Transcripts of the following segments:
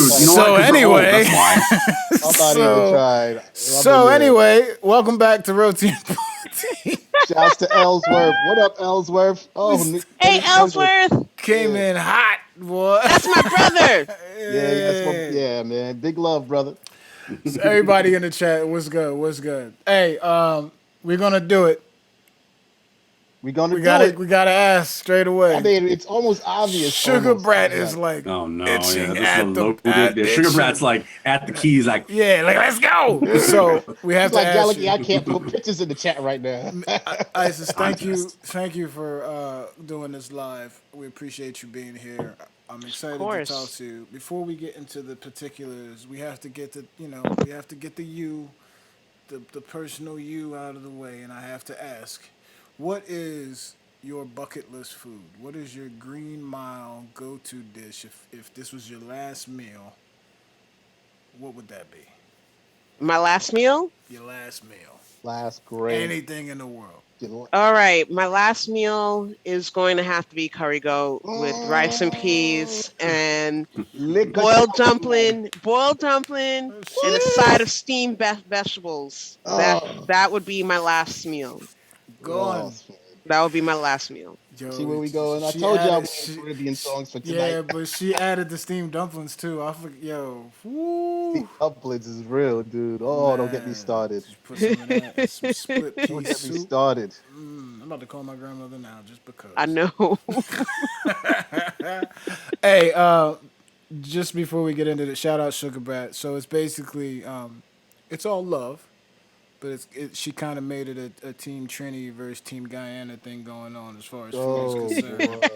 rude. You know So what? 'Cause we're old, anyway, that's why. I'm not even trying. so anyway, welcome back to Roti And Poutine. Shouts to Ellsworth. What up, Ellsworth? Oh, Hey, Ellsworth. Came in hot, boy. That's my brother. Yeah, yeah, man. Big love, brother. So everybody in the chat, what's good? What's good? Hey, we're gonna do it. We gonna We do gotta it. we gotta ask straight away. I mean, it's almost obvious. Sugar almost. Brat is like Oh no! itching Yeah, this at is the loaded. Yeah, Sugar itching. Brat's like at the keys, like Yeah, like let's go. So we have He's to like ask Galaxy. you. I can't put pictures in the chat right now. Isis, thank Contest. you for doing this live. We appreciate you being here. I'm excited to course. talk to you. Before we get into the particulars, we have to get the we have to get the you, the personal you out of the way, and I have to ask, what is your bucket list food? What is your Green Mile go-to dish? If this was your last meal, what would that be? My last meal? Your last meal. Last great. Anything in the world. All right. My last meal is going to have to be curry goat with rice and peas and boiled dumpling, and a side of steamed vegetables. That would be my last meal. Go on. That would be my last meal. Yo, See where we going? I she told y'all added- we had Caribbean songs for tonight. Yeah, but she added the steamed dumplings too. I forget, yo. Woo. Couplets is real, dude. Oh, don't get me Man, started. just put some of that, some split Don't pea get me soup. started. I'm about to call my grandmother now just because. I know. Hey, just before we get into the shout out Sugar Brat. So it's basically, it's all love, but she kind of made it a Team Trini versus Team Guyana thing going on as far as food is concerned.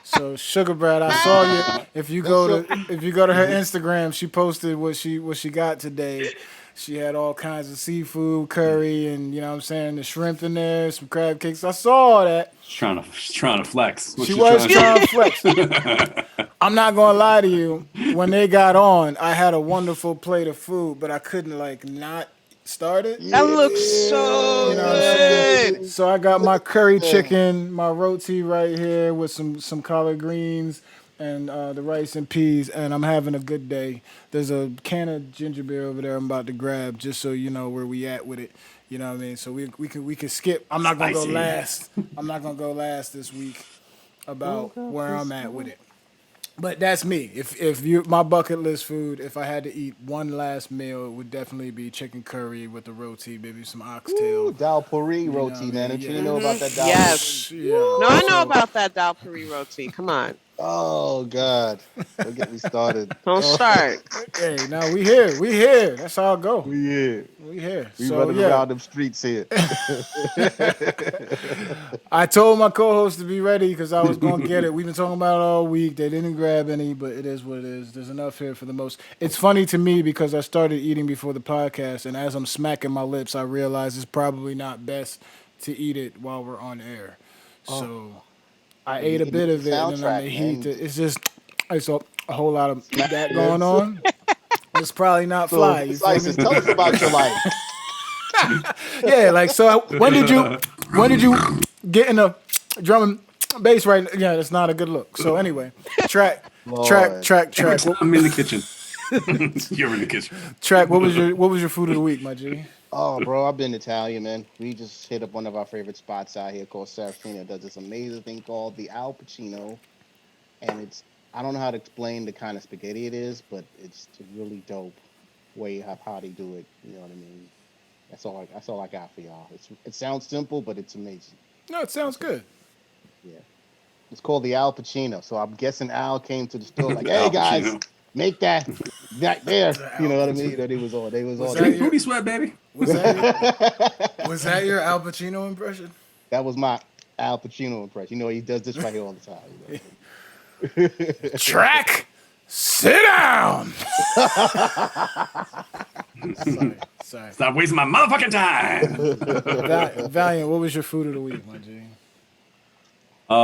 So Sugar Brat, I saw you. If you go to her Instagram, she posted what she got today. She had all kinds of seafood, curry, and you know what I'm saying, the shrimp in there, some crab cakes. I saw that. she's trying to flex. What's She was trying to flex. flex. I'm not gonna lie to you. When they got on, I had a wonderful plate of food, but I couldn't like not start it. That looks so You know what I'm saying? good. So I got my curry chicken, my roti right here with some collard greens and the rice and peas, and I'm having a good day. There's a can of ginger beer over there I'm about to grab, just so you know where we at with it. You know what I mean? So we can skip. I'm not gonna go Spicy. last. I'm not gonna go last this week about where I'm at with it. But that's me. If you my bucket list food, if I had to eat one last meal, it would definitely be chicken curry with the roti, maybe some oxtail. Dalpuri roti, what I man. mean? Don't you know about that Dalpuri? Yes. Yeah. No, I know about that Dalpuri roti. Come on. Oh, God. Don't get me started. Don't start. Hey, now we here. We here. That's how it go. We here. We here. We So running yeah, around them streets here. I told my co-host to be ready because I was gonna get it. We've been talking about it all week. They didn't grab any, but it is what it is. There's enough here for the most. It's funny to me because I started eating before the podcast, and as I'm smacking my lips, I realize it's probably not best to eat it while we're on air. So I ate a bit of it, and then I'm gonna heat it. It's just it's a whole lot of that going on. It's probably not fly. You feel me? Isis, tell us about your life. Yeah, like so. When did you get in a drum and bass right? Yeah, that's not a good look. So anyway, track. I'm in the kitchen. You're in the kitchen. Track. What was your food of the week, my G? Oh, bro, I've been Italian, man. We just hit up one of our favorite spots out here called Serafina. It does this amazing thing called the Al Pacino, and I don't know how to explain the kind of spaghetti it is, but it's a really dope way of how they do it. You know what I mean? That's all I got for y'all. It sounds simple, but it's amazing. No, it sounds good. Yeah, it's called the Al Pacino. So I'm guessing Al came to the store like, "Hey Al guys, Pacino. make that there." You know what I mean? You know, they was on. that Drink your- booty sweat, baby. Was that your Al Pacino impression? That was my Al Pacino impression. You know, he does this right here all the time. You know? Track. Sit down. Sorry. Stop wasting my motherfucking time. Valiant. What was your food of the week, my G? My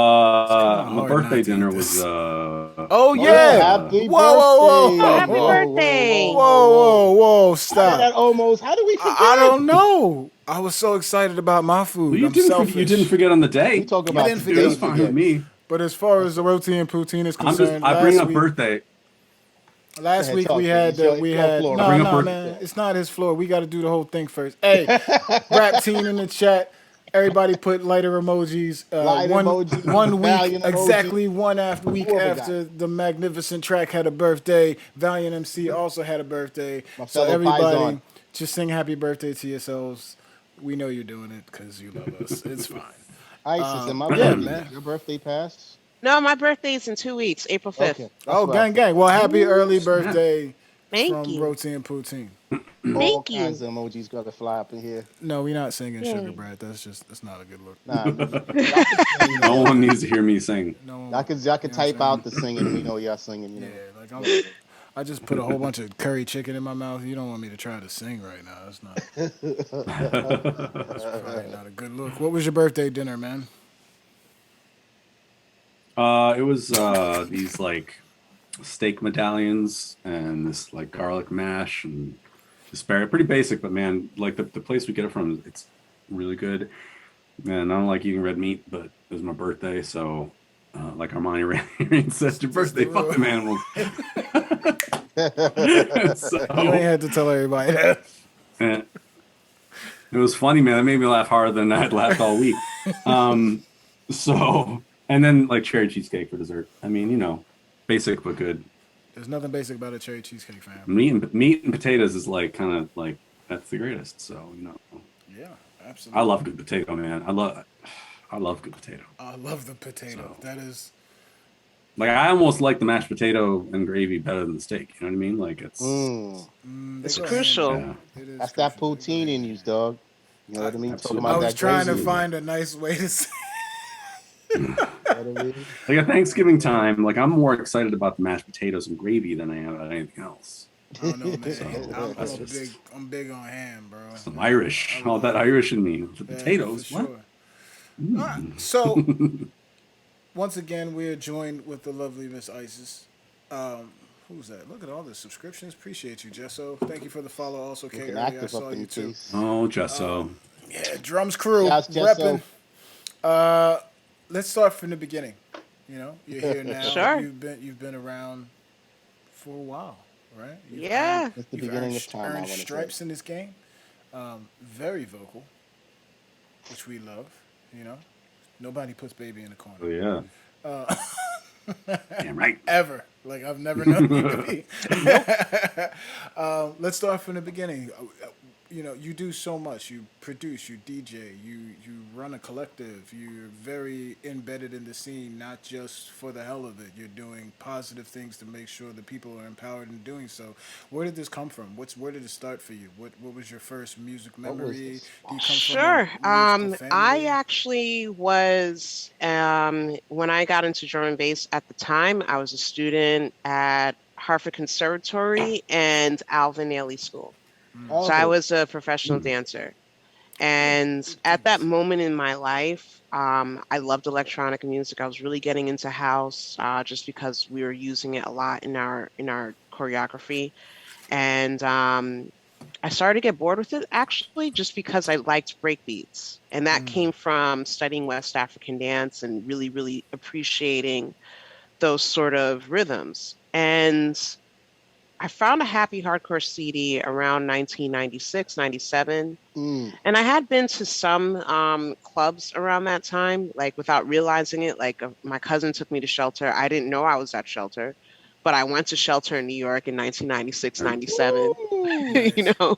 hard birthday not to dinner eat was this. Oh, Oh yeah. happy Whoa. birthday. Happy birthday. Whoa. How Stop. did that almost? How did we forget? I don't know. I was so excited about my food. You I'm didn't, selfish. you didn't forget on the day. We talk about didn't It forget. was fine with me. But as far as the Roti and Poutine is I'm just concerned, I bring last up week- birthday. Last ahead, week talk, we man. had It's your, we it's your had floor, no bring man. up no her- man. It's not his floor. We got to do the whole thing first. Hey, rap team in the chat. Everybody put lighter emojis. Light One emoji, week Valiant emoji. exactly one after week Whoever got after it. the magnificent track had a birthday. Valiant MC also had a birthday. My So fellow everybody, Paisan. just sing happy birthday to yourselves. We know you're doing it because you love us. It's fine. Isis, and my Yeah, birthday. man. Your birthday passed? No, my birthday is in 2 weeks, April 5th. Okay, that's Oh, what I gang, thought. gang. Well, happy Ooh, early snap. birthday Thank from you. Roti and Poutine. All Thank kinds you. of emojis got to fly up in here. No, we're not singing Sugar Yay. Brad. That's not a good look. Nah, y'all can sing No though. one needs to hear me sing. No, Y'all you can know what I'm type saying? out the singing. We know y'all singing. You Yeah, know. like I just put a whole bunch of curry chicken in my mouth. You don't want me to try to sing right now. That's probably not a good look. What was your birthday dinner, man? It was these like steak medallions and this like garlic mash and asparagus. Pretty basic, but man, like the place we get it from, it's really good. And I don't like eating red meat, but it was my birthday, so like Armani Rain said, your Just the birthday, fuck real. them animals. You ain't So had to tell everybody that. eh, it was funny, man. It made me laugh harder than I had laughed all week. Um, so and then like cherry cheesecake for dessert. I mean, basic but good. There's nothing basic about a cherry cheesecake, fam. Meat and potatoes is like kind of like that's the greatest. So Yeah, I absolutely. love good potato, man. I love good potato. I love the potato. So That is. like I almost like the mashed potato and gravy better than the steak. You know what I mean? Like it's mm, They It's go hand in crucial. yeah, hand. It is that's that crucial. They go poutine hand in in you, hand. dog. You know I, what I mean? Talking I about absolutely, was that trying to gravy. absolutely. find a nice way to say. You know what I mean? Like at Thanksgiving time, like I'm more excited about the mashed potatoes and gravy than I am about anything else. I don't know, man. So I'm that's a just I'm big on ham, bro. some I Irish. All that love, Irish in me. The yeah, for potatoes, what? sure. So once again, we are joined with the lovely Miss Isis. Who's that? Look at all the subscriptions. Appreciate you, Jesso. Thank you for the follow. Also, K Looking earlier, I active saw up in you the too. piece. Oh, Gesso. Yeah, drums crew Shouts, repping. Jesso. Let's start from the beginning. You're here now. Sure. You've been around for a while, right? Yeah. Since the You've beginning of time, I earned want to say. stripes in this game. Very vocal, which we love. You know, nobody puts baby in the corner Oh yeah. Damn right. ever. Like I've never known you to be. Let's start from the beginning. You do so much. You produce, you DJ, you run a collective. You're very embedded in the scene, not just for the hell of it. You're doing positive things to make sure that people are empowered in doing so. Where did this come from? Where did it start for you? What was your first music What was the memory? Do you spark? come from a Sure. musical I family? actually was when I got into drum and bass at the time, I was a student at Hartford Conservatory and Alvin Ailey School. So I Oh, was a professional dancer. And Big at that things. moment in my life, I loved electronic music. I was really getting into house, just because we were using it a lot in our choreography. And I started to get bored with it actually, just because I liked breakbeats. And that came from studying West African dance and really, really appreciating those sort of rhythms. And I found a happy hardcore CD around 1996, 97. mm, And I had been to some clubs around that time, like without realizing it. Like my cousin took me to Shelter. I didn't know I was at Shelter, but I went to Shelter in New York in 1996, Right. 97. ooh, You Nice. know?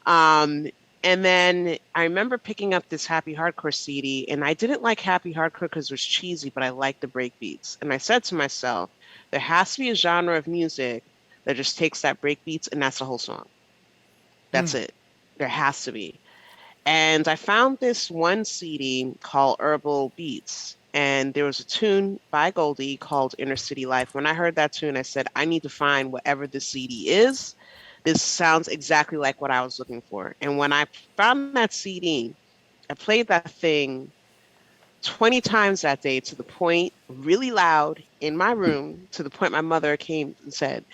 Um, and then I remember picking up this Happy Hardcore CD, and I didn't like Happy Hardcore because it was cheesy, but I liked the break beats. And I said to myself, there has to be a genre of music that just takes that break beats and that's the whole song. That's it. There has to be. And I found this one CD called Herbal Beats. And there was a tune by Goldie called Inner City Life. When I heard that tune, I said, I need to find whatever this CD is. This sounds exactly like what I was looking for. And when I found that CD, I played that thing 20 times that day, to the point, really loud in my room, to the point my mother came and said,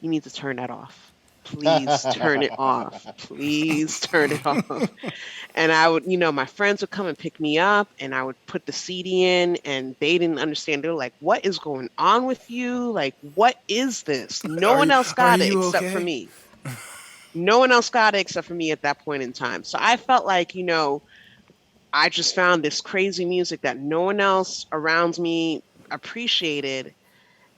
you need to turn that off. please turn it off. Please turn it off. And I would, my friends would come and pick me up and I would put the CD in and they didn't understand. They were like, what is going on with you? Like, what is this? No one else Are got it you except for okay? me. No one else got it except for me at that point in time. So I felt like, I just found this crazy music that no one else around me appreciated.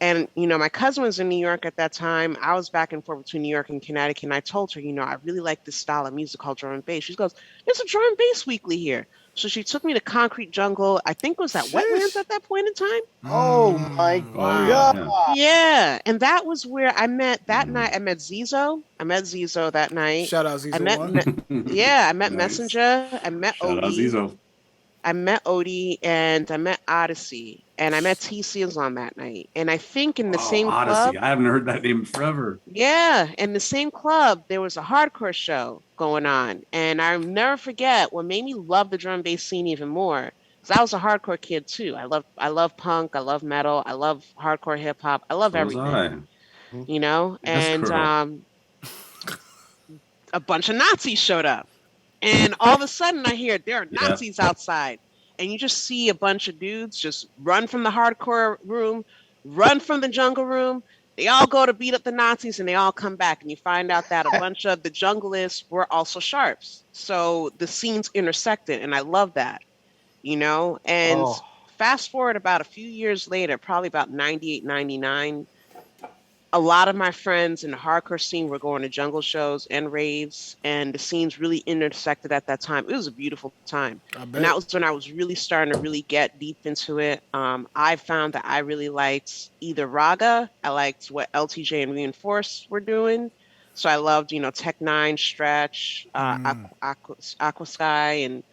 And, my cousin was in New York at that time. I was back and forth between New York and Connecticut. And I told her, I really like this style of music called drum and bass. She goes, there's a drum and bass weekly here. So she took me to Concrete Jungle. I think it was at Wetlands Sheesh. at that point in time. Oh my Oh Wow. yeah, God. Yeah. And that was where I met that night. I met Zizo. I met Zizo that night. Shout out I Zizo met, One. yeah, I met Nice. Messenger. I met Shout out Odie. Zizo. I met Odie and I met Odyssey and I met TC's on that night. And I think in the Oh, same Odyssey. club, I haven't heard that name in forever. yeah, in the same club, there was a hardcore show going on. And I'll never forget what made me love the drum and bass scene even more. Because I was a hardcore kid too. I love punk, I love metal, I love hardcore hip hop, I love So was everything, I. Mhm. Yes, And girl. a bunch of Nazis showed up. And all of a sudden, I hear there are Yeah. Nazis outside. And you just see a bunch of dudes just run from the hardcore room, run from the jungle room. They all go to beat up the Nazis and they all come back. And you find out that a bunch of the junglists were also sharps. So the scenes intersected. And I love that, And Oh, fast forward about a few years later, probably about 98, 99, a lot of my friends in the hardcore scene were going to jungle shows and raves, and the scenes really intersected at that time. It was a beautiful time. I And that bet. was when I was really starting to really get deep into it. I found that I really liked either Raga, I liked what LTJ and Reinforce were doing. So I loved, Tech Nine, Stretch, Aqua Sky, and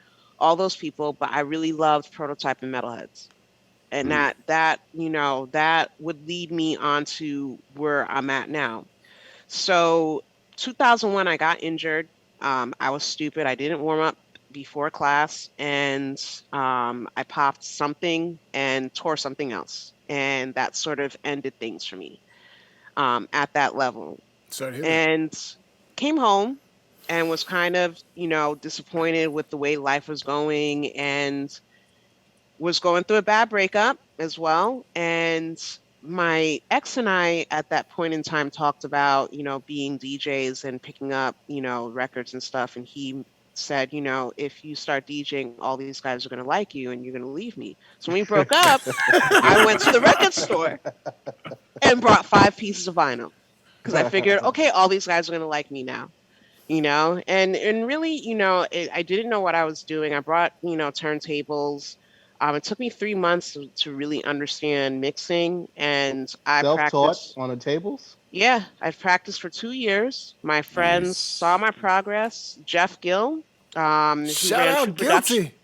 all those people. But I really loved Prototype and Metalheads, and Mm. that would lead me on to where I'm at now. So 2001, I got injured. I was stupid. I didn't warm up before class, and I popped something and tore something else, and that sort of ended things for me at that level. Sorry to hear that. And came home and was kind of disappointed with the way life was going, and was going through a bad breakup as well. And my ex and I at that point in time talked about, being DJs and picking up, records and stuff. And he said, if you start DJing, all these guys are going to like you and you're going to leave me. So when we broke up, I went to the record store and brought 5 pieces of vinyl because I figured, okay, all these guys are going to like me now. And really, I didn't know what I was doing. I brought, turntables. It took me 3 months to really understand mixing, and I self-taught practiced. on the tables. Yeah, I practiced for 2 years. My friends saw Nice. my progress. Jeff Gill, who Shout ran True out Production. Guilty.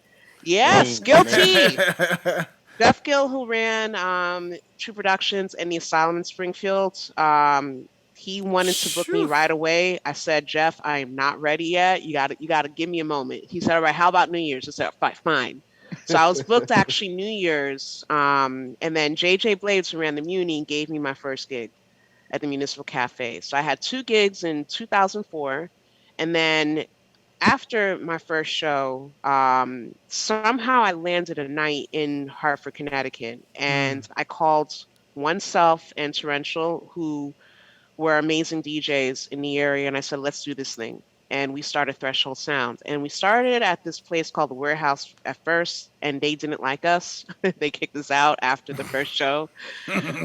Yes, Name, name. guilty. Jeff Gill, who ran True Productions and the Asylum in Springfield, he wanted to book me Shoo. right away. I said, Jeff, I am not ready yet. You gotta give me a moment. He said, all right, how about New Year's? I said, fine. So I was booked actually New Year's. And then JJ Blades, who ran the Muni, gave me my first gig at the Municipal Cafe. So I had 2 gigs in 2004. And then after my first show, somehow I landed a night in Hartford, Connecticut, and I called Oneself and Torrential, who were amazing DJs in the area, and I said, let's do this thing. And we started Threshold Sound. And we started at this place called the Warehouse at first, and they didn't like us. They kicked us out after the first show.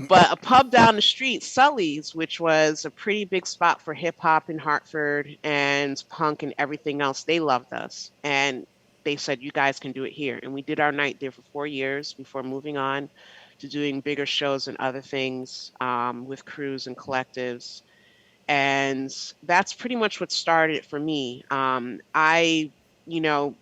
But a pub down the street, Sully's, which was a pretty big spot for hip hop in Hartford and punk and everything else, they loved us. And they said, you guys can do it here. And we did our night there for 4 years before moving on to doing bigger shows and other things with crews and collectives. And that's pretty much what started it for me. I, you know,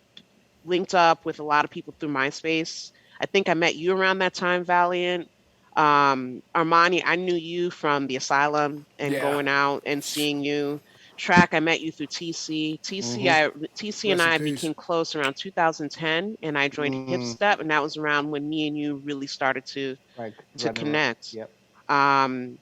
linked up with a lot of people through MySpace. I think I met you around that time, Valiant. Armani, I knew you from the Asylum and Yeah. going out and seeing you. Track, I met you through TC. TC and Rest in I peace. became close around 2010, and I joined Mm, Hipstep, and that was around when me and you really started to like to running around. connect. Yep. Um,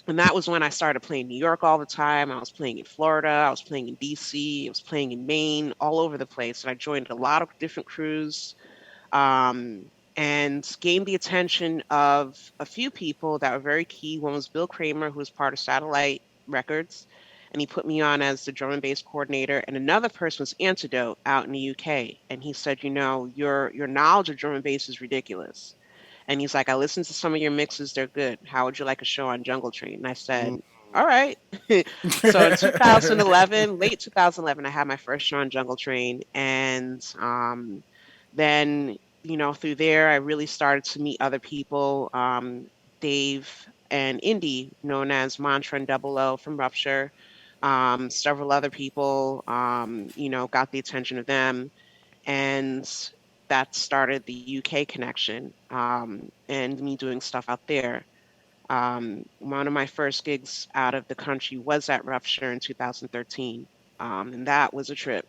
And that was when I started playing New York all the time. I was playing in Florida. I was playing in DC. I was playing in Maine, all over the place. And I joined a lot of different crews, and gained the attention of a few people that were very key. One was Bill Kramer, who was part of Satellite Records, and he put me on as the drum and bass coordinator. And another person was Antidote out in the UK, and he said, your knowledge of drum and bass is ridiculous. And he's like, I listened to some of your mixes; they're good. How would you like a show on Jungle Train? And I Mm. said, all right. So in 2011, late 2011, I had my first show on Jungle Train, and then through there, I really started to meet other people. Dave and Indy, known as Mantra and Double O from Rupture, several other people, got the attention of them, and that started the UK connection, and me doing stuff out there. One of my first gigs out of the country was at Rupture in 2013. And that was a trip.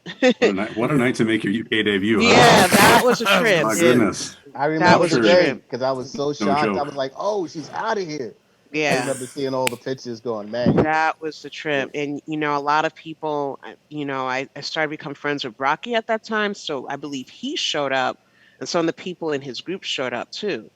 What a night to make your UK debut, huh? Yeah, that was a I was trip. My gonna say. goodness. I That remember was the a Rupture, day trip. because I was so no shocked. I joke. was like, "Oh, she's out of here." I Yeah, remember seeing all the pictures, going, "Man, you." that was the trip. And, a lot of people, I started to become friends with Brocky at that time. So I believe he showed up, and some of the people in his group showed up too.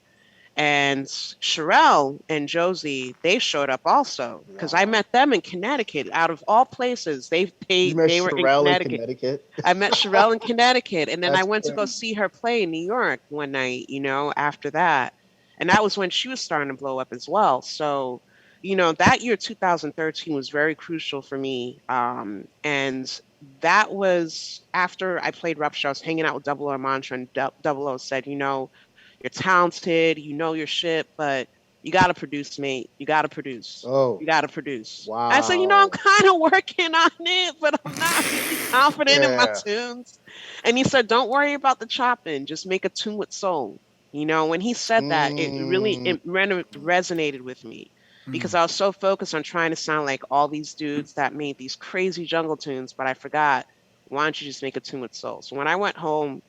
And Sherelle and Josie, they showed up also because I Wow. met them in Connecticut. Out of all places, they You they met they were in Sherelle in Connecticut. Connecticut. I met Sherelle in Connecticut, and then I That's went to go crazy. see her play in New York one night, after that. And that was when she was starting to blow up as well. So, that year, 2013, was very crucial for me. And that was after I played Rupture. I was hanging out with Double O Mantra, and Double O said, you're talented, you know your shit, but you got to produce, mate. You got to produce. Oh, You got to produce. I said, I'm wow. kind of working on it, but I'm not really confident in my Yeah. tunes. And he said, don't worry about the chopping. Just make a tune with soul. When he said that, it really Mm. resonated with me because Mm. I was so focused on trying to sound like all these dudes that made these crazy jungle tunes, but I forgot, why don't you just make a tune with soul? So when I went home,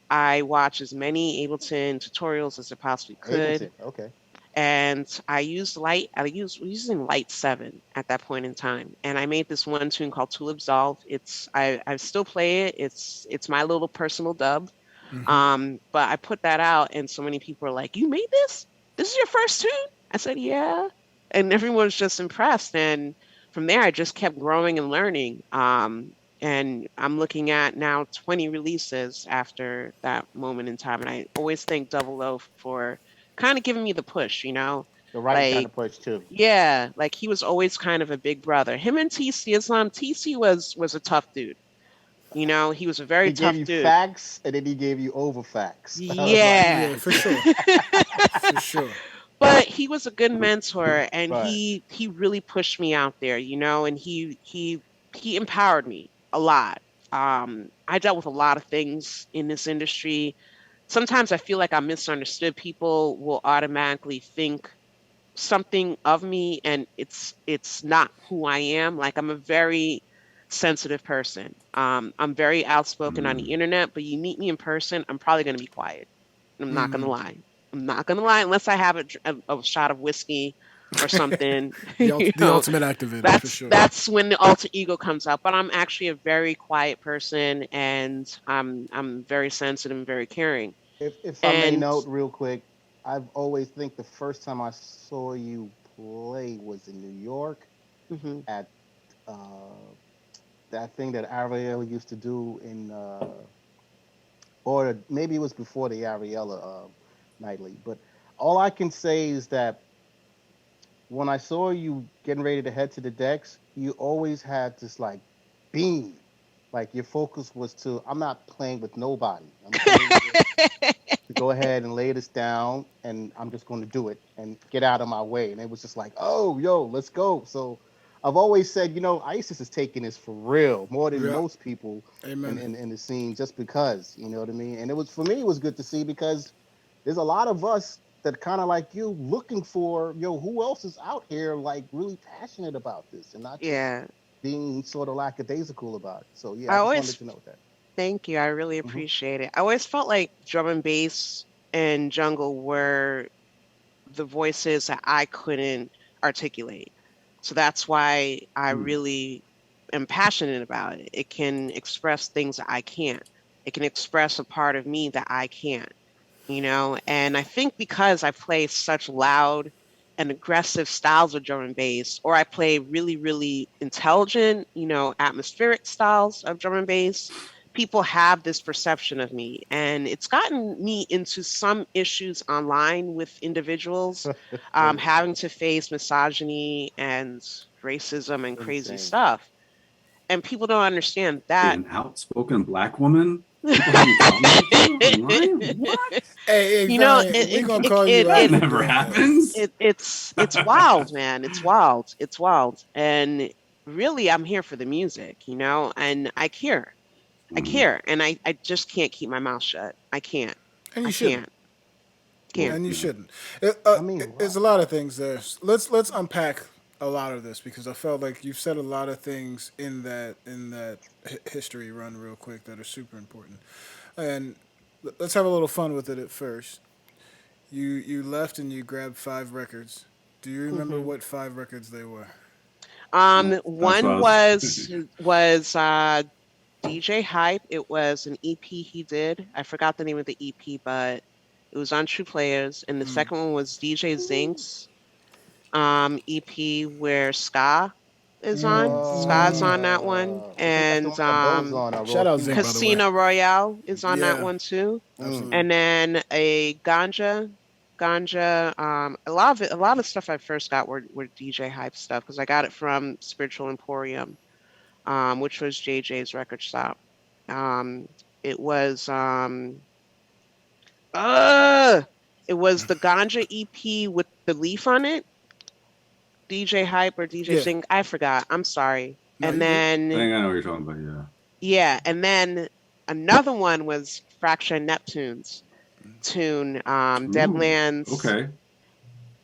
I watched as many Ableton tutorials as I possibly could, Ableton. Okay. and I was using Light 7 at that point in time, and I made this one tune called Tool Absolve. I still play it. It's my little personal dub. Mm-hmm. But I put that out, and so many people are like, "You made this? This is your first tune?" I said, "Yeah," and everyone was just impressed. And from there, I just kept growing and learning. And I'm looking at now 20 releases after that moment in time. And I always thank Double O for kind of giving me the push, The right kind like, of push too. yeah, like he was always kind of a big brother. Him and TC Islam, TC was a tough dude. He was a very He gave tough you dude. facts and then he gave you over facts. I was like, Yeah, Yeah. for sure, for sure. But he was a good mentor, and right. he really pushed me out there, and he empowered me a lot. I dealt with a lot of things in this industry. Sometimes I feel like I'm misunderstood. People will automatically think something of me, and it's not who I am. Like, I'm a very sensitive person. I'm very outspoken on the Mm. internet, but you meet me in person, I'm probably going to be quiet. I'm not going to Mm. lie. I'm not going to lie unless I have a shot of whiskey or something. you The know, ultimate activator for that's sure. that's when the alter ego comes out. But I'm actually a very quiet person, and I'm very sensitive and very caring. If I may And note real quick, I've always think the first time I saw you play was in New York mhm. at uh, that thing that Ariel used to do in, or maybe it was before the Ariella nightly. But all I can say is that when I saw you getting ready to head to the decks, you always had this like beam. Like your focus was to, I'm not playing with nobody. I'm coming here to go ahead and lay this down, and I'm just going to do it and get out of my way. And it was just like, oh, yo, let's go. So I've always said, ISIS is taking this for real more than Yeah. most people in, Amen. in the scene, just because, you know what I mean? And it was, for me, it was good to see because there's a lot of us that kind of like you looking for, who else is out here like really passionate about this and not just Yeah, being sort of lackadaisical about it. So yeah, I I just wanted always to note that. thank you. I really Hmm. appreciate it. I always felt like drum and bass and jungle were the voices that I couldn't articulate. So that's why I really am passionate about it. It can express things that I can't. It can express a part of me that I can't, you know? And I think because I play such loud and aggressive styles of drum and bass, or I play really, really intelligent, you know, atmospheric styles of drum and bass, people have this perception of me. And it's gotten me into some issues online with individuals having to face misogyny and racism and crazy Insane. stuff. And people don't understand Hey, that. an outspoken black woman. People having problems with you online? What? Hey, You know, Zion, we gonna it, call it, you out That it, for never doing that. happens. it's wild, man. It's wild. It's wild. And really, I'm here for the music, you know, and I care. I care. And I just can't keep my mouth shut. I can't. And you I shouldn't. can't. And you Yeah. shouldn't. I mean, There's a lot of things there. Let's unpack a lot of this because I felt like you've said a lot of things in that history run real quick that are super important. And let's have a little fun with it at first. You left and you grabbed 5 records. Do you remember what 5 records they were? One was DJ Hype. It was an EP he did. I forgot the name of the EP, but it was on True Players. And the second one was DJ Zink's EP where Ska is on. Ska's on that one. And Buzz on Shout out Zink, by the way. Casino Royale is on that Yeah. one too. Absolutely. And then a Ganja. A lot of stuff I first got were DJ Hype stuff because I got it from Spiritual Emporium, which was JJ's record shop. It was the Ganja EP with the leaf on it. DJ Hype or DJ Yeah. Zink, I forgot. I'm sorry. No, And you good. I then think I know what you're talking about. Yeah. yeah, and then another one was Fracture Neptune's tune, Deadlands Okay.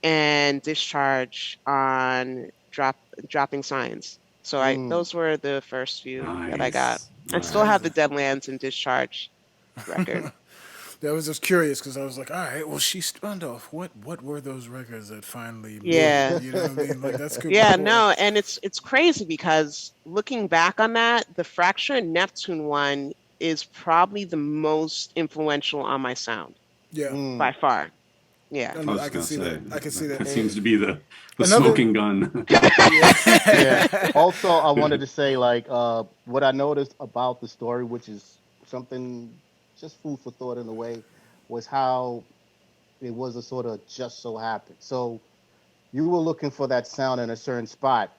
and Discharge on Dropping Signs. So those were the first few that I got. I still have the Deadlands and Discharge record. I was just curious because I was like, all right, well, she spun off. What were those records that finally moved? Yeah. You know what I mean? Like, that's good. Yeah, no, and it's crazy because looking back on that, the Fracture and Neptune one is probably the most influential on my sound Yeah. by far. Yeah. I, I was I can gonna see say, that. I can see that. That seems to be the Another- smoking gun. Yeah. Also, I wanted to say, like, what I noticed about the story, which is something just food for thought in a way, was how it was a sort of just so happened. So you were looking for that sound in a certain spot,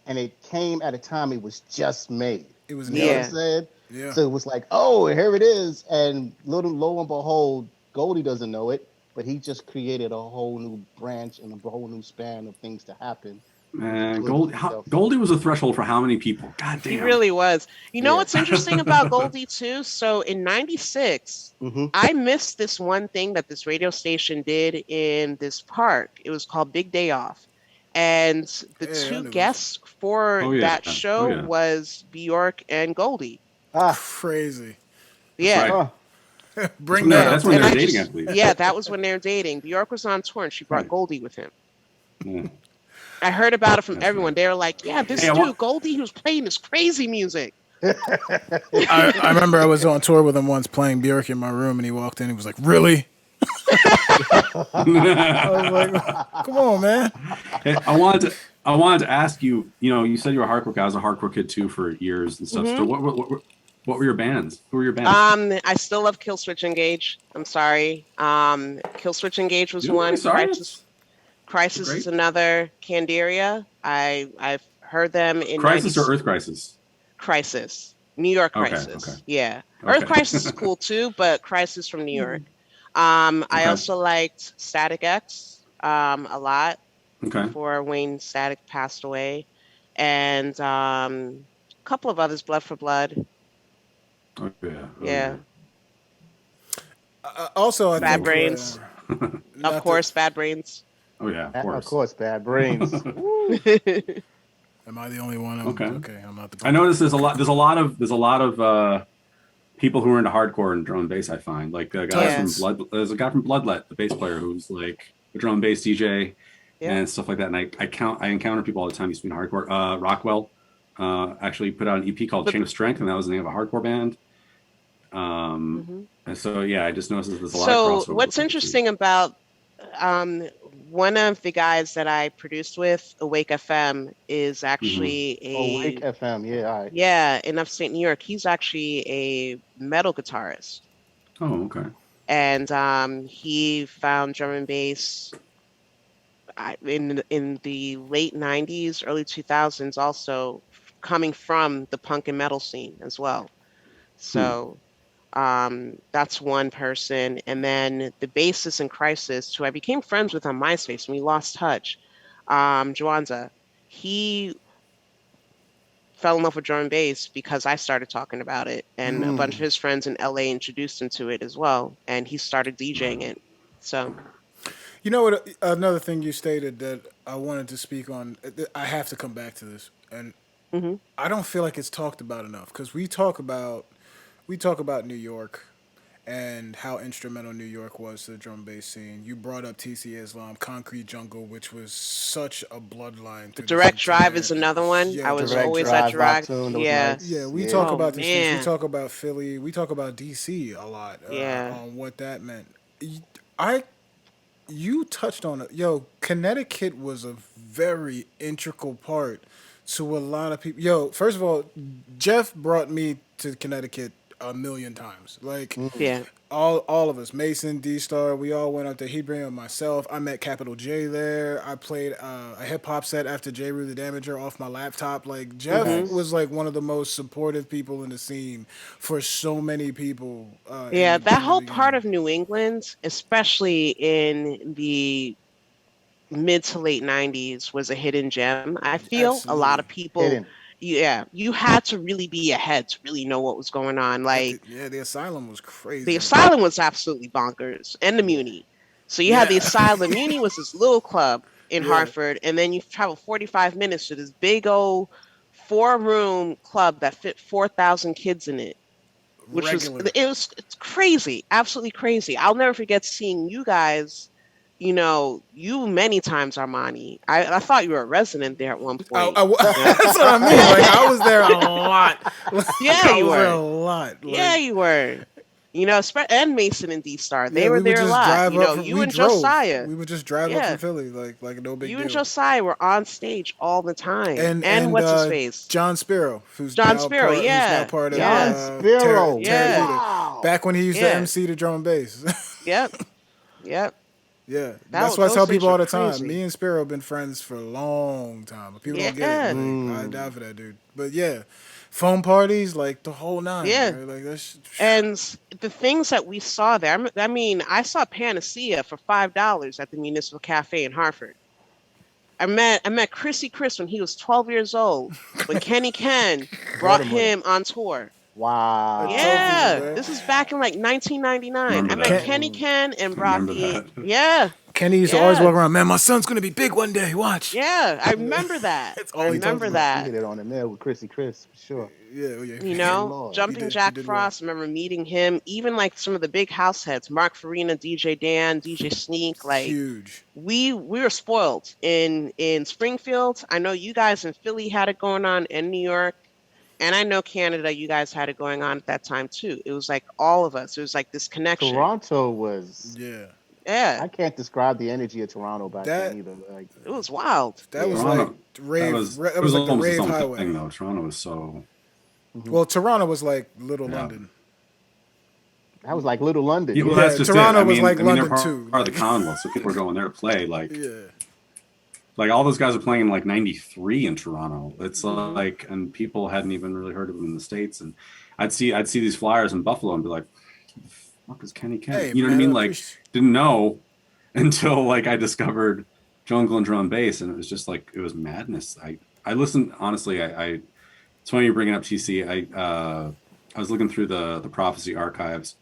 and it came at a time it was just made. It was You know what I'm saying? Yeah. So it was like, oh, here it is. And lo and behold, Goldie doesn't know it, but he just created a whole new branch and a whole new span of things to happen. Man, Goldie was a threshold for how many people? God damn. He really was. You know Yeah. what's interesting about Goldie too? So in '96, I missed this one thing that this radio station did in this park. It was called Big Day Off. And the two guests for that show was Bjork and Goldie. Crazy. Yeah. Right. Bring that. That's when And they were I dating, just- I believe. Yeah, that was when they were dating. Bjork was on tour and she brought Goldie with him. Yeah. I heard about it from everyone. They were like, yeah, this Hey, dude, Goldie, who's playing this crazy music. I remember I was on tour with him once playing Bjork in my room, and he walked in. He was like, "Really?" I was like, "Come on, man." Hey, I wanted to ask you. You know, you said you were a hardcore guy. I was a hardcore kid too for years and stuff. So what were your bands? Who were your bands? I still love Killswitch Engage. I'm sorry. Killswitch Engage was one. Crisis is another. Candiria. I've heard them in Crisis or Earth Crisis? Crisis. New York Crisis. Okay. Yeah. Okay. Earth Crisis is cool too, but Crisis from New York. I also liked Static X a lot before Wayne Static passed away. And a couple of others, Blood for Blood. Oh, yeah. Yeah. Also, I Bad think, Brains. Of course, Bad Brains. Oh yeah, of course, Bad Brains. Am I the only one? Okay, I'm not the. I noticed there's a lot of people who are into hardcore and drum and bass. I find like guys from Blood. There's a guy from Bloodlet, the bass player, who's like a drum and bass DJ. Yeah. and stuff like that. And I encounter people all the time. Used to be in hardcore. Rockwell actually put out an EP called But Chain of Strength, and that was the name of a hardcore band. mhm. And so yeah, I just noticed that there's a lot of So crossover what's with the two. interesting about one of the guys that I produced with, Awake FM, is Hmm. actually Oh, Wake a FM. Yeah, all right. yeah, in upstate New York. He's actually a metal guitarist. Oh, okay. And he found drum and bass in the late 90s, early 2000s, also coming from the punk and metal scene as well. Hmm. So that's one person. And then the bassist in Crisis, who I became friends with on MySpace and we lost touch, Juanza, he fell in love with drum and bass because I started talking about it, and a bunch of his friends in LA introduced him to it as well, and he started DJing it. So, You know what? Another thing you stated that I wanted to speak on. I have to come back to this, and mhm. I don't feel like it's talked about enough because we talk about New York and how instrumental New York was to the drum and bass scene. You brought up TC Islam, Concrete Jungle, which was such a bloodline through this Direct Drive entire is another one. I yeah was Direct always at Drive, Direct. Rocktune, those Yeah. yeah, nights. we Yeah. talk Oh about the streets. We man. talk about Philly. We talk about DC a lot Yeah. on what that meant. I you touched on it. Yo, Connecticut was a very integral part to a lot of people. Yo, first of all, Jeff brought me to Connecticut a million times. Like Yeah. all of us, Mason, D Star, we all went up there. He bring up myself. I met Capital J there. I played a hip hop set after J. Rue the Damager off my laptop. Like Jeff Mhm. was Nice. like one of the most supportive people in the scene for so many people Yeah, that in the whole part beginning. of New England, especially in the mid to late 90s, was a hidden gem. I feel a lot Absolutely. of people, Hidden. yeah, you had to really be ahead to really know what was going on. Like Yeah, the asylum was the crazy. Asylum was absolutely bonkers, and the Yeah. Muni. So you had the Yeah, Asylum. Muni was this little club in yeah, Hartford, and then you travel 45 minutes to this big old four-room club that fit 4,000 kids in it, which was regular. it's crazy, absolutely crazy. I'll never forget seeing you guys. You many times, Armani. I thought you were a resident there at one point. That's what I mean. Like I was there a lot. Like Yeah, I you was there were. a lot. Yeah, Like you were. And Mason and D Star, yeah, they were we would there a just lot. drive up from. You We and drove. Josiah. We would just drive up from Yeah, Philly, like no big you and deal. Josiah were on stage all the time. And And and what's his face? John Spiro, John Sparrow. who's now Yeah, part of yeah, John Spiro. yeah, Terravita, Wow. back when he used to yeah. MC the drum and bass. Yep, yep. Yeah, that's why I Those tell days people were all the time. crazy. Me and Spiro have been friends for a long time, but people don't get it. Yeah, Like I die for that dude. But yeah, phone parties, like the whole nine, yeah. bro. Like that's And the things that we saw there. I mean, I saw Panacea for $5 at the Municipal Cafe in Hartford. I met Chrissy Chris when he was 12 years old, when Kenny Ken brought Water money. him on tour. I tell Wow. people, Yeah, man. this is back in like 1999. Remember I met that? Ken, Kenny Ken and I brought remember the that. yeah, Kenny used to always yeah, walk around. Man, my son's gonna be big one day. Watch. yeah. I remember that. That's I all he talks remember about. He that. hit it on the nail with Chrissy Chris, for sure. Yeah, oh, yeah. Good Lord. He Jumping did. He Jack did well. Frost. I remember meeting him. Even like some of the big house heads, Mark Farina, DJ Dan, DJ Sneak. Like Huge. we were spoiled in Springfield. I know you guys in Philly had it going on, in New York. And I know Canada, you guys had it going on at that time too. It was like all of us. It was like this connection. Toronto was. Yeah. Yeah, I can't describe the energy of Toronto back That then either. Like, it was wild. that was Yeah. like Toronto, rave. That it was was like the almost its rave own highway. thing though. Toronto was so Well, Toronto was like Little yeah. London. that was like Little London. Yeah, well, Yeah, that's just Toronto it. was like they're London part, too. part of the Commonwealth, so people are going there to play. Yeah. Like all those guys are playing in like '93 in Toronto. It's Mhm. like, and people hadn't even really heard of them in the States. And I'd see these flyers in Buffalo and be like, "Who the fuck is Kenny Ken?" Hey, You know what I man, mean? I Like, appreciate- didn't know until like I discovered jungle and drum and bass, and it was just like it was madness. I listened honestly. I it's funny you're bringing up TC. I was looking through the Prophecy archives.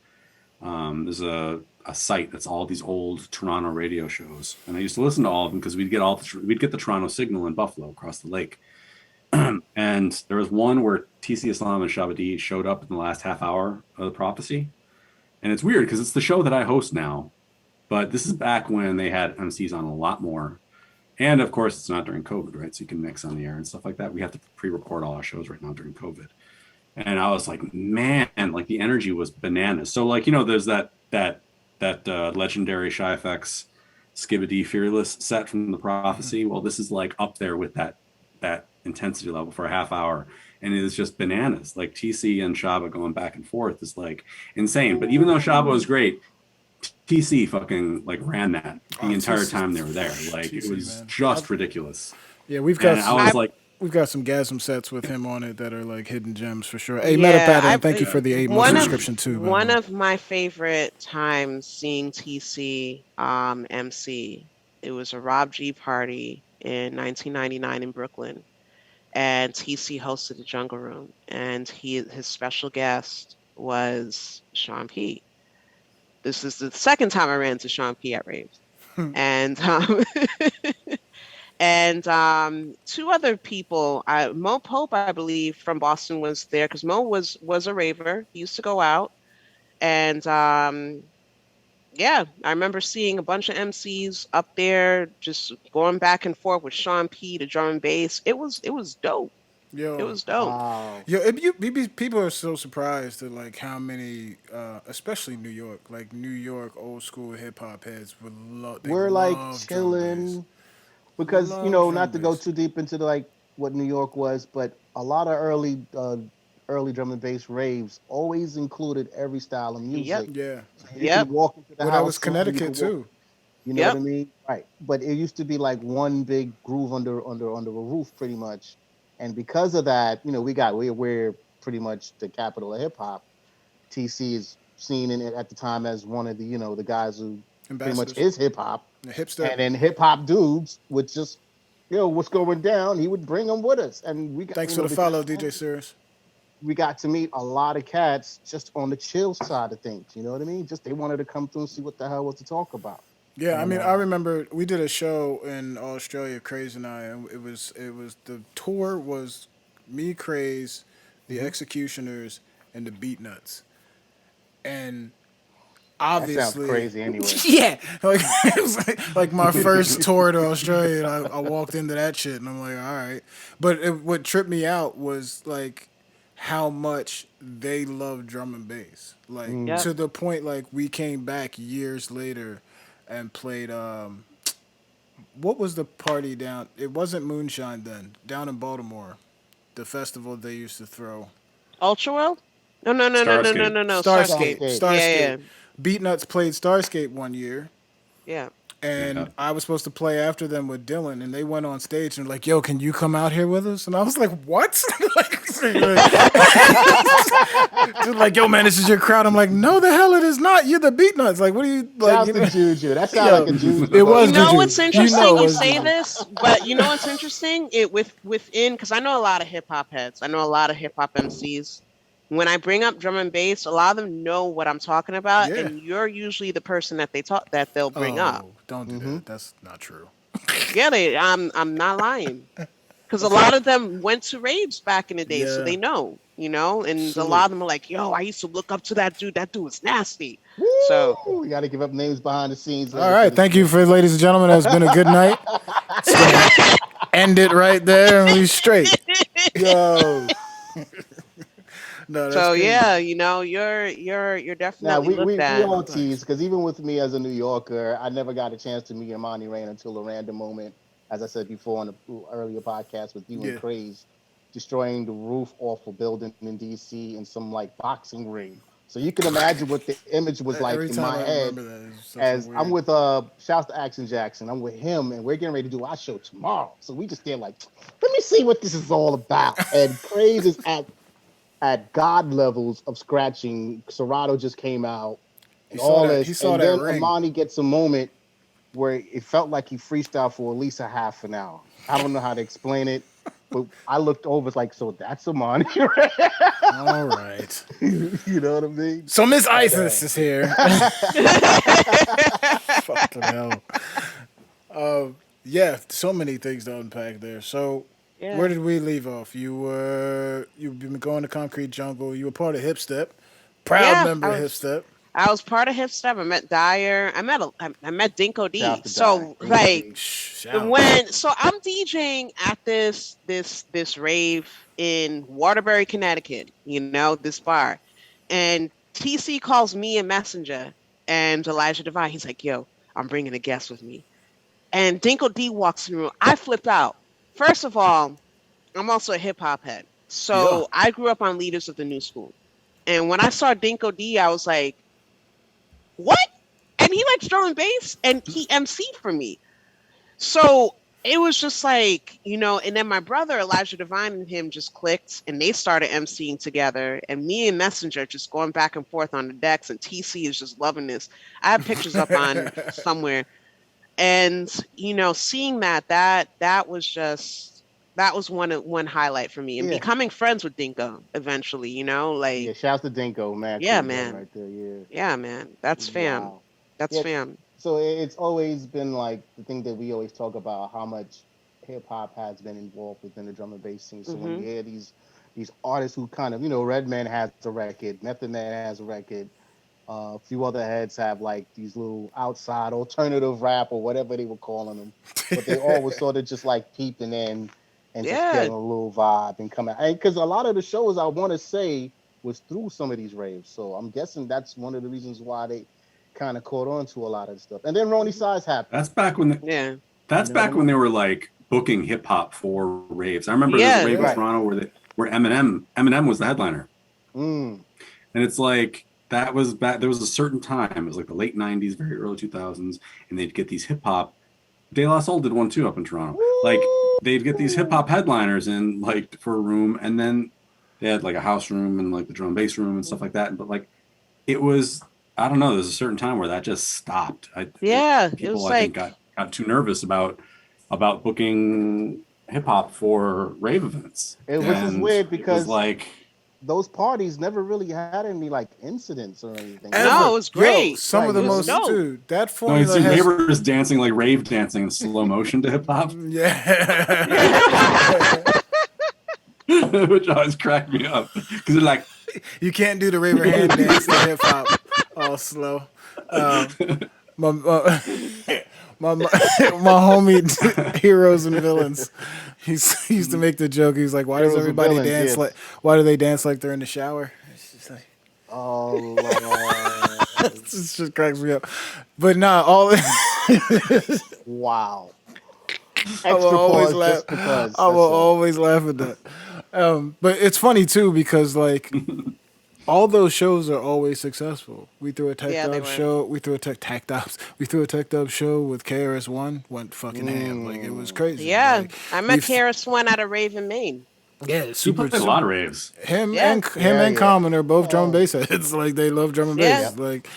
There's a site that's all these old Toronto radio shows, and I used to listen to all of them because we'd get the Toronto signal in Buffalo across the lake. And there was one where TC Islam and Shabadi showed up in the last half hour of the Prophecy, and it's weird because it's the show that I host now, but this is back when they had MCs on a lot more. And of course, it's not during COVID, right? So you can mix on the air and stuff like that. We have to pre-record all our shows right now during COVID. And I was like, man, like the energy was bananas. So like, there's that legendary Shy FX Skibbity Fearless set from the Prophecy. Well, this is like up there with that intensity level for a half hour. And it is just bananas. Like TC and Shaba going back and forth is like insane. But even though Shaba was great, TC fucking like ran that the entire TC time they were there. Like TC, it was man. just ridiculous. Yeah, we've And got I was like, we've got some Gasm sets with him on it that are like hidden gems for sure. Hey, Metapattern, thank you for the 8-month subscription too. One of my favorite times seeing TC MC. It was a Rob G party in 1999 in Brooklyn, and TC hosted the Jungle Room, and his special guest was Sean P. This is the second time I ran into Sean P at raves, and and two other people. Mo Pope, I believe, from Boston was there because Mo was a raver. He used to go out, and yeah, I remember seeing a bunch of MCs up there just going back and forth with Sean P to drum and bass. It was dope. Yo, It was dope. Wow. Yo, people are so surprised at like how many, especially New York, like New York old school hip hop heads would love. We're like chilling because not to go too deep into like what New York was, but a lot of early drum and bass raves always included every style of music. Yeah. So you can walk into the Well, house. that was Connecticut too. You know what I mean? Right. But it used to be like one big groove under a roof, pretty much. And because of that, we're pretty much the capital of hip hop. TC is seen in it at the time as one of the the guys who pretty much is hip hop. Hipster. And then hip hop dudes would just what's going down. He would bring them with us, and we got. Thanks for the follow, DJ Sirius. We got to meet a lot of cats just on the chill side of things. You know what I mean? Just they wanted to come through and see what the hell was to talk about. Yeah, I mean, I remember we did a show in Australia, Craze and I, and it was the tour was me, Craze, the Executioners, and the Beatnuts, and obviously that sounds crazy anyway. Yeah, like it was like my first tour to Australia, and I walked into that shit, and I'm like, all right. But what tripped me out was like how much they love drum and bass, like to the point like we came back years later and played what was the party down? It wasn't Moonshine then. Down in Baltimore, the festival they used to throw. Ultra World? No. Starscape. Yeah. Beatnuts played Starscape one year. Yeah. And I was supposed to play after them with Dylan, and they went on stage and were like, "Yo, can you come out here with us?" And I was like, "What?" like, "Yo, man, this is your crowd." I'm like, "No, the hell it is not. You're the Beatnuts. Like, what are you like?" That's the juju. That sounds like a juju. It was. You know juju. what's interesting? You say juju. this, but you know what's interesting? Within because I know a lot of hip hop heads. I know a lot of hip hop MCs. When I bring up drum and bass, a lot of them know what I'm talking about, and you're usually the person that they'll bring up. Don't do that. That's not true. Yeah, I'm not lying. Because a lot of them went to raves back in the day, so they know, and a lot of them are like, yo, I used to look up to that dude. That dude was nasty. Woo! So we got to give up names behind the scenes. All right. Thank you for ladies and gentlemen. It's been a good night. End it right there and we straight. Yo. No, so good. Yeah, you're definitely we all tease because even with me as a New Yorker, I never got a chance to meet Imani Rain until a random moment, as I said before on the earlier podcast with you and Craze, destroying the roof off a building in DC in some like boxing ring. So you can imagine what the image was like in my head. As I'm with shouts to Action Jackson, I'm with him, and we're getting ready to do our show tomorrow. So we just there like, let me see what this is all about. And Craze is at God levels of scratching. Serato just came out. And all this. And then Imani gets a moment where it felt like he freestyled for at least a half an hour. I don't know how to explain it, but I looked over, it's like, so that's Imani. All right. You know what I mean? So Mizeyesis is here. Fucking hell. Yeah, so many things to unpack there. So where did we leave off? You've been going to Concrete Jungle. You were part of Hip Step. Proud member of Hip Step. I was part of Hip Step. I met Dyer. I met Dinko Shout out D. to So Dinko like D. Shout. I'm DJing at this rave in Waterbury, Connecticut, this bar. And TC calls me a messenger and Elijah Divine. He's like, yo, I'm bringing a guest with me. And Dinko D walks in the room. I flip out. First of all, I'm also a hip hop head. Yeah. So I grew up on Leaders of the New School. And when I saw Dinko D, I was like, what? And he likes drum and bass and he MC'd for me. So it was just like, and then my brother, Elijah Divine, and him just clicked and they started MCing together. And me and Messenger just going back and forth on the decks. And TC is just loving this. I have pictures up on somewhere. And, seeing that was one highlight for me. And Yeah. becoming friends with Dinko eventually, Yeah, shouts to Dinko, man. Yeah, Cool man. right there, yeah. Yeah, man. That's fam. Wow. That's Yeah, fam. So it's always been like the thing that we always talk about, how much hip hop has been involved within the drum and bass scene. So when you hear these artists who kind of, Redman has a record, Method Man has a record, a few other heads have like these little outside alternative rap or whatever they were calling them, but they all were sort of just like peeping in and just getting a little vibe and coming. Because a lot of the shows, I want to say, was through some of these raves. So I'm guessing that's one of the reasons why they kind of caught on to a lot of stuff. And then Ronnie Size happened. That's back when when they were like booking hip hop for raves. I remember there was a rave in Toronto where Eminem was the headliner. And it's like that was back. There was a certain time. It was like the late '90s, very early 2000s, and they'd get these hip hop. De La Soul did one too up in Toronto. Like they'd get these hip hop headliners in like for a room, and then they had like a house room and like the drum and bass room and stuff like that. But like it was, I don't know. There's a certain time where that just stopped. People I think got too nervous about booking hip hop for rave events. Which is weird because it was like those parties never really had any like incidents or anything. No, it was great. Yo, some of the most, dude, that formula has... neighbors dancing like rave dancing in slow motion to hip hop. Yeah. Which always cracked me up because they're like, you can't do the raver hand dance to hip hop all slow. My homie Heroes and Villains, he used to make the joke. He's like, why does everybody dance like? Why do they dance like they're in the shower? It's just like, oh Lord. It just cracks me up. But nah, all wow. I will always laugh. I will always laugh at that. But it's funny too because like all those shows are always successful. We threw a tech dub show. We threw a tech dubs. We threw a tech dub show with KRS-One. Went fucking ham. Like it was crazy. Yeah, like, I met KRS-One at a rave in Maine. Yeah, super. A lot of raves. Him and Common are both drum and bass heads. Like they love drum and bass. Like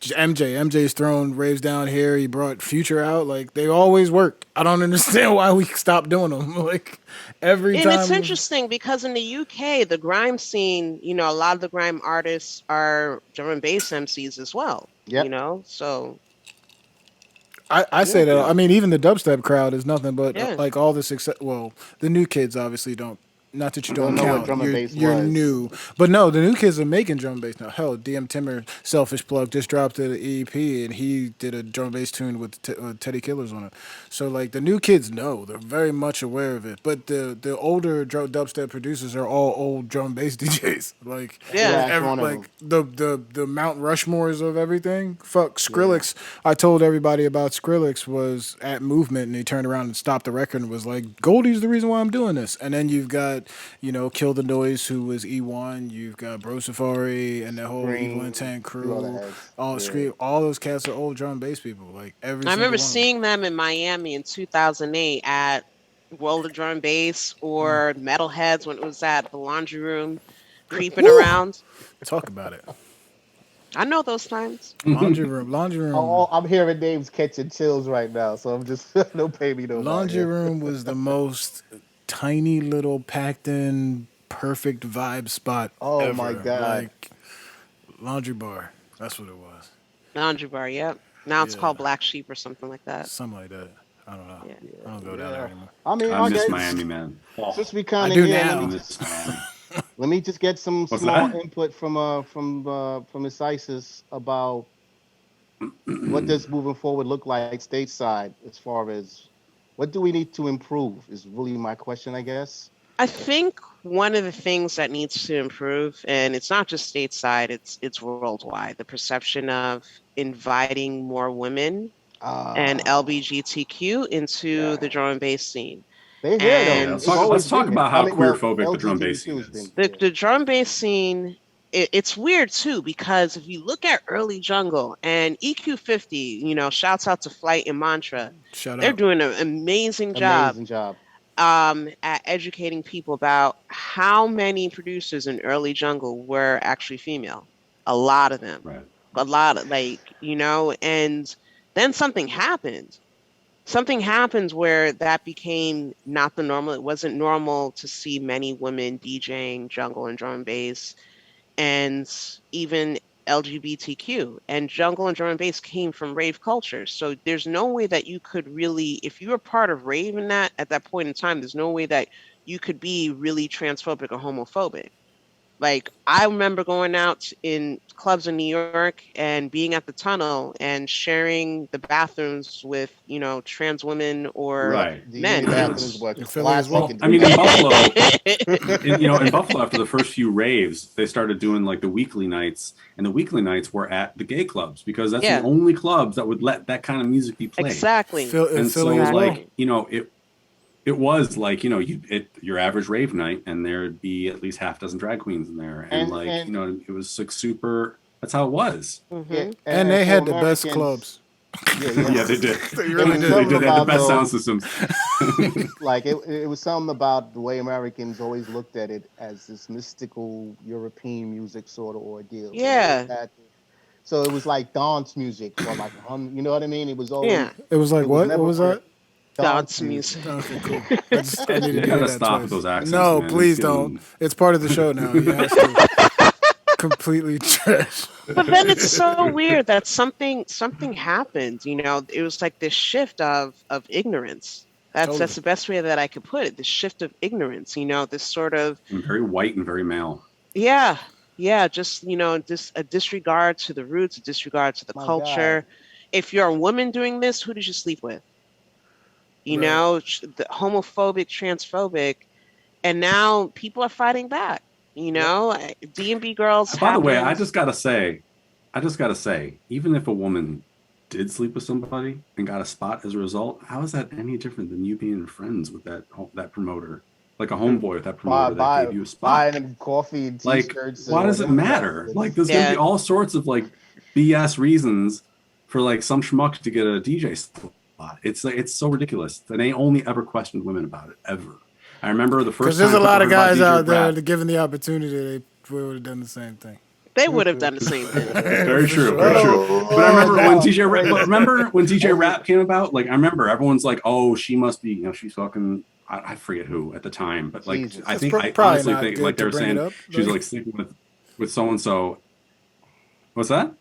MJ's thrown raves down here. He brought Future out. Like they always work. I don't understand why we stopped doing them. Like every time. And it's interesting because in the UK, the grime scene, a lot of the grime artists are drum and bass MCs as well. Yeah. So. I say that. I mean, even the dubstep crowd is nothing but like all the success. Well, the new kids obviously don't. Not that you don't count. Drum and bass you're was. new, but no, the new kids are making drum and bass now. Hell, DM Timmer, Selfish Plug, just dropped an EP and he did a drum and bass tune with Teddy Killers on it. So like the new kids know, they're very much aware of it. But the older dubstep producers are all old drum and bass DJs. Like the Mount Rushmores of everything. Fuck Skrillex. Yeah. I told everybody about Skrillex was at Movement and he turned around and stopped the record and was like, Goldie's the reason why I'm doing this. And then you've got Kill the Noise, who was E1. You've got Bro Safari and the whole Evil Intent crew. Scream. All those cats are old drum and bass people. Like I remember seeing them in Miami in 2008 at World of Drum and Bass or Metalheads when it was at the Laundry Room, creeping around. Talk about it. I know those times. Laundry room. Oh, I'm hearing names catching chills right now, so I'm just don't pay me no mind. Laundry room was the most tiny little packed in perfect vibe spot ever. My god. Like laundry bar, that's what it was. Laundry bar, yep. Now it's called Black Sheep or something like that. Something like that. I don't know. I don't go down there anymore. I mean, I miss Miami, man. Since we kind of now. Let me just get some What's small that? input from Mizeyesis about what does moving forward look like stateside as far as what do we need to improve is really my question, I guess. I think one of the things that needs to improve, and it's not just stateside, it's worldwide, the perception of inviting more women and Ah, LGBTQ into the yeah. drum and bass scene. They're here Oh though. yeah, And They've let's always talk been there. about I how mean, queer well, phobic the drum bass scene LGBTQ has been is. yeah. the drum and bass scene, it's weird too, because if you look at early jungle and EQ50, shouts out to Flight and Mantra, Shout they're out. doing an amazing job Amazing job. at educating people about how many producers in early jungle were actually female. A lot of them. Right. A lot of and then something happens where that became not the normal. It wasn't normal to see many women DJing jungle and drum and bass and even LGBTQ. And jungle and drum and bass came from rave culture. So there's no way that you could really, if you were part of rave in that at that point in time, there's no way that you could be really transphobic or homophobic. Like I remember going out in clubs in New York and being at the tunnel and sharing the bathrooms with, trans women or Yep. Right. The union men. It bathrooms was were In Philly as classic well. well. in I mean, in Detroit. Buffalo, in Buffalo, after the first few raves, they started doing like the weekly nights, and the weekly nights were at the gay clubs because that's the Yeah, only clubs that would let that kind of music be played. exactly. In And so, Philly as well. like, Exactly. it was like your average rave night, and there'd be at least half a dozen drag queens in there, and like And it was like super. That's how it was. yeah, Hmm. And and they for had the best Americans, clubs. yeah, yeah. Yeah, they did. They It really was They did. something did. They had the about best sound though, systems. like it was something about the way Americans always looked at it as this mystical European music sort of ordeal. They always Yeah, had so it was like dance music or like you know what I mean? It was yeah. always It was like it was what? What never was that? dance Dance music. music. Okay, cool. I You needed to hear gotta that stop with twice. those accents, No, man. It's please don't. getting. It's part of the show now. He has to completely trash. But then it's so weird that something happened. It was like this shift of ignorance. That's Totally. the best way that I could put it. This shift of ignorance. This sort of And very white and very male. yeah, yeah, just just a disregard to the roots, a disregard to the My God. culture. If you're a woman doing this, who did you sleep with? Right. The homophobic, transphobic, and now people are fighting back. Yep. DnB Girls By the way, happened. I just gotta say, even if a woman did sleep with somebody and got a spot as a result, how is that any different than you being friends with that promoter, like a homeboy with that Buy promoter that gave you a spot? buying them coffee and Like, t-shirts and why does it whatever matter? else. Like, there's gonna be Yeah, all sorts of like BS reasons for like some schmuck to get a DJ spot. It's like it's so ridiculous. And they only ever questioned women about it ever. I remember the Because first there's time a people lot of heard about guys DJ out there Rap. that given the opportunity, they would have done the same thing. they would have done the same thing. Very For true, very sure. true. But I remember when Wow, DJ Rap. But crazy. remember when DJ Every, Rap came about? Like I remember everyone's like, "Oh, she must be, she's fucking." I forget who at the time, but like Jesus. I It's think I probably honestly not think like good they to were bring it saying up. she was like sleeping with so and so. What's that?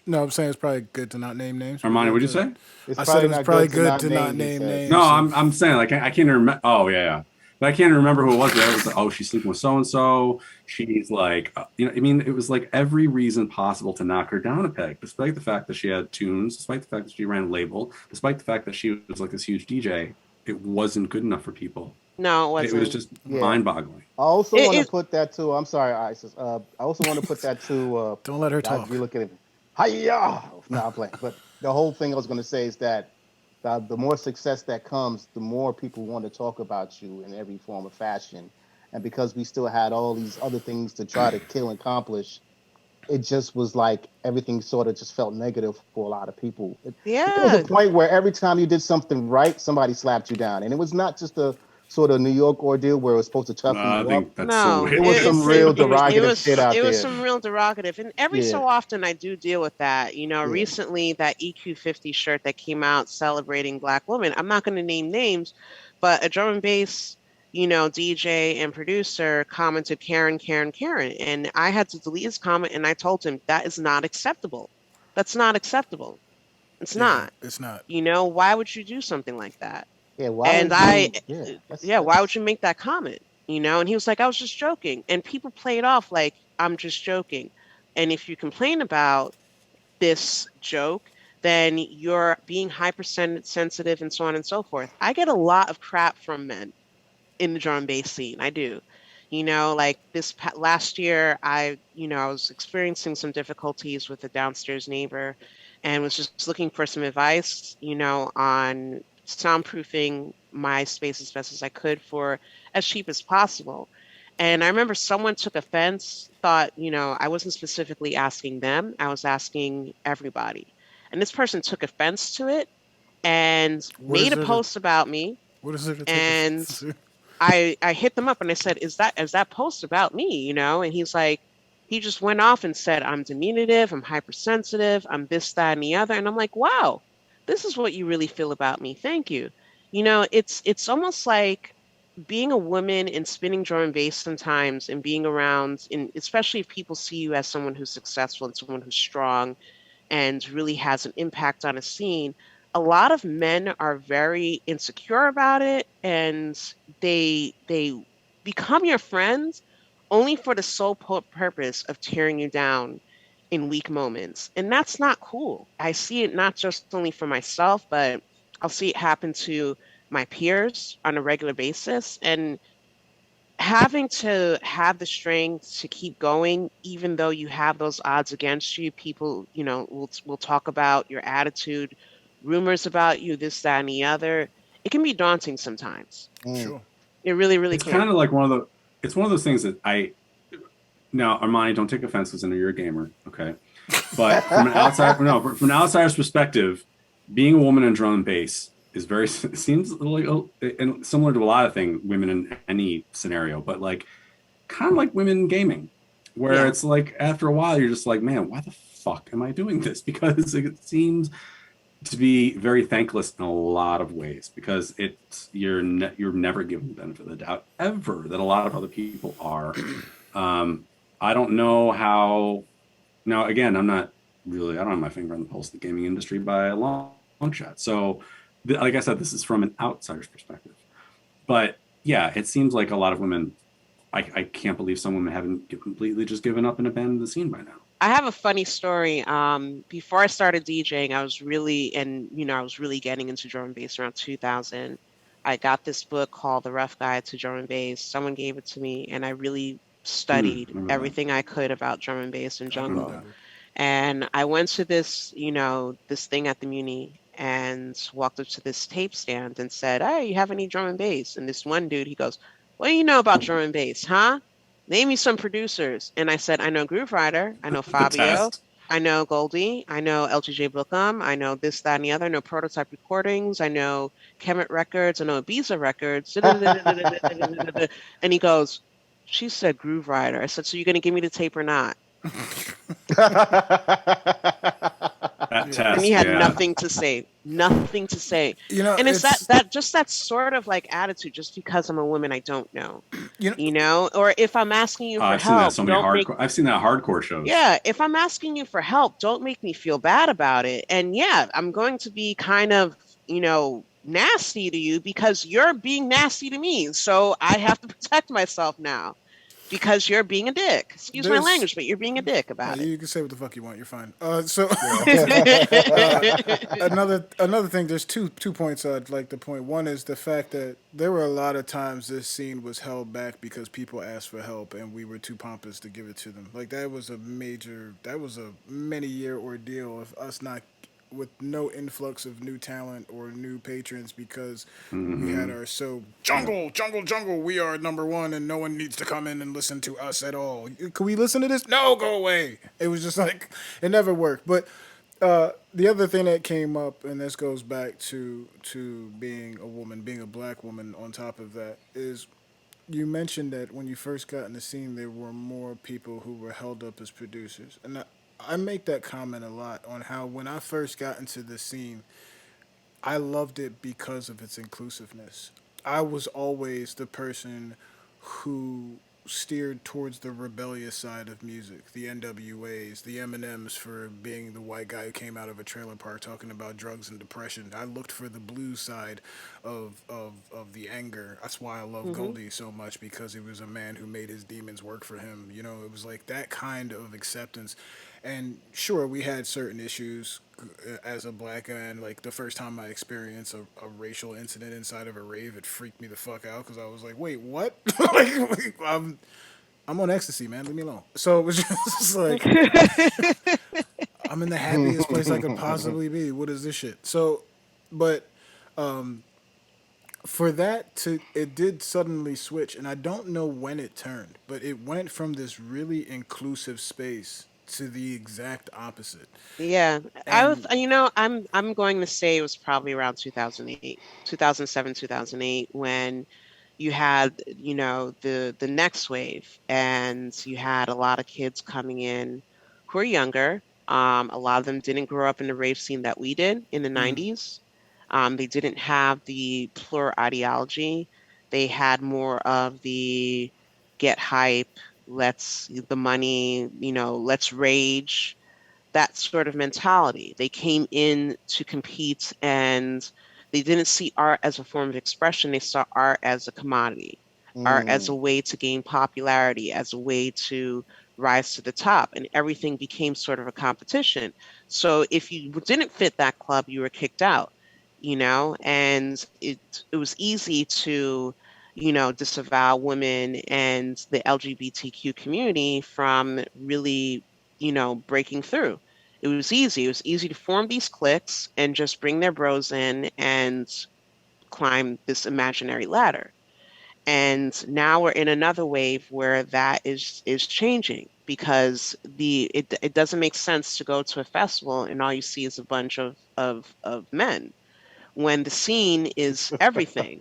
No, I'm saying it's probably good to not name names. Armani, what'd you say? It's I said probably it was not probably good to good not to not name, he name said. No, names. So. I'm saying like I can't remember. Oh yeah. But I can't remember who it was. But it was like, oh, she's sleeping with so and so. She's like, I mean, it was like every reason possible to knock her down a peg, despite the fact that she had tunes, despite the fact that she ran a label, despite the fact that she was like this huge DJ. It wasn't good enough for people. No, it It was wasn't. just Yeah. mind-boggling. I also It, want to it put that to. I'm sorry, Isis. I also want to put that to. Don't let her Guys, talk. be looking at me. Hiya! No, I'm playing. But the whole thing I was going to say is that the more success that comes, the more people want to talk about you in every form of fashion. And because we still had all these other things to try to kill and accomplish, it just was like everything sort of just felt negative for a lot of people. There was a yeah. point where every time you did something right, somebody slapped you down. And it was not just a sort of New York ordeal where it was supposed to toughen I you up. think that's so No, It was it, some ridiculous. real it derogative shit was out it was there. some real derogative, and every Yeah, so often I do deal with that. yeah. Recently that EQ50 shirt that came out celebrating Black women. I'm not going to name names, but a drum and bass, DJ and producer commented Karen, Karen, Karen, and I had to delete his comment, and I told him that is not acceptable. That's not acceptable. It's Yeah, not. it's not. Why would you do something like that? Yeah, why And would you? Yeah, yeah, why would you make that comment? And he was like, I was just joking. And people play it off like, I'm just joking. And if you complain about this joke, then you're being hypersensitive and so on and so forth. I get a lot of crap from men in the drum and bass scene. I do. Like last year, I was experiencing some difficulties with a downstairs neighbor and was just looking for some advice, on soundproofing my space as best as I could for as cheap as possible. And I remember someone took offense, thought, I wasn't specifically asking them, I was asking everybody. And this person took offense to it and What made is a there to post about me. What is there to take And offense to? I hit them up and I said, is that post about me? And he's like, he just went off and said, I'm diminutive, I'm hypersensitive, I'm this, that, and the other. And I'm like, wow, this is what you really feel about me. Thank you. It's almost like being a woman and spinning drum and bass sometimes and being around, and especially if people see you as someone who's successful and someone who's strong and really has an impact on a scene, a lot of men are very insecure about it, and they become your friends only for the sole purpose of tearing you down in weak moments. And that's not cool. I see it not just only for myself, but I'll see it happen to my peers on a regular basis. And having to have the strength to keep going, even though you have those odds against you, people, will talk about your attitude, rumors about you, this, that, and the other. It can be daunting sometimes. Mm. Sure. It really, really It's kind can. of like it's one of those things that now, Armani, don't take offense because I know you're a gamer, okay? But from an outside, no, from an outsider's perspective, being a woman in drum and bass is very seems like and similar to a lot of things, women in any scenario, but like kind of like women in gaming, where Yeah. it's like after a while you're just like, man, why the fuck am I doing this? Because it seems to be very thankless in a lot of ways because you're never given the benefit of the doubt ever that a lot of other people are. I don't know how. Now, again, I don't have my finger on the pulse of the gaming industry by a long shot. So, like I said, this is from an outsider's perspective. But yeah, it seems like a lot of women. I can't believe some women haven't completely just given up and abandoned the scene by now. I have a funny story. Before I started DJing, I was really getting into drum and bass around 2000. I got this book called The Rough Guide to Drum and Bass. Someone gave it to me, and I really studied Remember that? everything I could about drum and bass and I remember jungle. that book. And I went to this thing at the Muni and walked up to this tape stand and said, "Hey, you have any drum and bass?" And this one dude, he goes, "What do you know about drum and bass, huh? Name me some producers." And I said, "I know Groove Rider, I know The Fabio, test. I know Goldie, I know LGJ Bookham, I know this, that, and the other, I know Prototype Recordings, I know Kemet Records, I know Ibiza Records." And he goes, "She said Groove Rider." I said, "So you're going to give me the tape or not?" That Yeah. And he test, had yeah. nothing to say, nothing to say. And it's that It's that just that sort of like attitude, just because I'm a woman, I don't know, you know, or if I'm asking you for I've seen that help, so many don't make, hardcore. I've seen that hardcore shows. yeah, if I'm asking you for help, don't make me feel bad about it. And yeah, I'm going to be kind of, nasty to you because you're being nasty to me. So I have to protect myself now because you're being a dick. Excuse my there's language, but you're being a dick about you can say what the fuck you want. You're fine. it. Another thing. There's two points I'd like to point. One is the fact that there were a lot of times this scene was held back because people asked for help and we were too pompous to give it to them. Like that was a many year ordeal of us not with no influx of new talent or new patrons because we had our jungle. We are number one, and no one needs to come in and listen to us at all. Can we listen to this? No, go away. It was just like it never worked. But the other thing that came up, and this goes back to being a woman, being a black woman. On top of that, is you mentioned that when you first got in the scene, there were more people who were held up as producers, and I make that comment a lot on how when I first got into the scene, I loved it because of its inclusiveness. I was always the person who steered towards the rebellious side of music. The NWAs, the Eminems for being the white guy who came out of a trailer park talking about drugs and depression. I looked for the blues side of the anger. That's why I love Hmm. Goldie so much, because he was a man who made his demons work for him. You know, it was like that kind of acceptance. And sure, we had certain issues as a black man. Like the first time I experienced a racial incident inside of a rave, it freaked me the fuck out because I was like, "Wait, what?" like, I'm on ecstasy, man. Leave me alone. So it was just like I'm in the happiest place I could possibly be. What is this shit? So, but for that to it did suddenly switch, and I don't know when it turned, but it went from this really inclusive space to the exact opposite. Yeah, I was, And I'm going to say it was probably around 2008, 2007, 2008 when you had, the next wave, and you had a lot of kids coming in who are younger. A lot of them didn't grow up in the rave scene that we did in the 90s. They didn't have the plur ideology. They had more of the get hype, let's the money, let's rage, that sort of mentality. They came in to compete, and they didn't see art as a form of expression. They saw art as a commodity, art as a Mm. way to gain popularity, as a way to rise to the top. And everything became sort of a competition. So if you didn't fit that club, you were kicked out, and it was easy to disavow women and the LGBTQ community from really, breaking through. It was easy. It was easy to form these cliques and just bring their bros in and climb this imaginary ladder. And now we're in another wave where that is changing, because it doesn't make sense to go to a festival and all you see is a bunch of men when the scene is everything.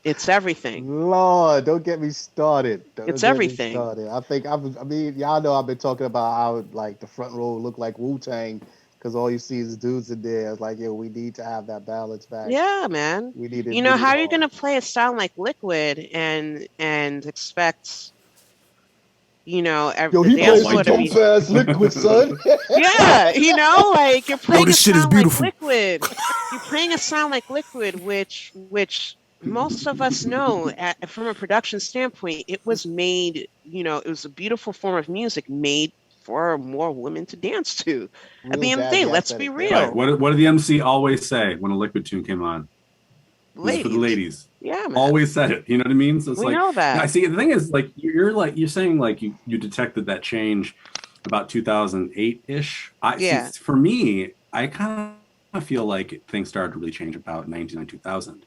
It's everything. Lord, don't get me started. It's Don't get me everything. started. I mean, y'all know I've been talking about how like the front row look like Wu-Tang because all you see is dudes in there. It's like, yo, we need to have that balance back. Yeah, man. We need How it are you all. gonna play a sound like Liquid and expect, Yo, the he All dance plays floor some white to dope be, dudes. ass liquid, son. yeah, like you're yo, playing a this shit is sound like beautiful. Liquid. You're playing a sound like Liquid, which most of us know from a production standpoint, it was made, it was a beautiful form of music made for more women to dance to. At Real the end of the day, jazzy let's be aesthetic. Yep. Right. real, What did the MC always say when a Liquid tune came on? This is for the ladies. ladies. Yeah, man. Always said it. You know what I mean? So it's We like, know yeah, I that. see. The thing is, you're saying like you detected that change about 2008 ish. I see. Yeah. For me, I kind of feel like things started to really change about 99 2000.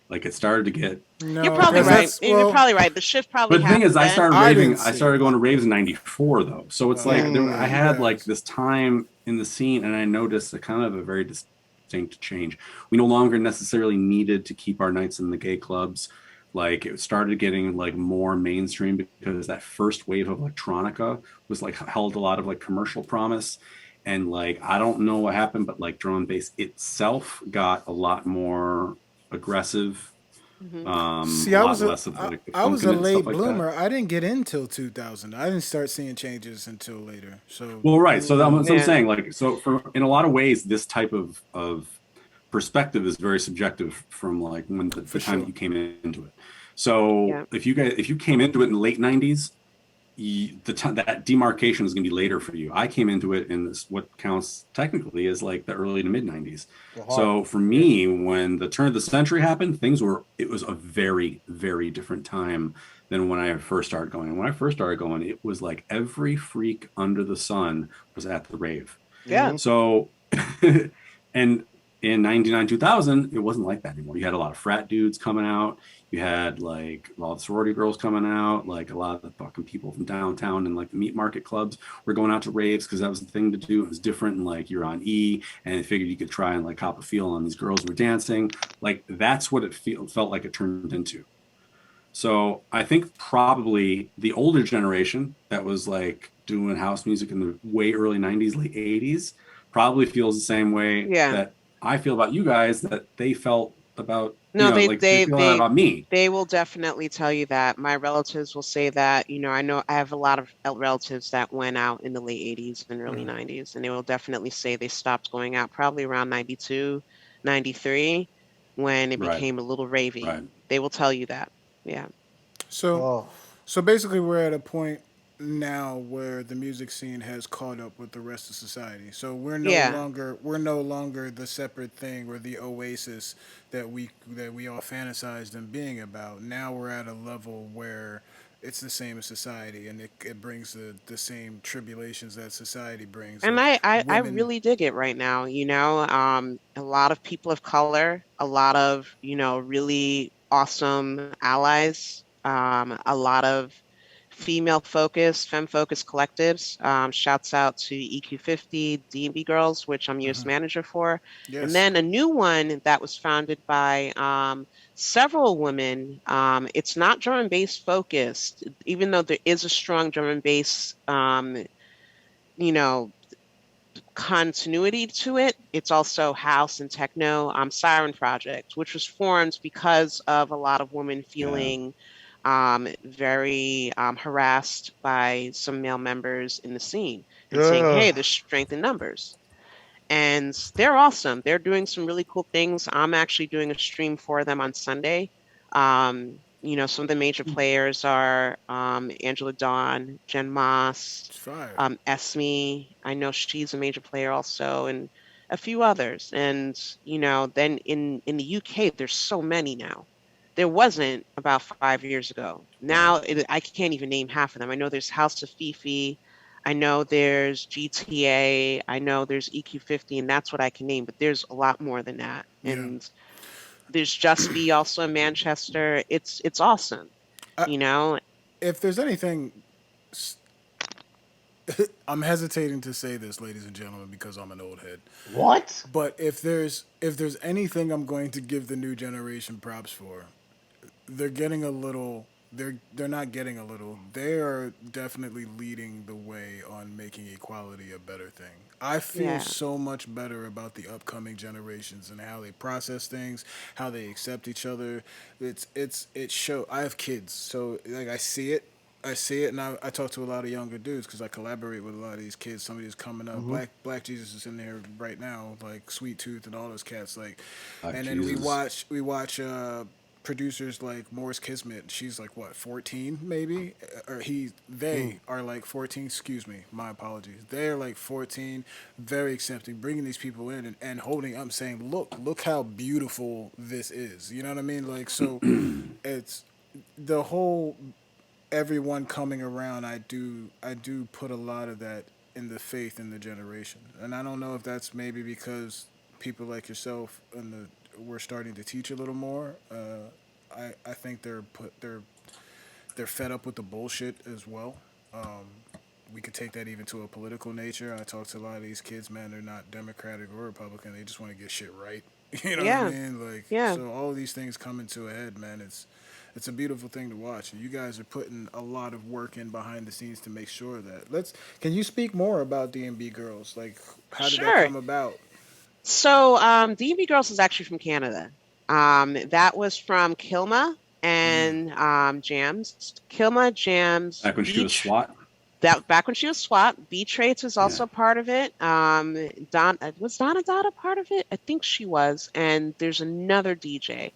Like it started to get. You're No, probably because right. that's You're well, probably right. The shift probably But the thing is, happened I then. started I raving. didn't I see it. started going to raves in '94 though. So it's like Yeah. I You Mm. had like guys. this time in the scene, and I noticed a kind of a very distinct change. We no longer necessarily needed to keep our nights in the gay clubs. Like it started getting like more mainstream because that first wave of electronica was like held a lot of like commercial promise. And like I don't know what happened, but like drum and bass itself got a lot more aggressive, Hmm. a See, lot less of like the I was a funkiness and stuff late like that. bloomer. I didn't get in till 2000. I didn't start seeing changes until later. So Well, right. So that's Mm. what I'm Yeah. saying. Like, so for in a lot of ways, this type of perspective is very subjective from like when for the time that sure. you came into it. So Yeah. if you came into it in the late '90s, the time that demarcation is going to be later for you. I came into it in this what counts technically as like the early to mid '90s. The heart. So for Yeah. me, when the turn of the century happened, it was a very very different time than when I first started going. When I first started going, it was like every freak under the sun was at the rave. Yeah. Hmm. So, and in 99, 2000, it wasn't like that anymore. You had a lot of frat dudes coming out. You had like a lot of sorority girls coming out. Like a lot of the fucking people from downtown and like the meat market clubs were going out to raves because that was the thing to do. It was different. And like you're on E and they figured you could try and like cop a feel on these girls who were dancing. Like that's what felt like it turned into. So I think probably the older generation that was like doing house music in the way early 90s, late 80s probably feels the same way Yeah. that I feel about you guys, that they felt about, No, like they feel that about me. they will definitely tell you that. My relatives will say that. I know I have a lot of relatives that went out in the late 80s and early 90s, and they will definitely say they stopped going out probably around 92, 93, when it Right. became a little ravey. Right. They will tell you that. Yeah. So, Oh, so basically, we're at a point now where the music scene has caught up with the rest of society. So Yeah. we're no longer the separate thing or the oasis that we all fantasized them being about. Now we're at a level where it's the same as society, and it brings the same tribulations that society brings And of I women. really dig it right now, a lot of people of color, a lot of, really awesome allies, a lot of female focused, femme focused collectives. Shouts out to EQ50, DnB Girls, which I'm US manager for. And Yes. then a new one that was founded by several women. It's not drum and bass focused, even though there is a strong drum and bass you know, continuity to it. It's also house and techno. Siren Project, which was formed because of a lot of women Yeah. feeling very harassed by some male members in the scene and saying, hey, ugh. there's strength in numbers. And they're awesome. They're doing some really cool things. I'm actually doing a stream for them on Sunday. Some of the major players are Angela Dawn, Jen Moss, It's fire. Esme. I know she's a major player also, and a few others. And then in the UK, there's so many now. There wasn't about 5 years ago. Right. Now I can't even name half of them. I know there's House of Fifi. I know there's GTA. I know there's EQ50, and that's what I can name. But there's a lot more than that. Yeah. And there's Just Be also in Manchester. It's awesome, I, you know. if there's anything, I'm hesitating to say this, ladies and gentlemen, because I'm an old head. What? But if there's anything I'm going to give the new generation props for, they're getting a little. They're not getting a little. They are definitely leading the way on making equality a better thing. I feel Yeah, so much better about the upcoming generations and how they process things, how they accept each other. It show. I have kids, so like I see it, and I talk to a lot of younger dudes because I collaborate with a lot of these kids. Somebody who's coming up. Mm-hmm. Black Jesus is in there right now, like Sweet Tooth and all those cats. Like, Like and then Jesus. we watch producers like Morris Kismet. She's like what 14 maybe, or they are like 14. Excuse me, my apologies. They're like 14, very accepting, bringing these people in and holding up, saying, look how beautiful this is. You know what I mean? Like so, it's the whole everyone coming around. I do put a lot of that in the faith in the generation, and I don't know if that's maybe because people like yourself and we're starting to teach a little more. I think they're fed up with the bullshit as well. Um, we could take that even to a political nature. I talk to a lot of these kids, man. They're not Democratic or Republican. They just want to get shit right. You know what I yeah, mean? Like, yeah. so all of these things come into a head, man. It's a beautiful thing to watch, and you guys are putting a lot of work in behind the scenes to make sure that. Can you speak more about DnB Girls? Like, how did that Sure. come about? So, DnB Girls is actually from Canada. That was from Kilma and Jams. Kilma, Jams, Back when she was SWAT. that back when she was SWAT. B Traits was Yeah. also part of it. Was Donna Dada part of it? I think she was. And there's another DJ.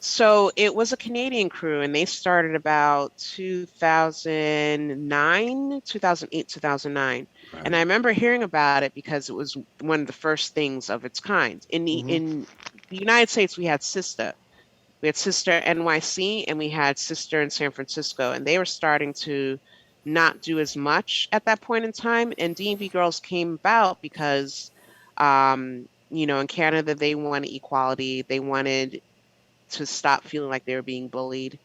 So it was a Canadian crew, and they started about 2009, 2008, 2009. And Right. I remember hearing about it because it was one of the first things of its kind. Mm-hmm. In the United States, we had Sister. We had Sister NYC, and we had Sister in San Francisco, and they were starting to not do as much at that point in time. And DnB Girls came about because, in Canada, they wanted equality. They wanted to stop feeling like they were being bullied.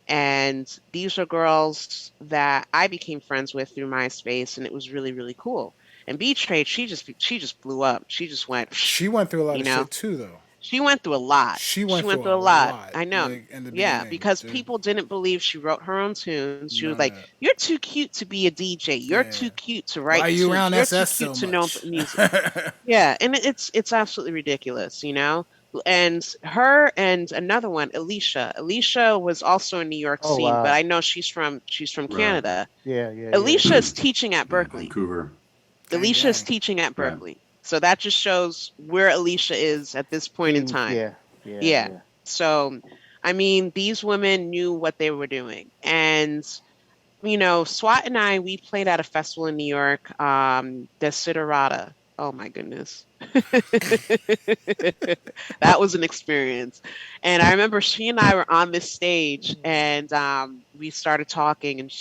And these are girls that I became friends with through MySpace, and it was really, really cool. And B Trade, she just blew up. She just went, She went through a lot you of know. shit too, though. She went through a lot. She She went went through through a a lot. lot, I know. like in the Yeah, beginning. because Dude, people didn't believe she wrote her own tunes. She was none of like, that. "You're too cute to be a DJ. You're Yeah. too cute to Why are write you tunes. around You're too SS cute so to know much? music." Yeah, and it's absolutely ridiculous. And her and another one, Alicia. Alicia was also in New York Oh scene, but wow. I know she's from Right. Canada. Yeah, yeah, yeah. Alicia is teaching at Yeah, Berkeley. Vancouver. Gang, Alicia is gang. teaching at Right. Berkeley. So that just shows where Alicia is at this point in time. Yeah, yeah, Yeah. yeah. So, I mean, these women knew what they were doing. And, Swat and I, we played at a festival in New York, Desiderata. Oh my goodness. That was an experience. And I remember she and I were on this stage and we started talking and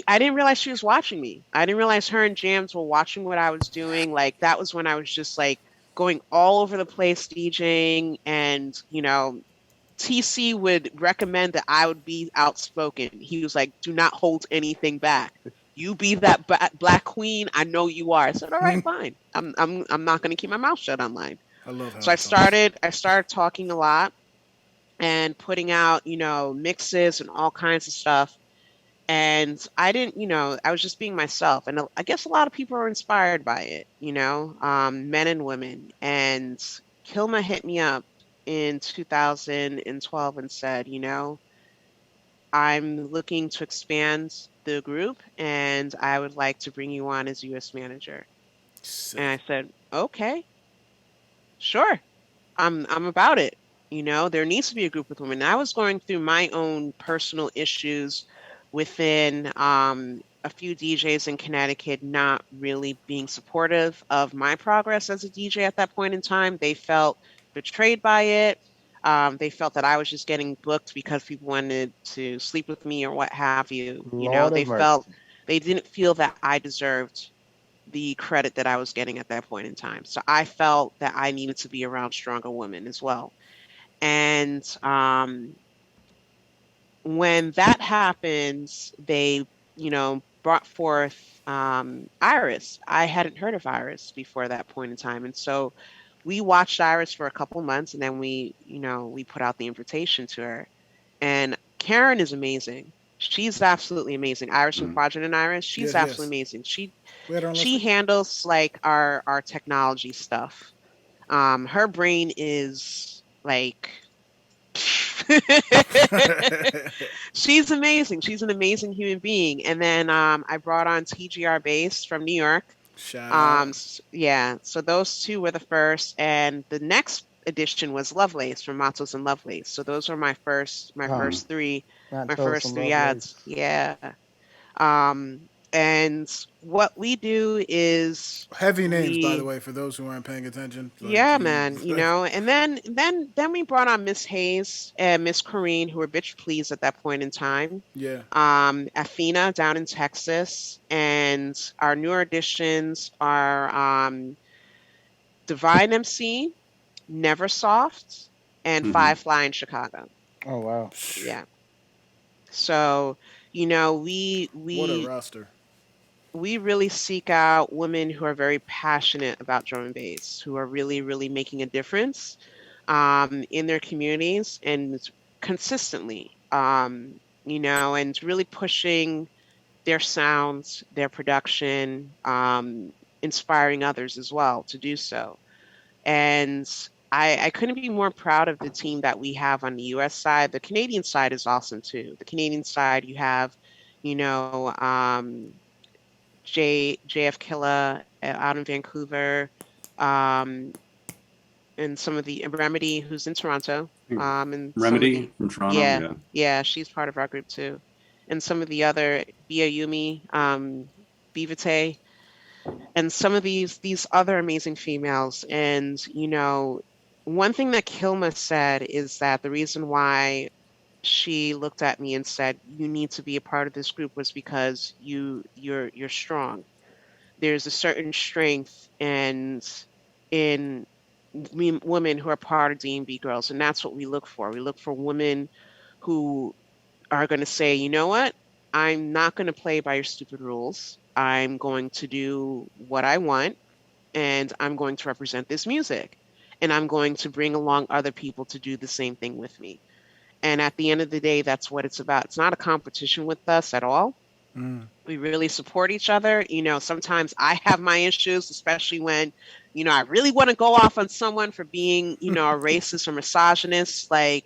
I didn't realize she was watching me. I didn't realize her and Jams were watching what I was doing. Like that was when I was just like going all over the place DJing and, TC would recommend that I would be outspoken. He was like, "Do not hold anything back. You be that black queen. I know you are." I said, "All right, fine. I'm not going to keep my mouth shut online." I love how So it goes. I started talking a lot and putting out, mixes and all kinds of stuff. And I didn't, I was just being myself. And I guess a lot of people are inspired by it, men and women. And Kilma hit me up in 2012 and said, I'm looking to expand the group and I would like to bring you on as US manager. Sick. And I said, okay, sure. I'm about it. There needs to be a group with women. And I was going through my own personal issues within a few DJs in Connecticut not really being supportive of my progress as a DJ at that point in time. They felt betrayed by it. They felt that I was just getting booked because people wanted to sleep with me or what have you. Lord They of mercy. felt they didn't feel that I deserved the credit that I was getting at that point in time. So I felt that I needed to be around stronger women as well. And when that happens, they, brought forth Iris. I hadn't heard of Iris before that point in time. And so we watched Iris for a couple months and then we put out the invitation to her. And Karen is amazing. She's absolutely amazing. Iris from Mm. Quadrant and Iris, she's Yes, absolutely yes. amazing. She We had her on last she week. handles like our technology stuff. Her brain is like she's amazing. She's an amazing human being. And then I brought on TGR Bass from New York. Shout out. Yeah, so those two were the first, and the next edition was Lovelace from Matos and Lovelace. So those were my first Um, three not my told first some three love lace. ads. Yeah. Um, and what we do is Heavy names, by the we way, for those who aren't paying attention. Like, yeah, man, and then we brought on Miss Hayes and Miss Corrine, who were bitch pleased at that point in time. yeah. Athena down in Texas, and our newer additions are Divine MC, Neversoft, and Mhm. Firefly in Chicago. Oh wow. Yeah. So, What a roster. we really seek out women who are very passionate about drum and bass, who are really, really making a difference in their communities and consistently, and really pushing their sounds, their production, inspiring others as well to do so. And I couldn't be more proud of the team that we have on the US side. The Canadian side is awesome too. The Canadian side, you have, you know, JF Killa out in Vancouver, um, and some of the Remedy, who's in Toronto, and some of Remedy the from Toronto. yeah, Yeah. yeah, she's part of our group too, and some of the other Bia Yumi, Bivate, and some of these other amazing females. And one thing that Kilma said is that the reason why she looked at me and said, "You need to be a part of this group," was because you're strong. There's a certain strength and in women who are part of DnB Girls, and that's what we look for. We look for women who are going to say, "You know what? I'm not going to play by your stupid rules. I'm going to do what I want, and I'm going to represent this music, and I'm going to bring along other people to do the same thing with me." And at the end of the day, that's what it's about. It's not a competition with us at all. Mm. We really support each other. Sometimes I have my issues, especially when I really want to go off on someone for being, a racist or misogynist, like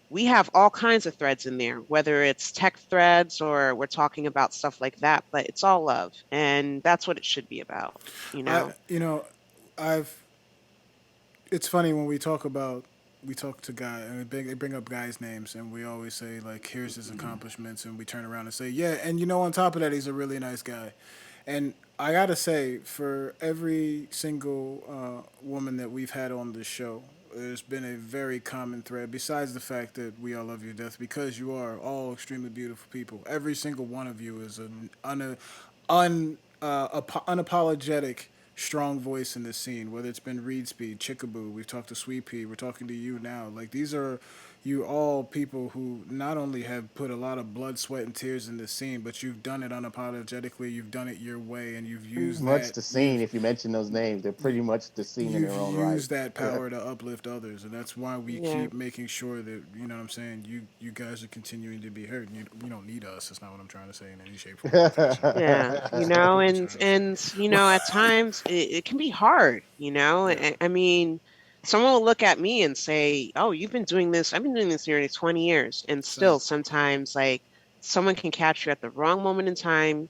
we have all kinds of threads in there, whether it's tech threads or we're talking about stuff like that, but it's all love. And that's what it should be about, I, you know, I've. It's funny when we talk to guys and they bring up guys' names and we always say like, here's his accomplishments, and we turn around and say, yeah, and on top of that, he's a really nice guy. And I gotta say, for every single woman that we've had on this show, there's been a very common thread. Besides the fact that we all love you to death, because you are all extremely beautiful people. Every single one of you is an unapologetic strong voice in this scene. Whether it's been Reed Speed, Chickaboo, we've talked to Sweet Pea, we're talking to you now. Like these are you all people who not only have put a lot of blood, sweat, and tears in this scene, but you've done it unapologetically. You've done it your way, and you've used much that. the scene. If you mention those names, they're pretty much the scene in You've their own right. used that power to uplift others, and that's why we Yeah. keep making sure that you know what I'm saying. You guys are continuing to be heard. You don't need us. That's not what I'm trying to say in any shape, form, or fashion. Yeah, at times it can be hard, I mean, someone will look at me and say, "Oh, you've been doing this. I've been doing this nearly 20 years." And still sometimes like someone can catch you at the wrong moment in time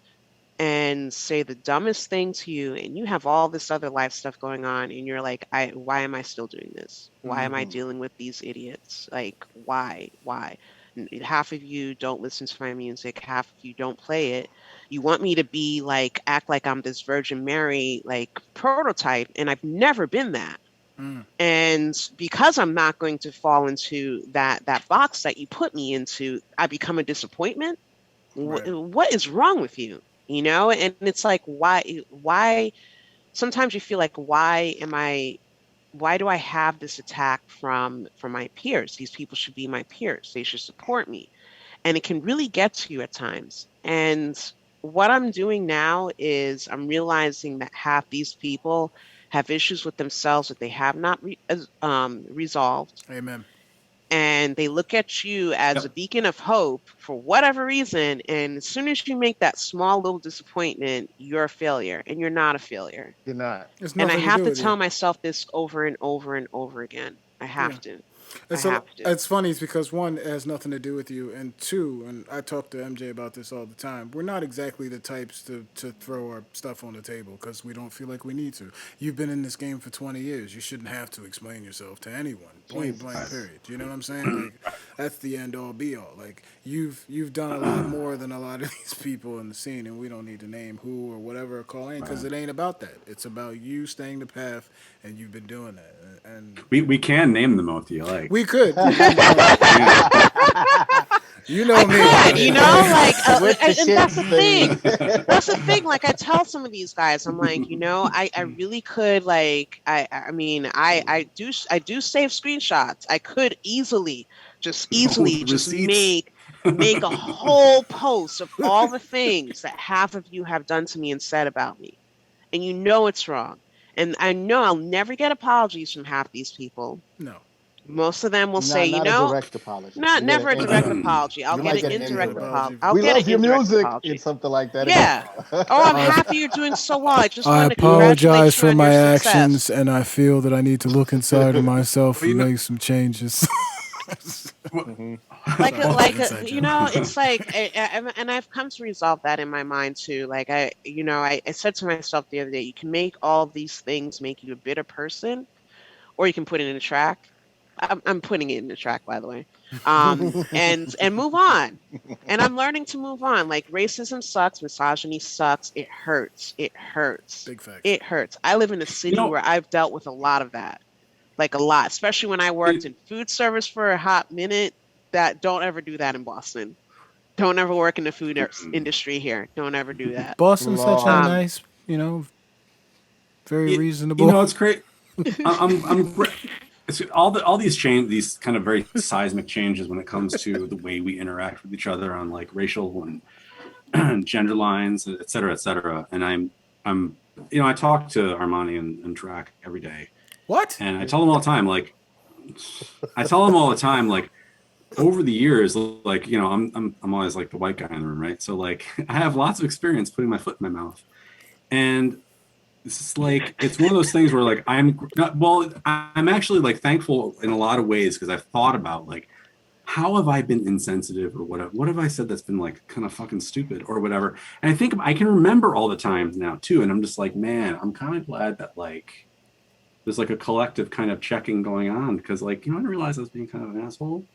and say the dumbest thing to you, and you have all this other life stuff going on, and you're like, why am I still doing this? Why am I dealing with these idiots? Like, why? Half of you don't listen to my music, half of you don't play it. You want me to be like, act like I'm this Virgin Mary, like prototype, and I've never been that. And because I'm not going to fall into that box that you put me into, I become a disappointment. Right. What is wrong with you? And it's like, why sometimes you feel like, why do I have this attack from my peers? These people should be my peers. They should support me. And it can really get to you at times. And what I'm doing now is I'm realizing that half these people have issues with themselves that they have not resolved. Amen. And they look at you as a beacon of hope for whatever reason. And as soon as you make that small little disappointment, you're a failure, and you're not a failure. You're not. And I have to tell myself this over and over and over again. I have to. It's funny it's because one, it has nothing to do with you, and two, and I talk to MJ about this all the time, we're not exactly the types to throw our stuff on the table because we don't feel like we need to. You've been in this game for 20 years. You shouldn't have to explain yourself to anyone. Point blank, period. You know what I'm saying? Like, that's the end all be all. Like, you've done a lot more than a lot of these people in the scene, and we don't need to name who or whatever or call in because it ain't about that. It's about you staying the path, and you've been doing that. And we can name them if you like. we could. You know me. And that's the thing. That's the thing. Like, I tell some of these guys, I'm like, I really could, like, I do save screenshots. I could easily just make a whole post of all the things that half of you have done to me and said about me. And it's wrong. And I know I'll never get apologies from half these people. No. Most of them will say, not a direct apology. Never a direct apology. I'll get an indirect apology. I'll get love your music. Apology. It's something like that. Yeah. Oh, I'm happy you're doing so well. I just I want to apologize congratulate you for on my your success. actions, and I feel that I need to look inside of myself and make some changes. It's like, and I've come to resolve that in my mind too. Like I said to myself the other day, you can make all these things make you a bitter person, or you can put it in a track. I'm putting it in the track, by the way, and move on. And I'm learning to move on. Like, racism sucks, misogyny sucks. It hurts. Big fact. It hurts. I live in a city where I've dealt with a lot of that, like a lot. Especially when I worked in food service for a hot minute. Don't ever do that in Boston. Don't ever work in the food industry here. Don't ever do that. Boston's such a nice, very reasonable. It's great. It's all these these kind of very seismic changes when it comes to the way we interact with each other on like racial and gender lines, et cetera, et cetera. And I'm I talk to Armani and Drac every day. What? And I tell them all the time, like, over the years, like, I'm always like the white guy in the room, right? So like, I have lots of experience putting my foot in my mouth, and It's like it's one of those things where like I'm actually like thankful in a lot of ways because I've thought about like how have I been insensitive or what have I said that's been like kind of fucking stupid or whatever. And I think I can remember all the times now too, and I'm just like, man, I'm kind of glad that like there's like a collective kind of checking going on because like I didn't realize I was being kind of an asshole.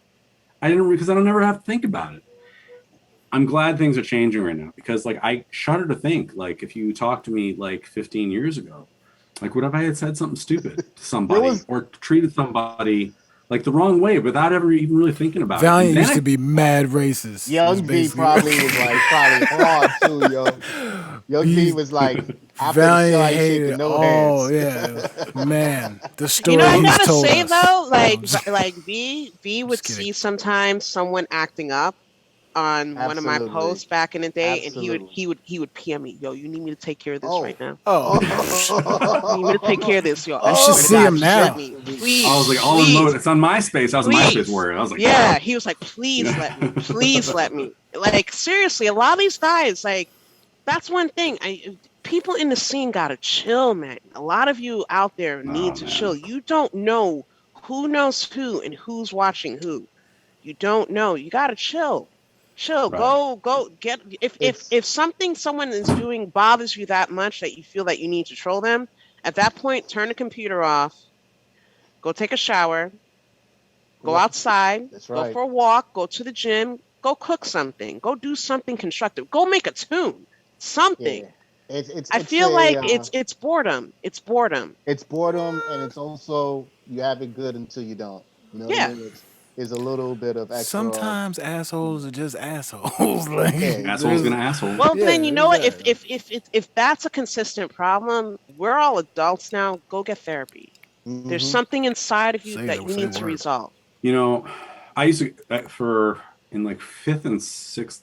I didn't because I don't ever have to think about it. I'm glad things are changing right now because like I shudder to think like if you talked to me like 15 years ago, like what if I had said something stupid to somebody or treated somebody like the wrong way without ever even really thinking about Valiant it. used to be mad racist. Young B probably was like hard too, yo. Young B was like after Valiant the show, I hated. shaking no Oh hands. yeah, man. The story You know, I he's gotta told say us. though, like just- like V would kidding. see sometimes someone acting up on one of my Absolutely. posts back in the day, and Absolutely. he would PM me, yo, you need me to take care of this Oh. right now. Oh, You need me to take care of this, yo. You I should swear to see God, him just now. let me, please. I was like, all in please. mode. It's on MySpace. I was in Please. MySpace warrior. I was like, Yeah, he was like, please let me, please let me. Like seriously, a lot of these guys, like, that's one thing. People in the scene gotta chill, man. A lot of you out there need to man. chill. You don't know who knows who and who's watching who. You don't know. You gotta chill. Chill. Right. Go get if something someone is doing bothers you that much that you feel that you need to troll them, at that point, turn the computer off, go take a shower, go outside, That's go right. for a walk, go to the gym, go cook something, go do something constructive, go make a tune, something. Yeah. It's I feel like it's boredom. It's boredom. It's boredom, and it's also you have it good until you don't. You know what Yeah. I mean? It's a little bit of extra. sometimes assholes are just assholes. Like Yeah. asshole's there's- gonna asshole. Well, Yeah, then you know what? exactly. If that's a consistent problem, we're all adults now. Go get therapy. There's Mhm. something inside of you Say that the you need to same word. resolve. I used to for in like 5th and 6th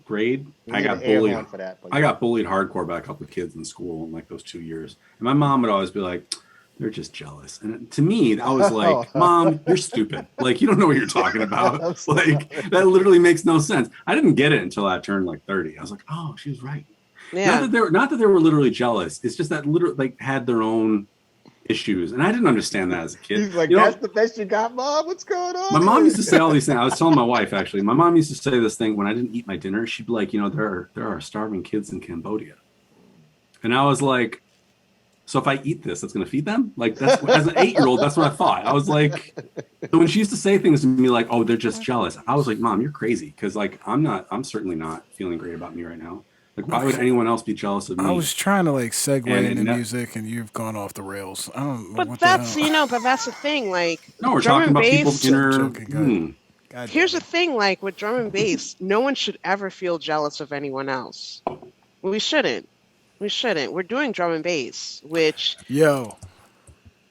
grade, We I need got an air bullied. horn for that. But I got bullied hardcore by a couple of kids in school in like those 2 years. And my mom would always be like, they're just jealous. And to me, I was like, Mom, you're stupid. Like, you don't know what you're talking about. Like, that literally makes no sense. I didn't get it until I turned like 30. I was like, oh, she was right. Yeah. Not that they were literally jealous. It's just that literally like had their own issues. And I didn't understand that as a kid. He's like, You know, that's the best you got, Mom? What's going on? my mom here?" used to say all these things. I was telling my wife actually. My mom used to say this thing when I didn't eat my dinner. She'd be like, there are starving kids in Cambodia, and I was like, so if I eat this, that's going to feed them? Like that's as an 8-year-old, that's what I thought. I was like, so when she used to say things to me like, oh, they're just jealous. I was like, Mom, you're crazy because like I'm certainly not feeling great about me right now. Like why would anyone else be jealous of me? I was trying to like segue And into that- music, and you've gone off the rails. I don't know But what that's the hell. but that's the thing. Like no, we're drum talking and about bass, people's inner. joking, go ahead. God Here's damn the thing, like with drum and bass, no one should ever feel jealous of anyone else. We shouldn't. We shouldn't. We're doing drum and bass, which it. Yo,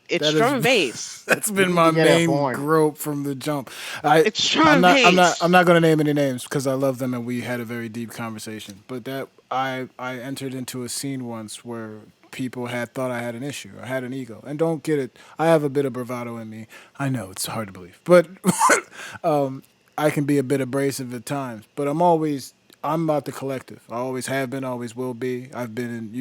it's That is- drum and bass. that's been need my to get a main horn. grope from the jump. It's drum and bass. I'm not going to name any names because I love them and we had a very deep conversation. But that I entered into a scene once where people had thought I had an issue. I had an ego, and don't get it. I have a bit of bravado in me. I know it's hard to believe, but I can be a bit abrasive at times. But I'm about the collective. I always have been, always will be. I've been in.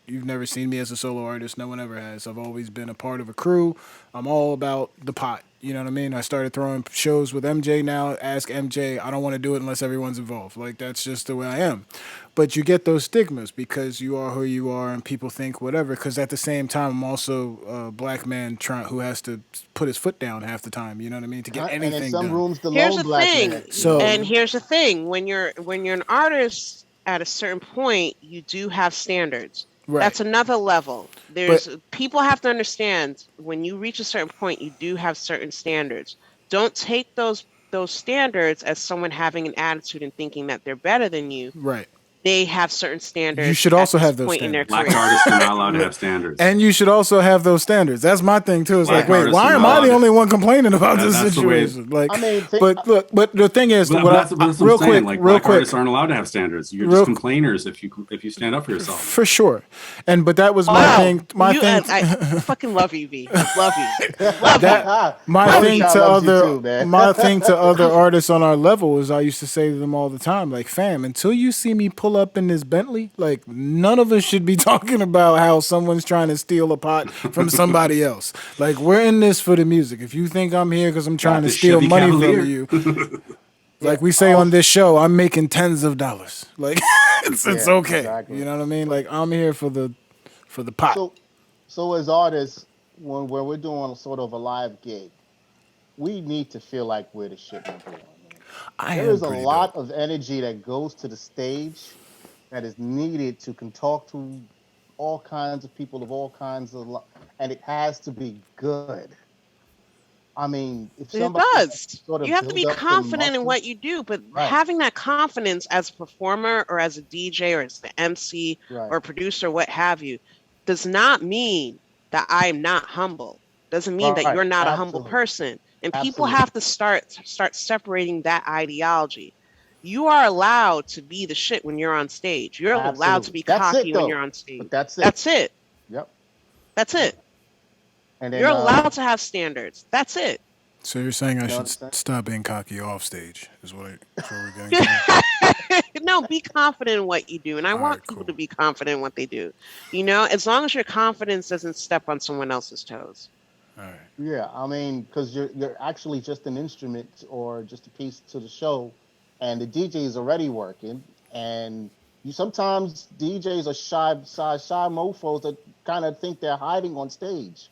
You've never seen me as a solo artist. No one ever has. I've always been a part of a crew. I'm all about the pot. You know what I mean? I started throwing shows with MJ now. Ask MJ. I don't want to do it unless everyone's involved. Like, that's just the way I am. But you get those stigmas because you are who you are and people think whatever. Because at the same time, I'm also a black man who has to put his foot down half the time. You know what I mean? To get And in anything some done. rooms, the Here's lone the black thing. man. So- And here's the thing: when you're an artist at a certain point, you do have standards. Right. That's another level. People have to understand when you reach a certain point, you do have certain standards. Don't take those standards as someone having an attitude and thinking that they're better than you. Right. They have certain standards. You should at also this have those point in their standards. Black career. artists are not allowed to have standards. And you should also have those standards. That's my thing too. It's Black like, wait, artists why are am not I the allowed only one complaining about this that's the way- situation? Like, I mean, but look, but the thing is, But what that's what I'm real saying. quick, Like real black quick, artists aren't allowed to have standards. You're Real- just complainers if you stand up for yourself. for sure. But that was my Wow. thing. My You- thing. I fucking love you, V. Love you. Love you. That my Motion thing to loves you other too, man. my thing to other artists on our level is I used to say to them all the time, like, fam, until you see me pull up in this Bentley. Like, none of us should be talking about how someone's trying to steal a pot from somebody else. Like, we're in this for the music. If you think I'm here because I'm trying to the steal Chevy money Cavalier. from you, like we say on this show, I'm making tens of dollars. Like, it's Yeah, okay. exactly. You know what I mean? Like, I'm here for the pot. So as artists, when we're doing sort of a live gig, we need to feel like we're the shit number one. Man. I There am is a pretty lot dope. of energy that goes to the stage that is needed to can talk to all kinds of people of all kinds of, and it has to be good. I mean, if It somebody does. sort You of have to build be up the confident in muscle, what you do, but right, having that confidence as a performer or as a DJ or as the MC right, or producer, what have you, does not mean that I'm not humble. Doesn't mean that right, you're not a humble absolutely, person. And people absolutely. have to start separating that ideology. You are allowed to be the shit when you're on stage. You're allowed to Absolutely. be That's it cocky when though. you're on stage. But that's it. That's it. Yep. That's Yep. it. And You're then allowed to have standards. That's it. So you're saying I you know what should I'm saying? stop being cocky off stage? Is what we're getting to? No, be confident in what you do. And I All want right, people cool. to be confident in what they do. You know, as long as your confidence doesn't step on someone else's toes. All right. Yeah, I mean, because you're actually just an instrument or just a piece to the show, and the DJ is already working, and you sometimes DJs are shy mofo's that kind of think they're hiding on stage,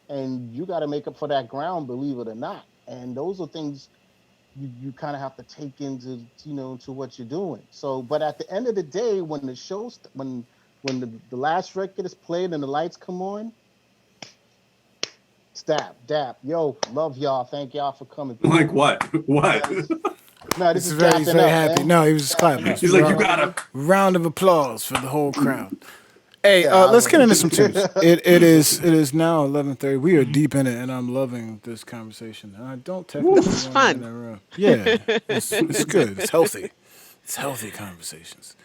and you got to make up for that ground, believe it or not. And those are things you kind of have to take into into what you're doing. So, but at the end of the day, when the show when the last record is played and the lights come on, stab, dap, yo, love y'all, thank y'all for coming through. Like what? What? No, this He's is very dapping up, happy. man. No, he was just clapping. He's like, you gotta. Round of applause for the whole crowd. Hey, Yeah, let's get into some tunes. It is now 11:30. We are deep in it, and I'm loving this conversation. And I don't technically This is want to fun. in that room. Yeah, it's good. It's healthy. It's healthy conversations.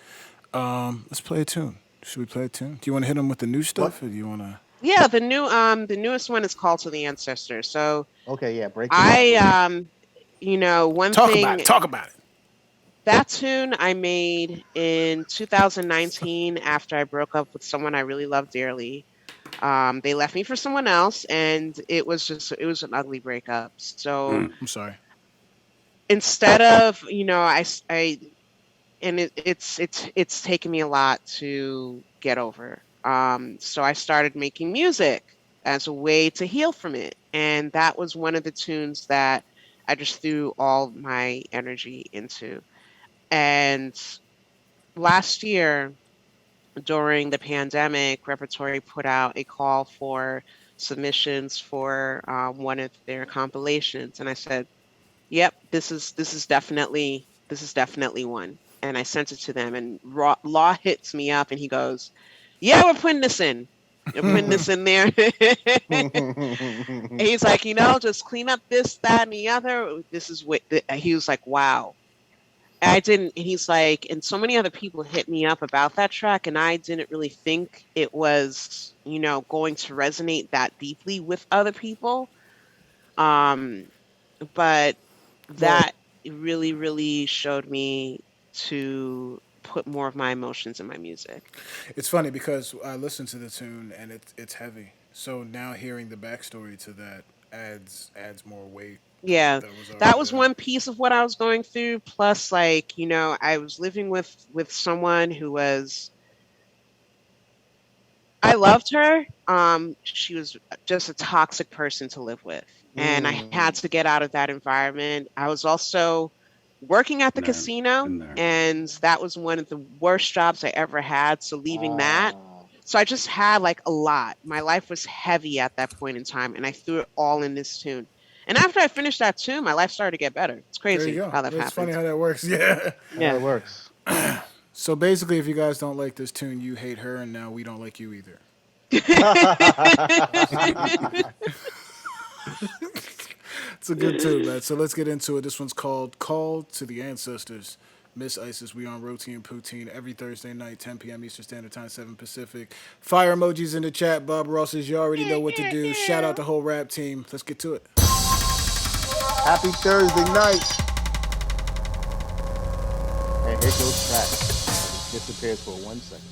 Let's play a tune. Should we play a tune? Do you want to hit them with the new stuff, or do you want to? Yeah, the newest one is Call to the Ancestors. So Okay, yeah, break it down. one Talk thing, about it. Talk about it. that tune I made in 2019 after I broke up with someone I really loved dearly. They left me for someone else, and it was an ugly breakup. So I'm sorry. instead of it's taken me a lot to get over. So I started making music as a way to heal from it, and that was one of the tunes that I just threw all my energy into. And last year, during the pandemic, Repertory put out a call for submissions for one of their compilations, and I said, "Yep, this is definitely one." And I sent it to them, and Law hits me up, and he goes, "Yeah, we're putting this in. We're putting this in there." And he's like, just clean up this, that, and the other. This is what he was like. Wow. I didn't. And he's like, and so many other people hit me up about that track, and I didn't really think it was, going to resonate that deeply with other people. But that really, really showed me to put more of my emotions in my music. It's funny because I listened to the tune and it's heavy. So now hearing the backstory to that adds more weight. Yeah, That was that already was there. one piece of what I was going through. Plus, I was living with someone who was. I loved her. She was just a toxic person to live with, and I had to get out of that environment. I was also working at the Man, casino, been there. and that was one of the worst jobs I ever had. So leaving that, so I just had a lot. My life was heavy at that point in time, and I threw it all in this tune. And after I finished that tune, my life started to get better. It's There crazy you go. how that It's happens. funny how that works. Yeah. Yeah, it works. So basically, if you guys don't like this tune, you hate her, and now we don't like you either. It's a good tune, man. So let's get into it. This one's called Call to the Ancestors. Mizeyesis, we on Roti and Poutine every Thursday night, 10 p.m. Eastern Standard Time, 7 Pacific. Fire emojis in the chat. Bob Ross says you already know what to do. Shout out the whole rap team. Let's get to it. Happy Thursday night. And here goes track. disappears for 1 second.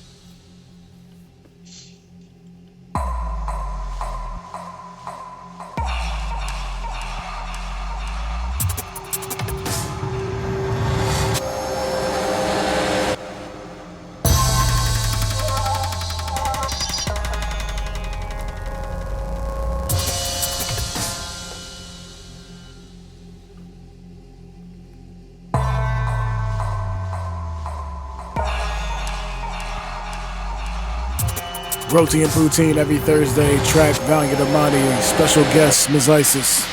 Roti and Poutine every Thursday. Track Valiant Amani. Special guest Mizeyesis.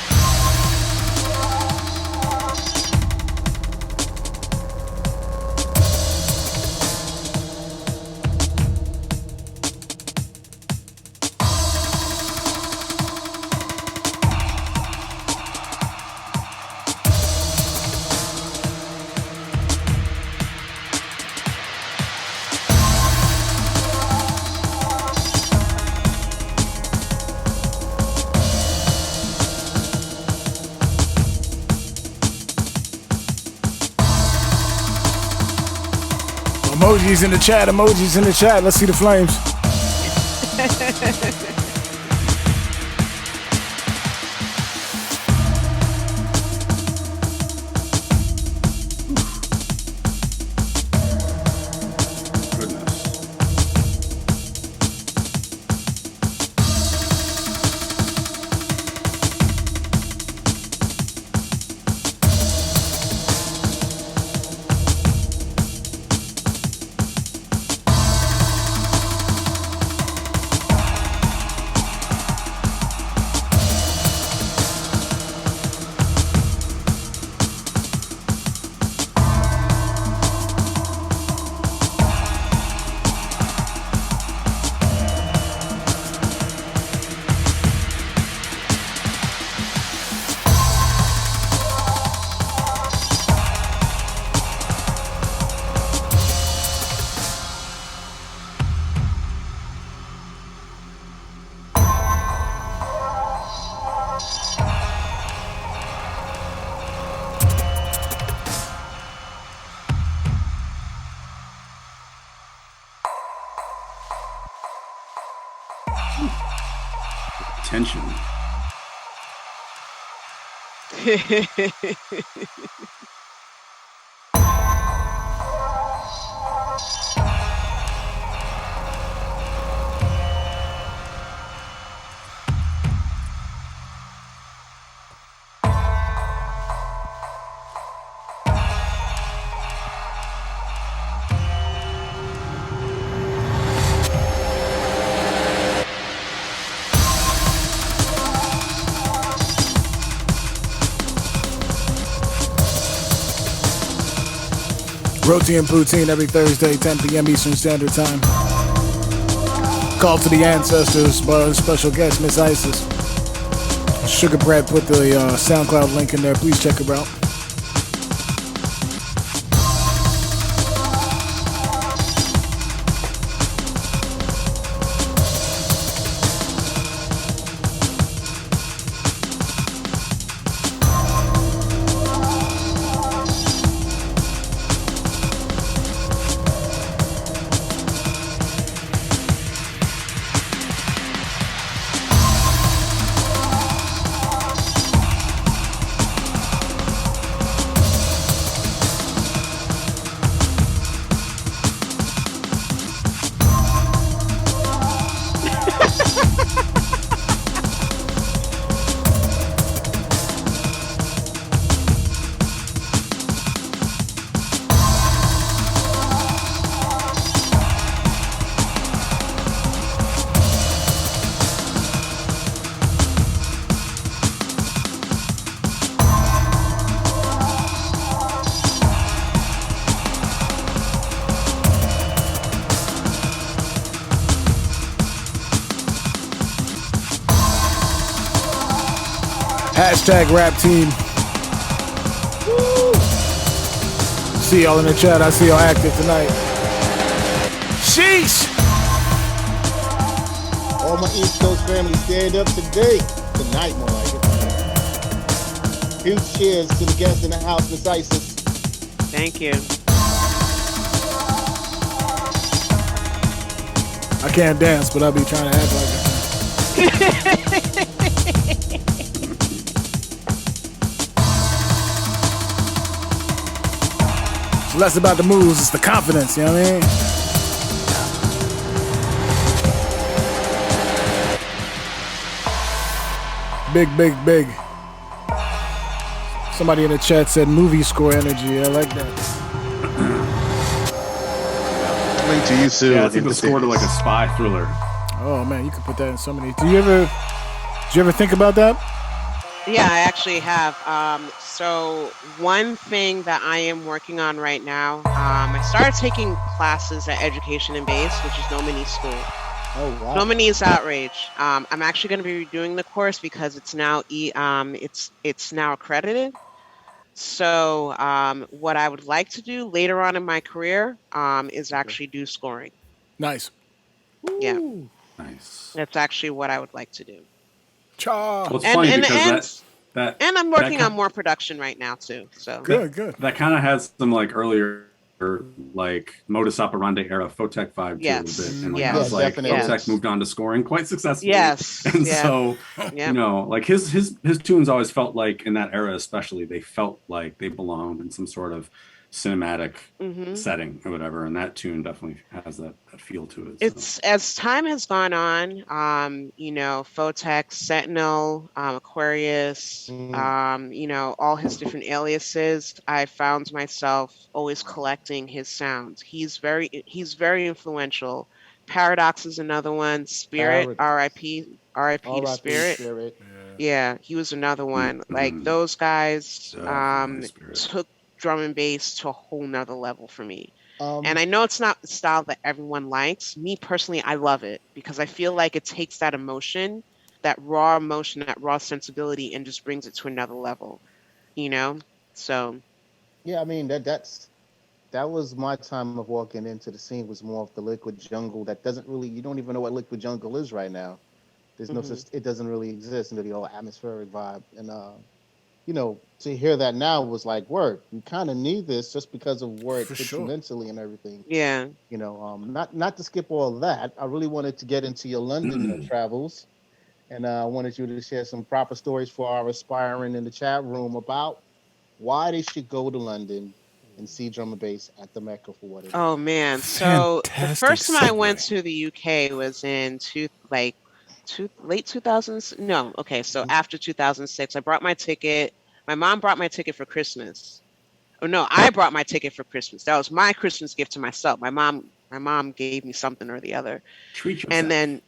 Emojis in the chat, emojis in the chat. Let's see the flames. Goodness. Tension. Roti and Poutine every Thursday, 10 p.m. Eastern Standard Time. Call to the ancestors by a special guest, Mizeyesis. Sugar Brad put the SoundCloud link in there. Please check her out. Hashtag rap team. Woo. See y'all in the chat. I see y'all active tonight. Sheesh! All my East Coast family stand up today. Tonight, more like it. Huge cheers to the guests in the house, Mizeyesis. Thank you. I can't dance, but I'll be trying to act like it. It's less about the moves, it's the confidence, you know what I mean? Big. Somebody in the chat said movie score energy. I like that. Link to you soon. Yeah, it's like the score to like a spy thriller. Oh man, you could put that in so many. Did you ever think about that? Yeah, I actually have. So one thing that I am working on right now, I started taking classes at Education and Bass, which is Nomini School. Oh wow. Nomini's outrage. I'm actually going to be redoing the course because it's now it's now accredited. So what I would like to do later on in my career is actually do scoring. Nice. Yeah, Nice. that's actually what I would like to do. Cha. Well, it's funny because that And I'm working on more production right now too. So Good. that kind of has some like earlier like modus operandi era Photech vibe to Yes. it a bit, and like Yes. I was like Definitely. Photech moved on to scoring quite successfully. Yes. And Yeah. so Yeah. you know, like his tunes always felt like in that era, especially, they felt like they belonged in some sort of cinematic setting or whatever, and that tune definitely has that feel to it. It's as time has gone on, you know, Photech, Sentinel, Aquarius, you know, all his different aliases. I found myself always collecting his sounds. He's very influential. Paradox is another one. Spirit, R.I.P. to Spirit. Yeah, he was another one. Like those guys took drum and bass to a whole nother level for me. And I know it's not the style that everyone likes. Me personally, I love it because I feel like it takes that emotion, that raw emotion, that raw sensibility, and just brings it to another level. You know? So Yeah, I mean that was my time of walking into the scene, was more of the liquid jungle that doesn't really, you don't even know what liquid jungle is right now. There's no such, it doesn't really exist into the whole atmospheric vibe. And you know, to hear that now was like, word, we kind of need this just because of where it fits mentally and everything. yeah. You know, not to skip all of that, I really wanted to get into your London travels, and I wanted you to share some proper stories for our aspiring in the chat room about why they should go to London and see drum and bass at the Mecca for what it is. Oh man. So the Fantastic first time I segue. went to the UK was in late 2000s. No, okay. So after 2006, I brought my ticket. My mom brought my ticket for Christmas. Oh no, I brought my ticket for Christmas. That was my Christmas gift to myself. My mom gave me something or the other. Treat yourself. And then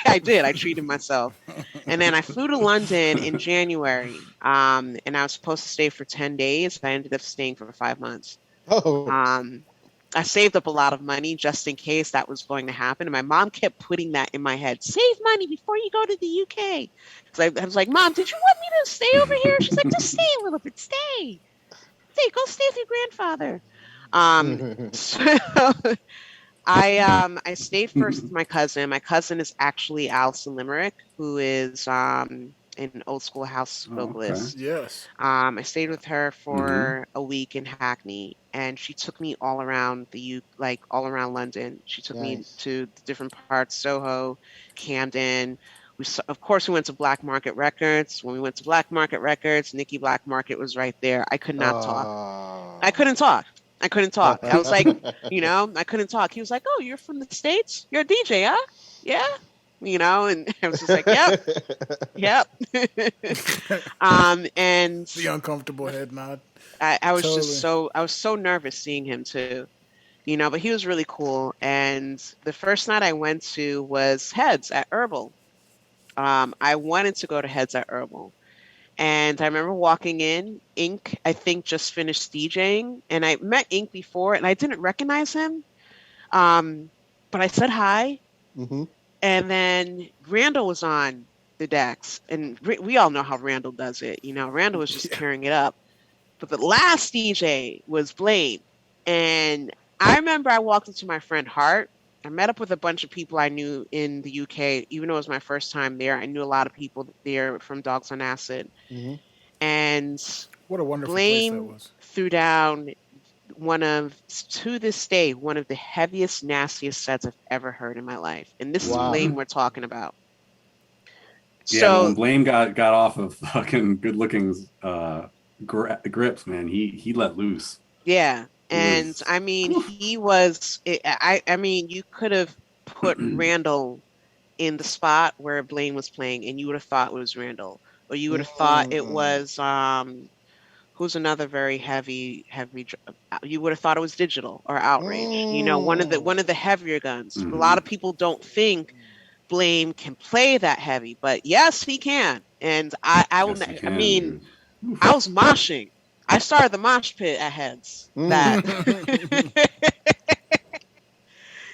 I did. I treated myself. And then I flew to London in January. And I was supposed to stay for 10 days. I ended up staying for 5 months. Oh, I saved up a lot of money just in case that was going to happen. And my mom kept putting that in my head. Save money before you go to the UK. Because I was like, Mom, did you want me to stay over here? She's like, just stay a little bit. Stay. Go stay with your grandfather. So I stayed first with my cousin. My cousin is actually Alison Limerick, who is an old school house vocalist. Okay. Yes. I stayed with her for a week in Hackney, and she took me all around all around London. She took me to the different parts, Soho, Camden. Of course, we went to Black Market Records. When we went to Black Market Records, Nicky Black Market was right there. I could not talk. I couldn't talk. I was like, you know, I couldn't talk. He was like, "Oh, you're from the States? You're a DJ, huh? Yeah." You know, and I was just like, yep. And The uncomfortable head nod. I was just I was so nervous seeing him too, you know, but he was really cool. And the first night I went to was Heads at Herbal. I wanted to go to Heads at Herbal. And I remember walking in, Ink, I think, just finished DJing. And I met Ink before, and I didn't recognize him. But I said hi. Mm-hmm. And then Randall was on the decks. And we all know how Randall does it. You know, Randall was just tearing it up. But the last DJ was Blade. And I remember I walked into my friend Hart. I met up with a bunch of people I knew in the UK, even though it was my first time there. I knew a lot of people there from Dogs on Acid. Mm-hmm. And What a wonderful Blaine place that was. threw down to this day, one of the heaviest, nastiest sets I've ever heard in my life. And this is Wow. Blame we're talking about. Yeah, but So when Blame got off of fucking good looking grips, man, he let loose. yeah, He and was I mean, he was. I mean, you could have put Randall in the spot where Blaine was playing, and you would have thought it was Randall, or you would have thought it was who's another very heavy. You would have thought it was Digital or Outrage. You know, one of the heavier guns. A lot of people don't think Blame can play that heavy, but yes, he can. And I will. Yes, he I can, mean, dude. I was moshing. I started the mosh pit at Heads. That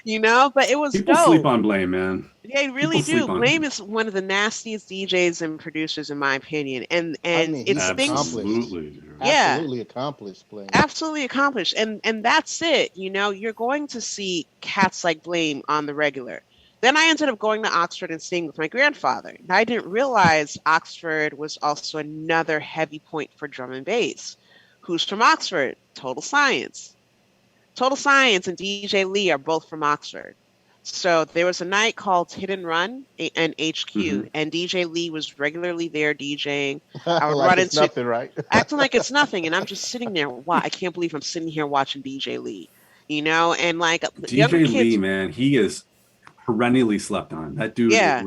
you know, but it was People dope. sleep on Blame, man. They really People sleep do. on Blame him. is one of the nastiest DJs and producers, in my opinion. And I mean, he's it's things, Absolutely, dude. yeah, absolutely accomplished playing. absolutely accomplished. And that's it. You know, you're going to see cats like Blame on the regular. Then I ended up going to Oxford and staying with my grandfather. And I didn't realize Oxford was also another heavy point for drum and bass. Who's from Oxford? Total Science. Total Science and DJ Lee are both from Oxford. So there was a night called Hit and Run and HQ, and DJ Lee was regularly there DJing. I would like run it's into nothing, right? acting like it's nothing, and I'm just sitting there. Wow, I can't believe I'm sitting here watching DJ Lee. You know, and like younger DJ Lee, kids, man, he is perennially slept on. That dude yeah,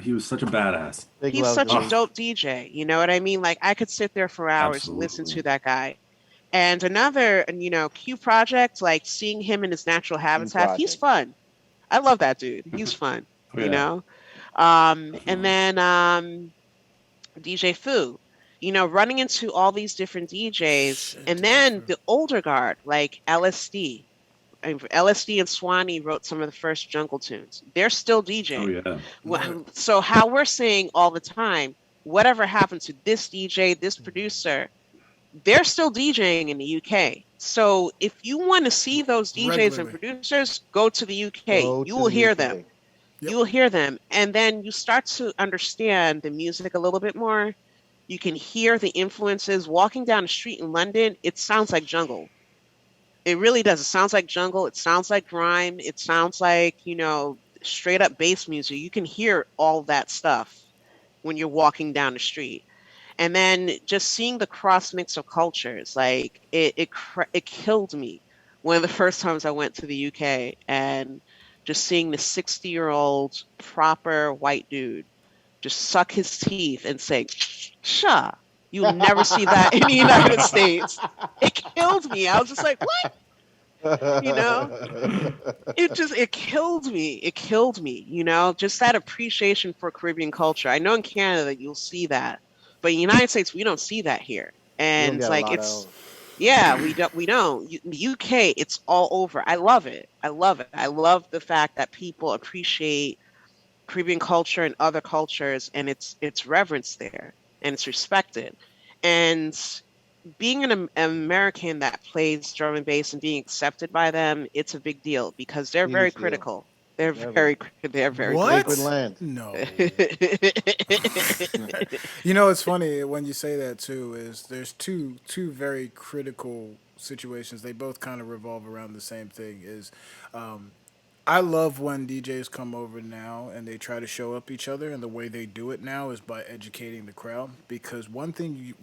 he was such a badass. Big he's love, such a Lee. dope DJ. You know what I mean? Like I could sit there for hours and listen Absolutely. to that guy. And another, you know, Q Project, like seeing him in his natural habitat, he's Project. fun. I love that dude. He's fun, Oh, you yeah, know? And definitely. then DJ Fu, you know, running into all these different DJs. Shit, And DJ then Fu. the older guard, like LSD. I mean, LSD and Swanee wrote some of the first jungle tunes. They're still DJing. Oh yeah. So how we're saying all the time, whatever happened to this DJ, this producer, they're still DJing in the UK. So if you want to see those DJs and Regularly. producers, go to the UK. Go You to will the hear UK. them. Yep. You will hear them. And then you start to understand the music a little bit more. You can hear the influences. Walking down the street in London, it sounds like jungle. It really does. It sounds like jungle. It sounds like grime. It sounds like, you know, straight up bass music. You can hear all that stuff when you're walking down the street. And then just seeing the cross mix of cultures, like it killed me. One of the first times I went to the UK and just seeing the 60-year-old proper white dude just suck his teeth and say, "Sha." You'll never see that in the United States. It killed me. I was just like, what? You know? It killed me. It killed me, you know, just that appreciation for Caribbean culture. I know in Canada you'll see that, but in the United States we don't see that here. You don't And get a like lot it's of. yeah, we don't. The UK, it's all over. I love it. I love it. I love the fact that people appreciate Caribbean culture and other cultures, and it's reverenced there and it's respected. And being an American that plays drum and bass and being accepted by them, it's a big deal because they're very Huge deal. critical. They're Very. they're very What? Sacred land. No. critical. You know, it's funny when you say that too. Is there's two very critical situations. They both kind of revolve around the same thing. I love when DJs come over now and they try to show up each other, and the way they do it now is by educating the crowd. Because one thing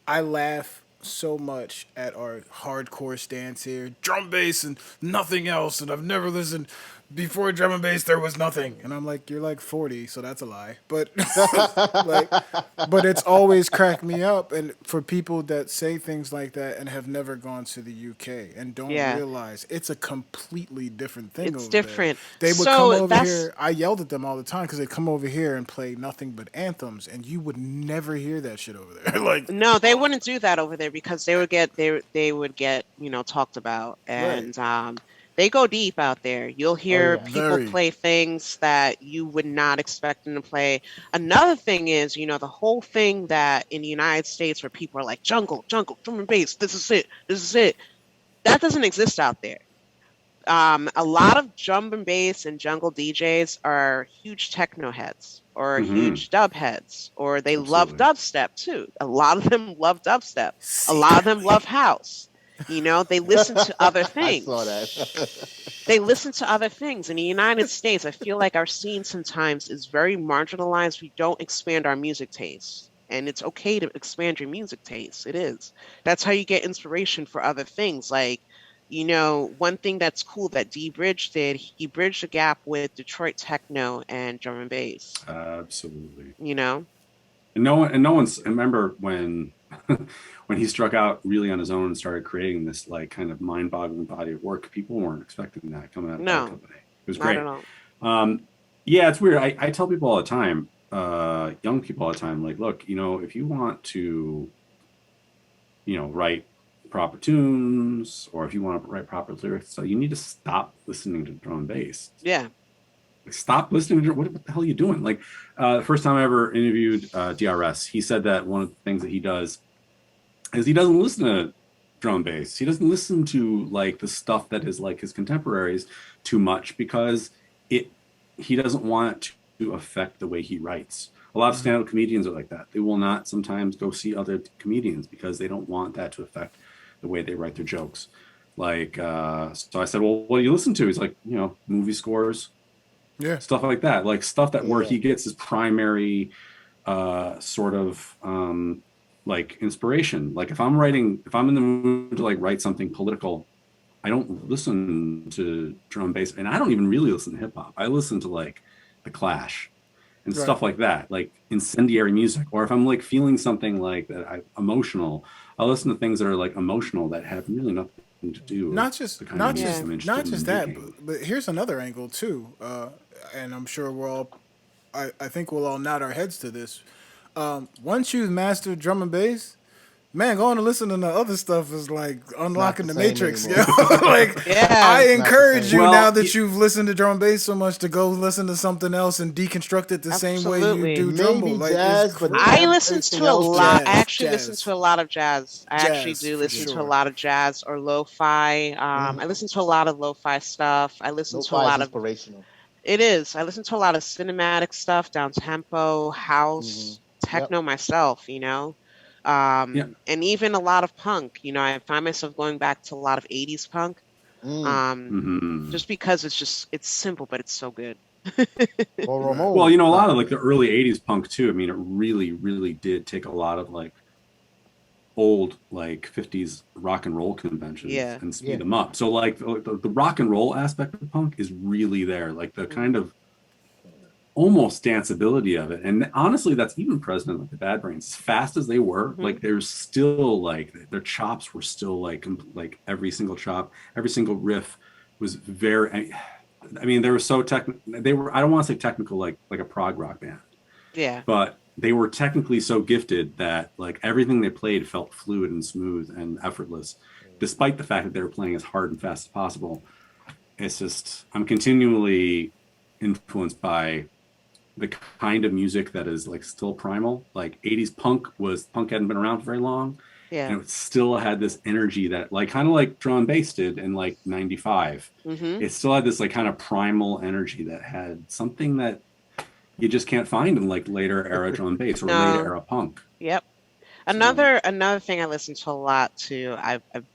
I laugh so much at our hardcore stance here, drum bass and nothing else, and I've never listened. Before drum and bass, there was nothing, and I'm like, you're like 40, so that's a lie. But like, but it's always cracked me up, and for people that say things like that and have never gone to the UK and don't Yeah, realize it's a completely different thing it's over there. different. They would come So over that's here. I yelled at them all the time because they come over here and play nothing but anthems, and you would never hear that shit over there. Like, no, they wouldn't do that over there because they would get, you know, talked about. right? And they go deep out there. You'll Oh hear yeah. people Very. play things that you would not expect them to play. Another thing is, you know, the whole thing that in the United States where people are like jungle, jungle, drum and bass, this is it, this is it. That doesn't exist out there. A lot of drum and bass and jungle DJs are huge techno heads or Hmm. huge dub heads, or they love Absolutely. dubstep too. A lot of them love dubstep. A lot of them love house. They listen to other I saw things. that. They listen to other things. In the United States, I feel like our scene sometimes is very marginalized. We don't expand our music taste. And it's okay to expand your music taste. It is. That's how you get inspiration for other things. Like, one thing that's cool that D Bridge did, he bridged the gap with Detroit techno and drum and bass. Absolutely. You know? And no one's. I remember when when he struck out really on his own and started creating this like kind of mind-boggling body of work. People weren't expecting that coming out of that company. It was Not great. at all. Yeah, it's weird. I tell people all the time, young people all the time, like, look, if you want to, write proper tunes, or if you want to write proper lyrics, so you need to stop listening to drum and bass. Yeah. Stop listening to what the hell are you doing? Like, the first time I ever interviewed DRS, he said that one of the things that he does is he doesn't listen to drum and bass. He doesn't listen to like the stuff that is like his contemporaries too much because he doesn't want it to affect the way he writes. A lot of stand-up comedians are like that. They will not sometimes go see other comedians because they don't want that to affect the way they write their jokes. Like, so I said, well, what do you listen to? He's like, movie scores, stuff like that, like stuff that where he gets his primary sort of like inspiration. Like if I'm in the mood to like write something political, I don't listen to drum and bass, and I don't even really listen to hip hop. I listen to like the Clash and stuff like that, like incendiary music. Or if I'm like feeling something like that, emotional, I listen to things that are like emotional that have really nothing to do. Not just that, but here's another angle too, and I'm sure I think we'll all nod our heads to this. Once you've mastered drum and bass, man, going to listen to the other stuff is like unlocking the matrix. Like, I encourage you now that you've listened to drum and bass so much to go listen to something else and deconstruct it the same way you do drum. Like, jazz, but I listen to a lot. I actually jazz. listen to a lot of jazz. I actually do listen to a lot of jazz or lo-fi. I listen to a lot of lo-fi stuff. I listen to a lot of inspirational. It is. I listen to a lot of cinematic stuff, down tempo, house, techno myself. And even a lot of punk. I find myself going back to a lot of 80s punk. Just because it's simple, but it's so good. Well, a lot of like the early 80s punk too. I mean, it really, really did take a lot of like old like 50s rock and roll conventions and speed them up. So like the rock and roll aspect of punk is really there, like the kind of almost danceability of it. And honestly, that's even present in like the Bad Brains. As fast as they were, like there's still like their chops were still like every single chop, every single riff was very. I mean, they were so they were. I don't want to say technical like a prog rock band. Yeah. But they were technically so gifted that like everything they played felt fluid and smooth and effortless, despite the fact that they were playing as hard and fast as possible. It's just I'm continually influenced by the kind of music that is like still primal. Like 80s punk hadn't been around for very long. Yeah. And it still had this energy that like kind of like drum and bass did in like 95. It still had this like kind of primal energy that had something that you just can't find in like later era drum and bass or later era punk. Yep. Another thing I listen to a lot too.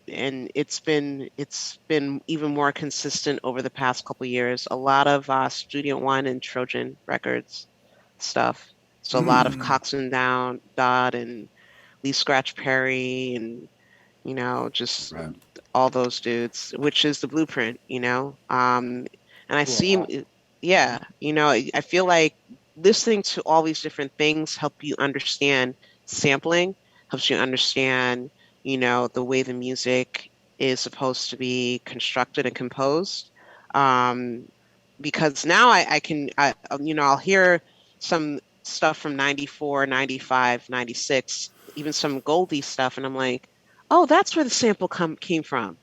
And it's been even more consistent over the past couple years. A lot of Studio One and Trojan Records stuff. So a lot of Cox and Dodd and Lee Scratch Perry and just all those dudes, which is the blueprint. And I see, I feel like listening to all these different things help you understand sampling, helps you understand, the way the music is supposed to be constructed and composed. Because now I'll hear some stuff from 94, 95, 96, even some Goldie stuff. And I'm like, oh, that's where the sample came from.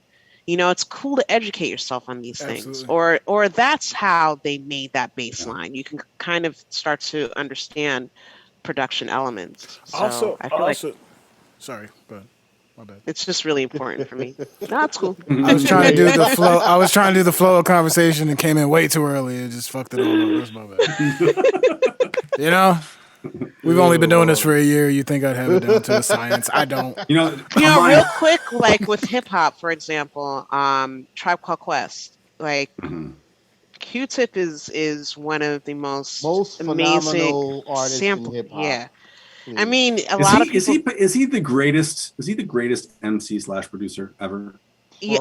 It's cool to educate yourself on these things, or that's how they made that bass line. You can kind of start to understand production elements. So I feel sorry, but my bad. It's just really important for me. No, it's cool. I was trying to do the flow. I was trying to do the flow of conversation and came in way too early and just fucked it all up. That's my bad. We've only been doing this for a year. You think I'd have it down to a science? I don't. You know, Real quick, like with hip hop, for example, Tribe Called Quest, like Q-Tip is one of the most amazing phenomenal artists in hip hop. Yeah, Please. I mean, a lot of people. Is he the greatest? Is he the greatest MC / producer ever? Yeah,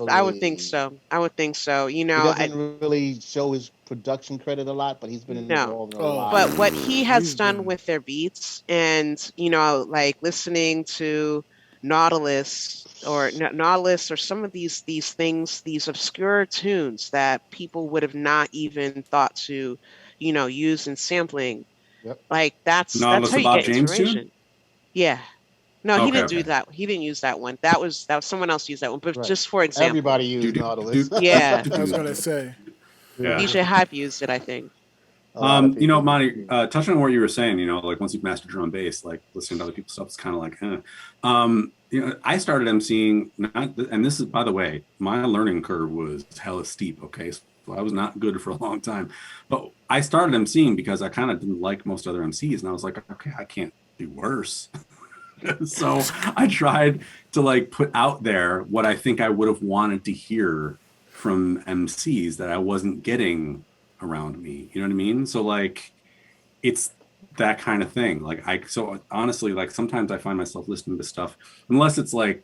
I would think so. I would think so. You know, he doesn't really show his production credit a lot, but he's been involved in a lot. But what he has done with their beats, and you know, like listening to Nautilus or some of these things, these obscure tunes that people would have not even thought to, you know, use in sampling. Yep. Like that's how you get inspiration. Yeah. No, he didn't do that. He didn't use that one. That was someone else used that one. But just for example, everybody used Nautilus. Yeah, I was gonna say. Yeah. DJ Hype used it, I think. You know, Monty, touching on what you were saying, you know, like once you've mastered drum and bass, like listening to other people's stuff, it's kind of like, you know, I started emceeing, and this is, by the way, my learning curve was hella steep. Okay, so I was not good for a long time, but I started emceeing because I kind of didn't like most other MCs, and I was like, okay, I can't do worse. So I tried to like put out there what I think I would have wanted to hear from MCs that I wasn't getting around me. You know what I mean? So like, it's that kind of thing. Like so honestly, like sometimes I find myself listening to stuff, unless it's like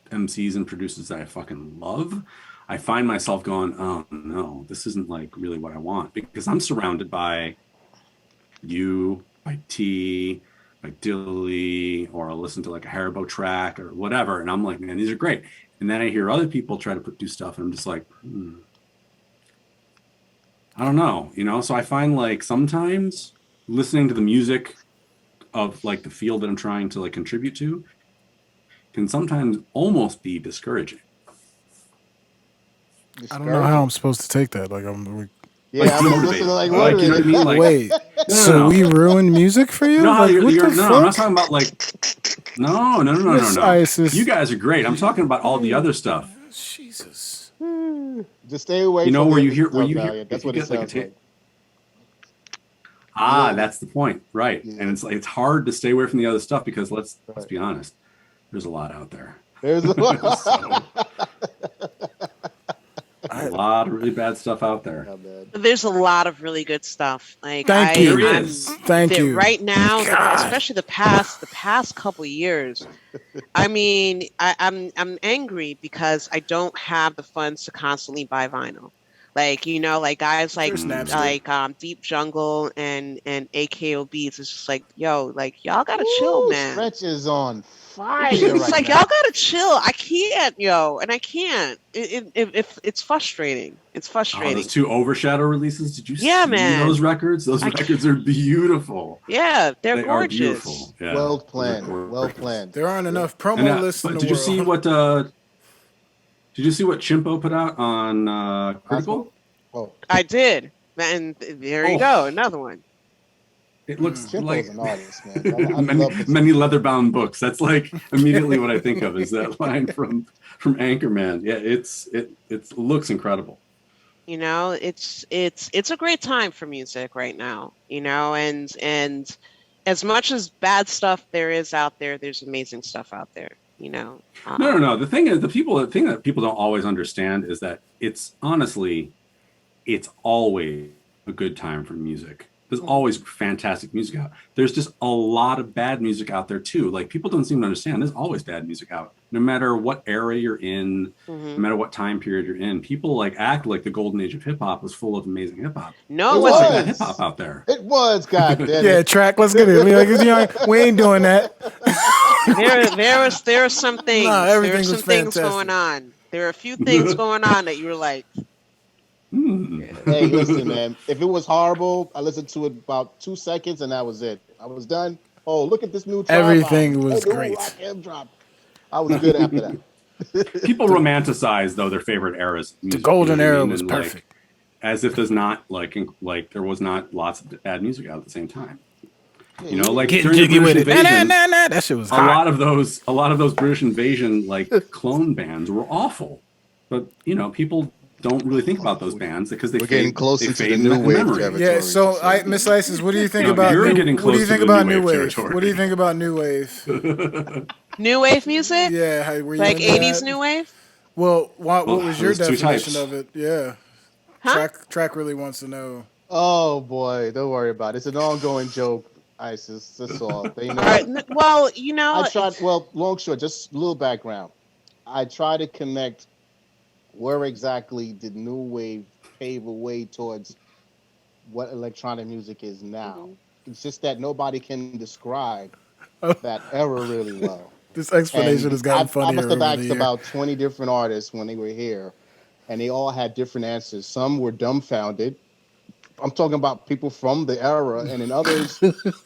MCs and producers that I fucking love, I find myself going, oh no, this isn't like really what I want, because I'm surrounded by you, by T, like Dilly, or I'll listen to like a Haribo track or whatever, and I'm like, man, these are great. And then I hear other people try to do stuff, and I'm just like, I don't know, you know. So I find like sometimes listening to the music of like the field that I'm trying to like contribute to can sometimes almost be discouraging. I don't know how I'm supposed to take that. Like I'm. Yeah, like, I'm listening to like, you know what I mean? Like, wait, so we ruin music for you? No, like, what the no, fuck? I'm not talking about like, no. Mizeyesis. You guys are great. I'm talking about all the other stuff. Jesus. Just stay away. You know from where the you hear Italian. That's what it sounds like. That's the point, right? Yeah. And it's like it's hard to stay away from the other stuff because let's be honest, there's a lot out there. There's a lot. A lot of really bad stuff out there. There's a lot of really good stuff. Like Thank you. Right now, especially the past couple years. I mean, I'm angry because I don't have the funds to constantly buy vinyl. Like, you know, like guys like Deep Jungle and AKO Beats. It's just like, yo, like y'all gotta chill, man. Stretch is on fire. It's like y'all gotta chill. I can't, and I can't. It's frustrating. It's frustrating. Those 2 Overshadow releases. Did you see man. those records? Those records are beautiful. Yeah, they gorgeous. Are beautiful. Yeah. Well planned. There aren't enough promo lists in the world. Did you see what Chimpo put out on Critical? Oh, I did, and there you go, another one. It looks Chimpo's like an artist, man. many leather-bound books. That's like immediately what I think of is that line from Anchorman. Yeah, it looks incredible. You know, it's a great time for music right now. You know, and as much as bad stuff there is out there, there's amazing stuff out there. You know. No. The thing that people don't always understand is that it's always a good time for music. There's always fantastic music out. There's just a lot of bad music out there too. Like people don't seem to understand. There's always bad music out. No matter what era you're in, no matter what time period you're in, people like act like the golden age of hip hop was full of amazing hip hop. No, it wasn't bad hip hop out there. It was, goddamn. Yeah, track. Let's get it. We ain't doing that. There are some things. There are some things going on. There are a few things going on that you were like. Hey, listen, man. If it was horrible, I listened to it about 2 seconds and that was it. I was done. Oh, look at this new drop. Everything was great. Drop. I was good after that. People romanticize though their favorite eras. The golden era was perfect. Like, as if there's not like there was not lots of bad music out at the same time. You know, like Get during jiggy the British with it. invasion, That shit was hot. a lot of those British invasion like clone bands were awful. But you know, people don't really think about those bands because they We're getting fade, closer they to fade the new in wave memory. territory. Yeah, so Mizeyesis, what do you think No, about you're new? getting What do you close think to the about new new wave wave? territory. What do you think about new wave? New wave music, Yeah, were you like into 80s that? new wave, Well, what Well, was your there's two definition types. of it? Yeah, huh? track really wants to know. Oh boy, don't worry about it. It's an ongoing joke, Isis. That's all. They All know. right, well, I tried. Well, long short, just a little background. I try to connect where exactly did new wave pave a way towards what electronic music is now. Mhm. It's just that nobody can describe Oh, that era really well. this explanation has And gotten I must funnier have over the asked year. about 20 different artists when they were here, and they all had different answers. Some were dumbfounded. I'm talking about people from the era, and then others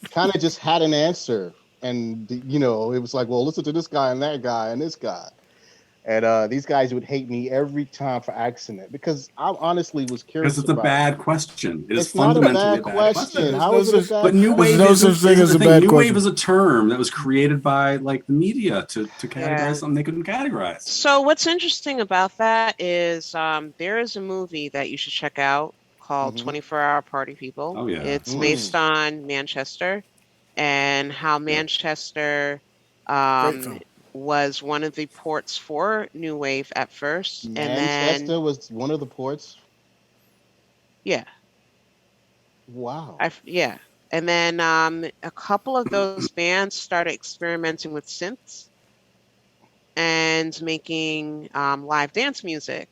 kind of just had an answer. And it was like, well, listen to this guy and that guy and this guy. And these guys would hate me every time for asking it because I honestly was Because curious it's a about it. bad question. It is It's not a fundamentally bad a bad question. question. There's How no is it a such, bad But new there's wave no question? such thing isn't as the a thing. bad New wave question. is a term that was created by like the media to Yeah. categorize something they couldn't categorize. So what's interesting about that is there is a movie that you should check out called Mm-hmm. 24-Hour Party People. Oh yeah, of It's course. based on Manchester and how Yep. Manchester Great um, film. was one of the ports for New Wave at first. And then, Manchester was one of the ports. yeah, Wow. yeah. And then a couple of those bands started experimenting with synths and making live dance music.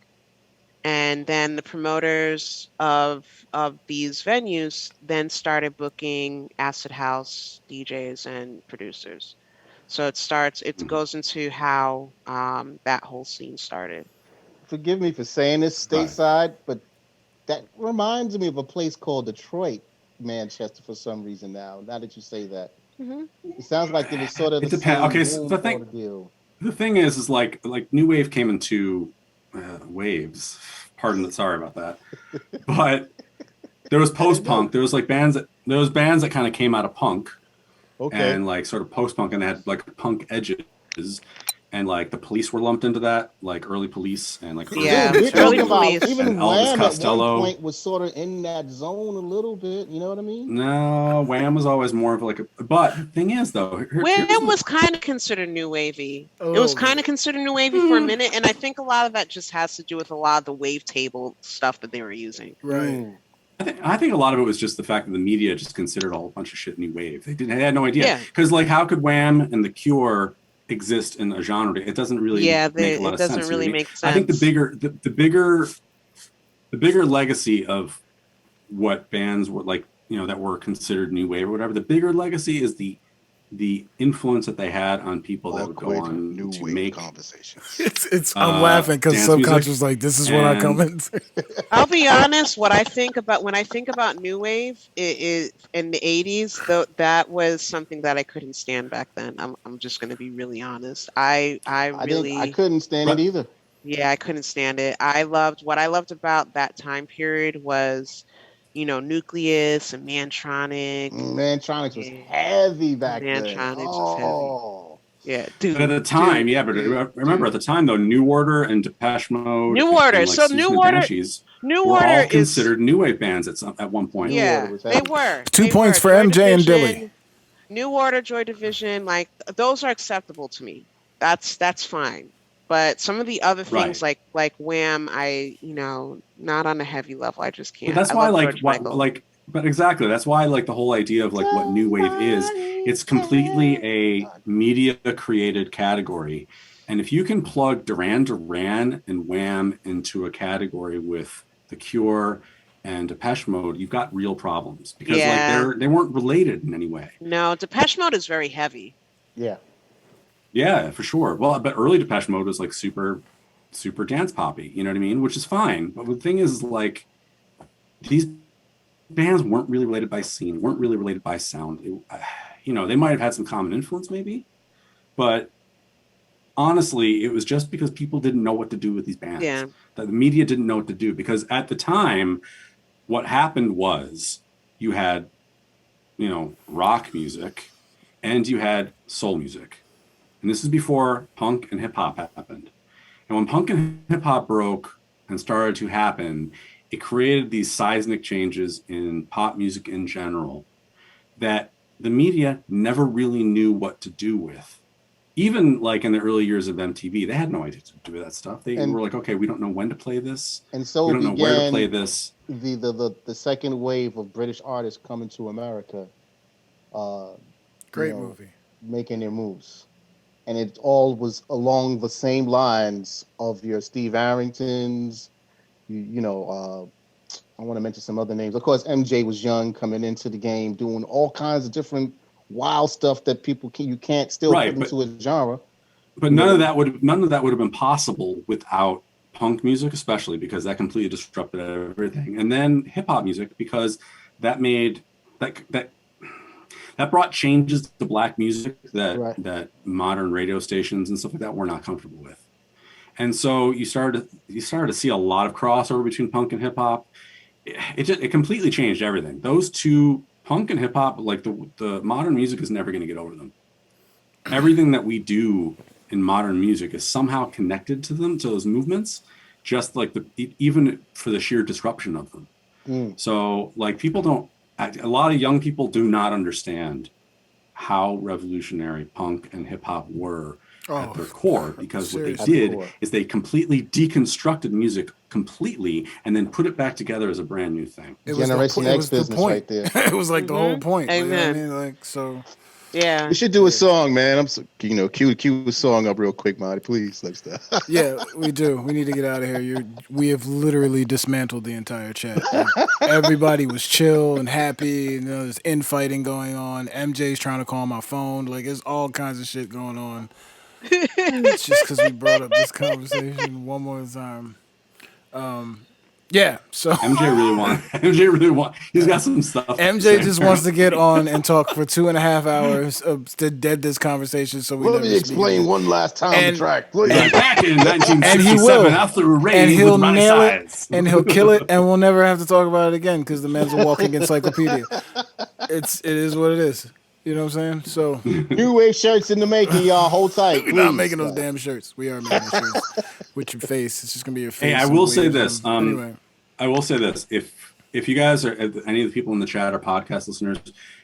And then the promoters of these venues then started booking acid house DJs and producers. So it goes into how that whole scene started. Forgive me for saying this, Right. stateside, but that reminds me of a place called Detroit, Manchester, for some reason now that you say that. Hmm. It sounds like it was sort of It the depends. same Okay, so boom sort of deal. the thing is like new wave came in two waves. Pardon, sorry about that. But there was post punk. There was bands that kind of came out of punk Okay. and like sort of post punk, and they had like punk edges. And like the Police were lumped into that, like early Police and like early Yeah, Dude, we're Police early talking about Police. even and Elvis Wham at one Costello. point was sort of in that zone a little bit. You know what I mean? No, Wham was always more of like a. But the thing is, though, Wham here's was kind of considered new wavy. A It was little kind bit. of considered new wavy for a minute, and I think a lot of that just has to do with a lot of the wavetable stuff that they were using. Right. I think a lot of it was just the fact that the media just considered a whole bunch of shit new wave. They had no idea Yeah. because like how could Wham and The Cure exist in a genre? It doesn't really make a lot it of doesn't sense. really You know what make I mean? I think sense. the bigger legacy of what bands were like, that were considered new wave or whatever. The bigger legacy is the influence that they had on people that would go on new to wave make conversations. It's I'm laughing because dance subconscious music like this is what I come and into. I'll be honest. What I think about when I think about new wave is in the '80s. Though that was something that I couldn't stand back then. I'm just going to be really honest. I I couldn't stand it either. Yeah, I couldn't stand it. What I loved about that time period was, Nucleus and Mantronic. Mantronics was Yeah, heavy back then. Mantronics was heavy. Oh, Yeah, but at the time, yeah, but remember at the time though, New Order and Depeche Mode New Order. and like So Susan and Banshees New were Order all is considered new wave bands at one point. New Order yeah, was they heavy. were. 2 They points were. for Joy MJ and Division, Dilly. New Order, Joy Division, like those are acceptable to me. That's fine. But some of the other things Right. like Wham, not on a heavy level. I just can't. But that's I why love like George what Michael. like but exactly that's why like the whole idea of like what new wave is, it's completely a media created category. And if you can plug Duran Duran and Wham into a category with The Cure and Depeche Mode, you've got real problems because Yeah. like they weren't related in any way. No, Depeche Mode is very heavy. Yeah. Yeah, for sure. Well, but early Depeche Mode was like super dance poppy, you know what I mean? Which is fine. But the thing is like these bands weren't really related by scene, weren't really related by sound. They might have had some common influence maybe, but honestly, it was just because people didn't know what to do with these bands. Yeah. That the media didn't know what to do because at the time, what happened was you had, rock music and you had soul music. And this is before punk and hip hop happened. And when punk and hip hop broke, and started to happen, it created these seismic changes in pop music in general that the media never really knew what to do with. Even like in the early years of MTV, they had no idea to do with that stuff. They were like, okay, we don't know when to play this. And so we don't know where to play this. The second wave of British artists coming to America. Great movie. Making their moves. And it all was along the same lines of your Steve Arringtons, I want to mention some other names. Of course, MJ was young coming into the game, doing all kinds of different wild stuff that you can't still put into a genre. But none of that would have been possible without punk music, especially because that completely disrupted everything. And then hip hop music, because that made that brought changes to black music that modern radio stations and stuff like that were not comfortable with. And so you started to see a lot of crossover between punk and hip hop. It completely changed everything. Those two, punk and hip hop, like the modern music is never going to get over them. Everything that we do in modern music is somehow connected to them, to those movements, just like even for the sheer disruption of them. So like a lot of young people do not understand how revolutionary punk and hip hop were at their core, because what they did is they completely deconstructed music completely and then put it back together as a brand new thing. It was Generation X business right there. It was like the whole point. Amen. You know what I mean? Like, so. Yeah. We should do a song, man. Cue a song up real quick, Marty, please. Let's Yeah, we do. We need to get out of here. We have literally dismantled the entire chat. Like, everybody was chill and happy. There's infighting going on. MJ's trying to call my phone. Like, there's all kinds of shit going on. It's just because we brought up this conversation one more time. Yeah, so MJ really want. He's got some stuff. MJ just wants to get on and talk for 2.5 hours to dead this conversation. So let me explain one last time the track, please. Back in 1967, I threw a raid he'll with nail it, and he'll kill it, and we'll never have to talk about it again because the man's a walking encyclopedia. It is what it is. You know what I'm saying? So new wave shirts in the making, y'all. Hold tight. We're not making those damn shirts. We are making shirts with your face. It's just gonna be your face. Hey, I will say this. Anyway. I will say this: if you guys are, any of the people in the chat are podcast listeners,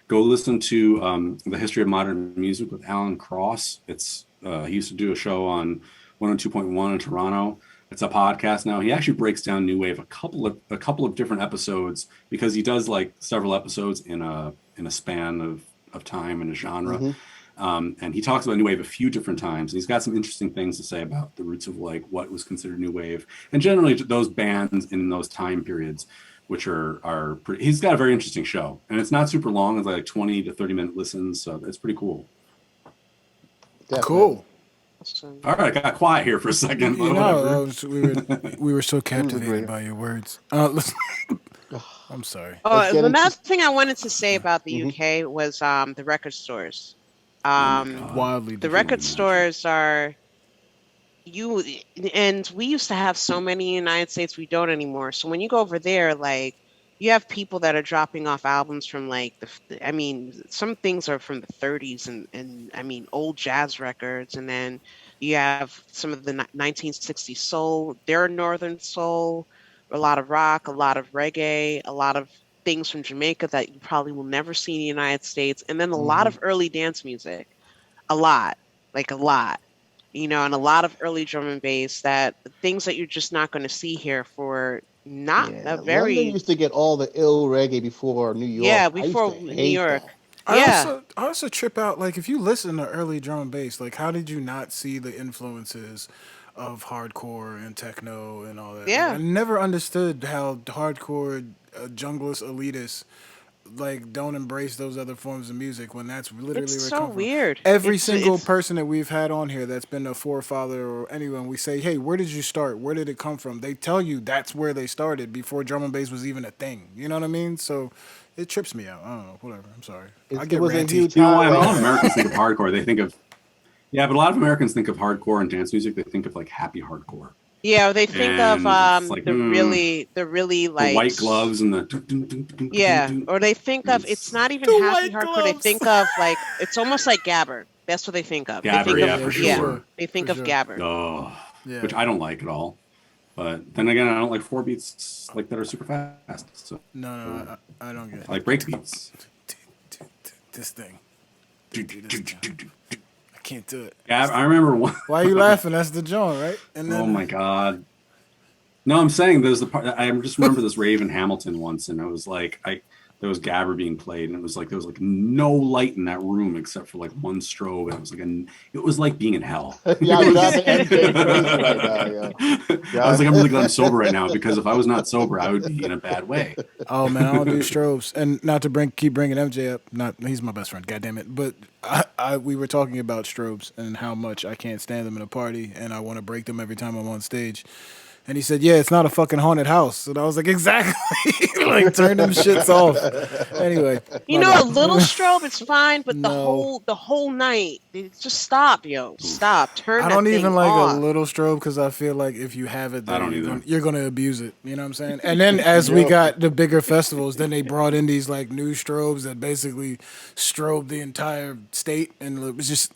go listen to the History of Modern Music with Alan Cross. It's he used to do a show on 102.1 in Toronto. It's a podcast now. He actually breaks down new wave a couple of different episodes, because he does like several episodes in a span of time and a genre. And he talks about new wave a few different times. And he's got some interesting things to say about the roots of like what was considered new wave, and generally those bands in those time periods, which are pretty. He's got a very interesting show, and it's not super long. It's like 20 to 30-minute listens, so it's pretty cool. Definitely. Cool. All right, I got quiet here for a second. We were so captivated by your words. I'm sorry. Another thing I wanted to say about the UK was the record stores. Wildly the record stores are and we used to have so many in the United States. We don't anymore. So when you go over there, like, you have people that are dropping off albums from like some things are from the 30s and old jazz records, and then you have some of the 1960s soul, their northern soul, a lot of rock, a lot of reggae, a lot of things from Jamaica that you probably will never see in the United States, and then a lot of early dance music, a lot, and a lot of early drum and bass, that things that you're just not going to see here for not a very. London used to get all the ill reggae before New York. Yeah, before New York. I also trip out, like, if you listen to early drum and bass, like, how did you not see the influences of hardcore and techno and all that? Yeah. Like, I never understood how hardcore junglist elitists like don't embrace those other forms of music when that's literally it's where it so comes weird. From. Every single person that we've had on here that's been a forefather or anyone, we say, hey, where did you start? Where did it come from? They tell you that's where they started before drum and bass was even a thing. You know what I mean? So it trips me out. I don't know. Whatever. I'm sorry. I get ranty. You know why a lot of Americans think of hardcore? They think of but a lot of Americans think of hardcore and dance music. They think of like happy hardcore. Yeah, they think of like, the really like the white gloves and the or they think of, it's not even happy hardcore. Gloves. They think of like, it's almost like Gabber. That's what they think of. Gabber, they think for sure. They think of Gabber. Which I don't like at all. But then again, I don't like 4 beats like that are super fast. So No, I don't get it. I like break beats. This thing. I can't do it. Yeah, I remember one. Why are you laughing? That's the joint, right? And Oh my god. No, I'm saying there's the part. I just remember this rave in Hamilton once, and it was like there was Gabber being played, and it was like there was like no light in that room except for like one strobe, and it was like being in hell. Yeah, I'm driving MJ crazy right now, yo. I was like, I'm really glad I'm sober right now, because if I was not sober, I would be in a bad way. Oh man, I don't do strobes, and not to keep bringing MJ up. Not he's my best friend. God damn it! But we were talking about strobes and how much I can't stand them in a party, and I want to break them every time I'm on stage. And he said, "Yeah, it's not a fucking haunted house." And I was like, "Exactly, like turn them shits off." Anyway, a little strobe is fine, but the whole night, just stop, yo, stop. Turn. I don't that even thing like off. a little strobe because I feel like if you have it, I then don't either. you're gonna abuse it. You know what I'm saying? And then as we got the bigger festivals, then they brought in these like new strobes that basically strobe the entire state, and it was just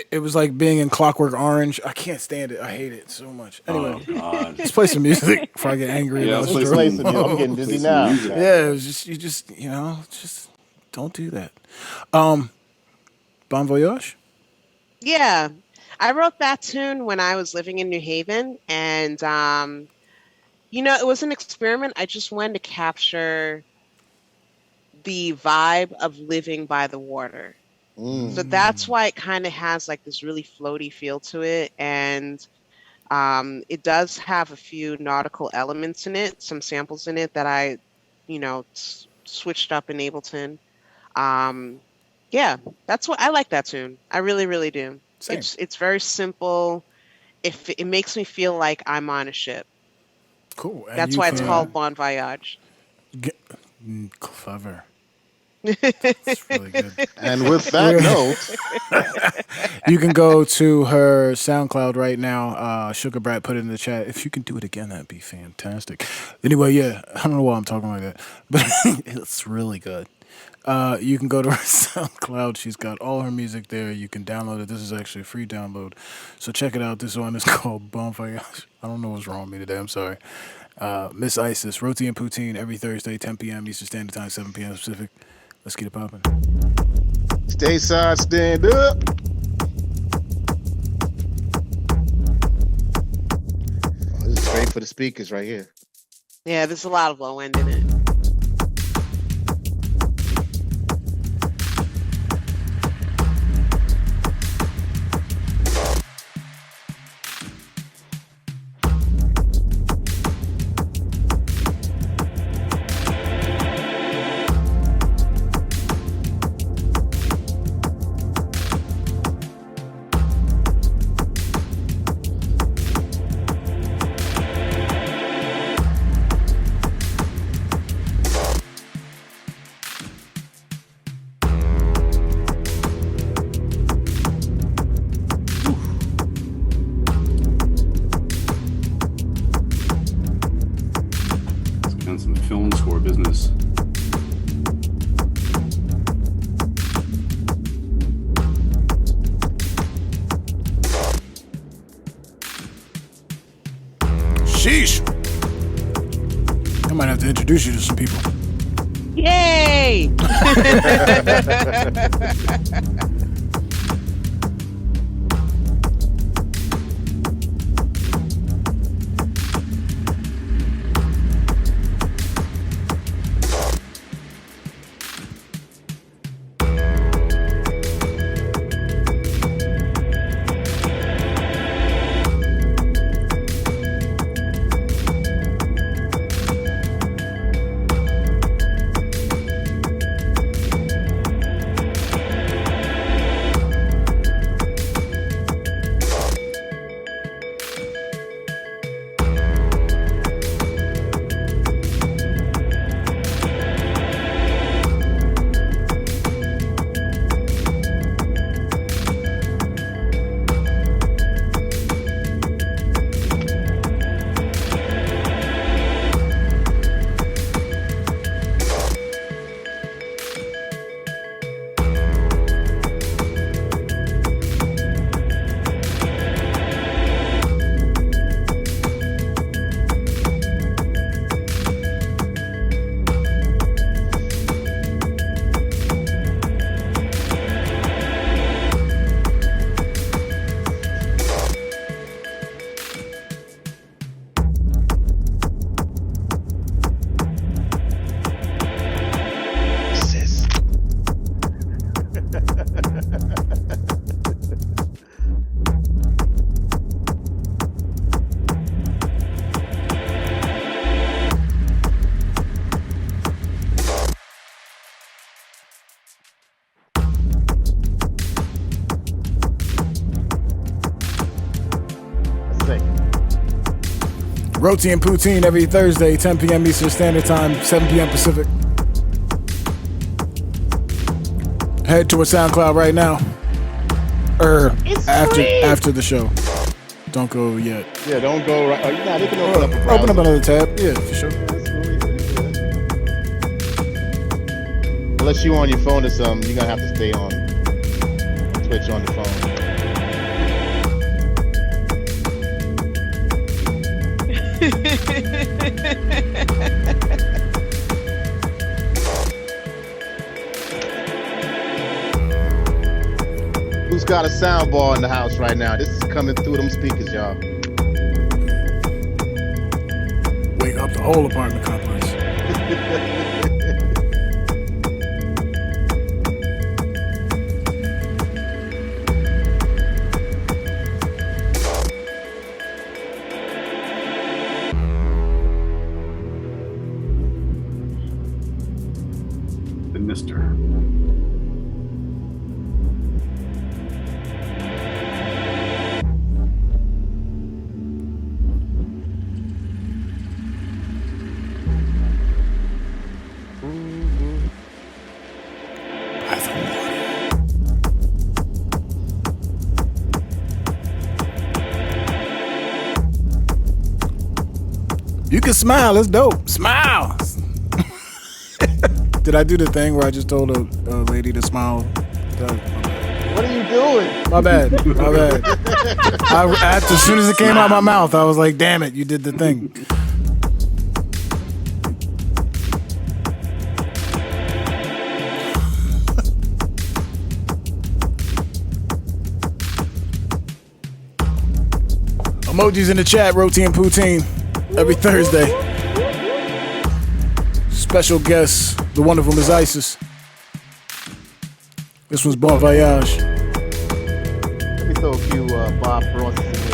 It was like being in Clockwork Orange. I can't stand it. I hate it so much. Anyway, Oh god. let's play some music before I get angry. Yeah, about let's strobe. play Listen, yo, I'm getting dizzy Play some now. music. Yeah, it was just don't do that. Bon Voyage? Yeah, I wrote that tune when I was living in New Haven, and it was an experiment. I just wanted to capture the vibe of living by the water. So that's why it kind of has like this really floaty feel to it, and it does have a few nautical elements in it, some samples in it that I, switched up in Ableton. Yeah, that's what I like that tune. I really, really do. Same. It's very simple. It makes me feel like I'm on a ship. Cool. And That's you why it's can, called Bon Voyage. Clever. It's really good. And with that note, You can go to her SoundCloud right now. Sugar Brat put it in the chat. If you can do it again, that'd be fantastic. Anyway, I don't know why I'm talking like that, but it's really good. You can go to her SoundCloud. She's got all her music there. You can download it. This is actually a free download. So check it out. This one is called Bon Voyage. I don't know what's wrong with me today. I'm sorry. Mizeyesis, Roti and Poutine, every Thursday, 10 p.m. Eastern Standard Time, 7 p.m. Pacific. Let's get it popping. stateside, stand up. Oh, this is great for the speakers right here. Yeah, there's a lot of low end in it. Done some film score business. Sheesh. I might have to introduce you to some people. Yay! say? Roti and Poutine every Thursday, 10 p.m. Eastern Standard Time, 7 p.m. Pacific. Head to a SoundCloud right now. After the show. Don't go yet. Yeah, don't go right. Oh, yeah, they can open up a browser. Open up another tab. Yeah, for sure. Unless you on your phone or something, you're gonna have to stay on Twitch on the phone. Who's got a sound bar in the house right now? This is coming through them speakers, y'all. Wake up the whole apartment complex. The Mister. You can smile. It's dope. Smile. Did I do the thing where I just told a lady to smile? What are you doing? My bad. My bad. As soon as it came out my mouth, I was like, damn it, you did the thing. Emojis in the chat, Roti and Poutine, every Thursday. Special guest, the wonderful Mizeyesis. This one's Bon Voyage. Let me throw a few Bob Ross in there.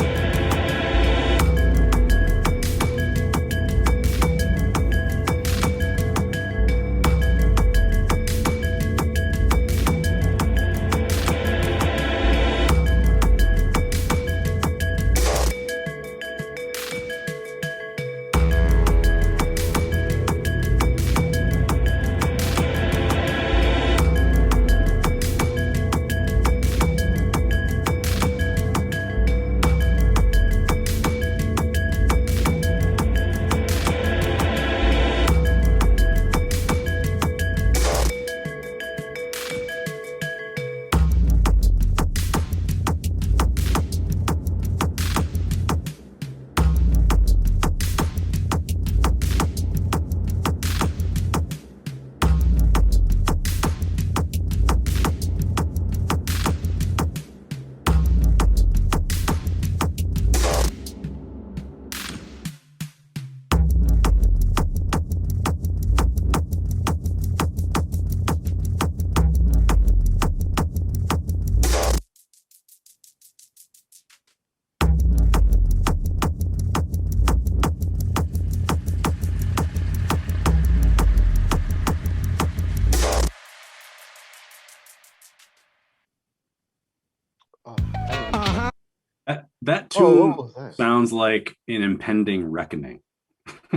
That tune what was that? sounds like an impending reckoning.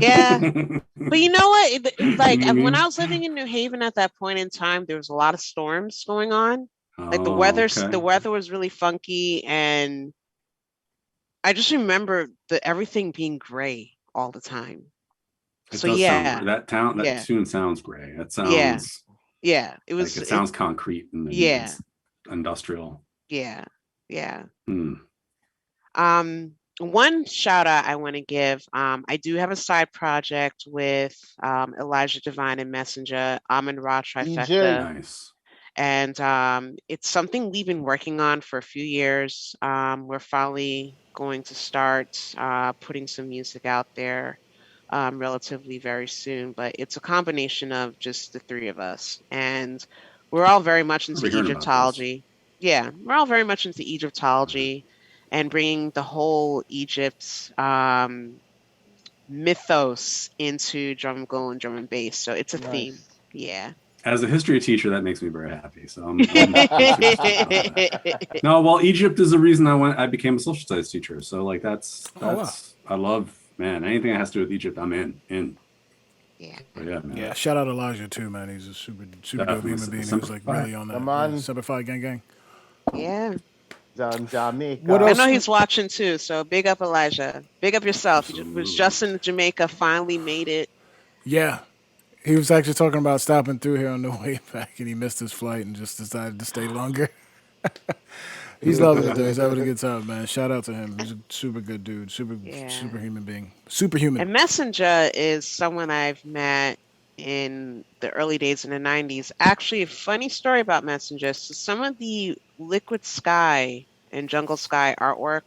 Yeah. But you know what? Like You know what I when mean? I was living in New Haven at that point in time, there was a lot of storms going on. Like the Oh, weather, okay. the weather was really funky, and I just remember everything being gray all the time. It So does yeah, sound that yeah, tune sounds gray. It yeah, sounds yeah. It was. like it sounds concrete and Yeah, it's industrial. yeah, yeah. Hmm. One shout out I want to give. I do have a side project with Elijah Divine and Messenger, Amin Ra DJ. Trifecta. Nice. And it's something we've been working on for a few years. We're finally going to start putting some music out there relatively very soon, but it's a combination of just the three of us. And we're all very much into Remember hearing about this. Egyptology. Yeah, we're all very much into Egyptology and bringing the whole Egypt mythos into drum and goal and drum and bass. So it's a theme. Nice. Yeah. as a history teacher, that makes me very happy. So I'm super stoked about that. No, well, Egypt is the reason I became a social studies teacher. So like that's wow. I love, man, anything that has to do with Egypt, I'm in. Yeah. But yeah, man. Yeah, shout out Elijah too, man. He's a super dope Definitely. human being. He Semper was like Fi. really on that. Come on. Semper Fi, gang, gang. Yeah. Jamaica. What I else? know he's watching too, so big up Elijah. Big up yourself. He was Absolutely. just in Jamaica, finally made it. Yeah, he was actually talking about stopping through here on the way back, and he missed his flight and just decided to stay longer. He's loving it though. He's having a good time, man. Shout out to him. He's a super good dude. Super Yeah. human being. Superhuman. And Messenger is someone I've met in the early days in the 90s. Actually, a funny story about Messenger. So some of the Liquid Sky and Jungle Sky artwork,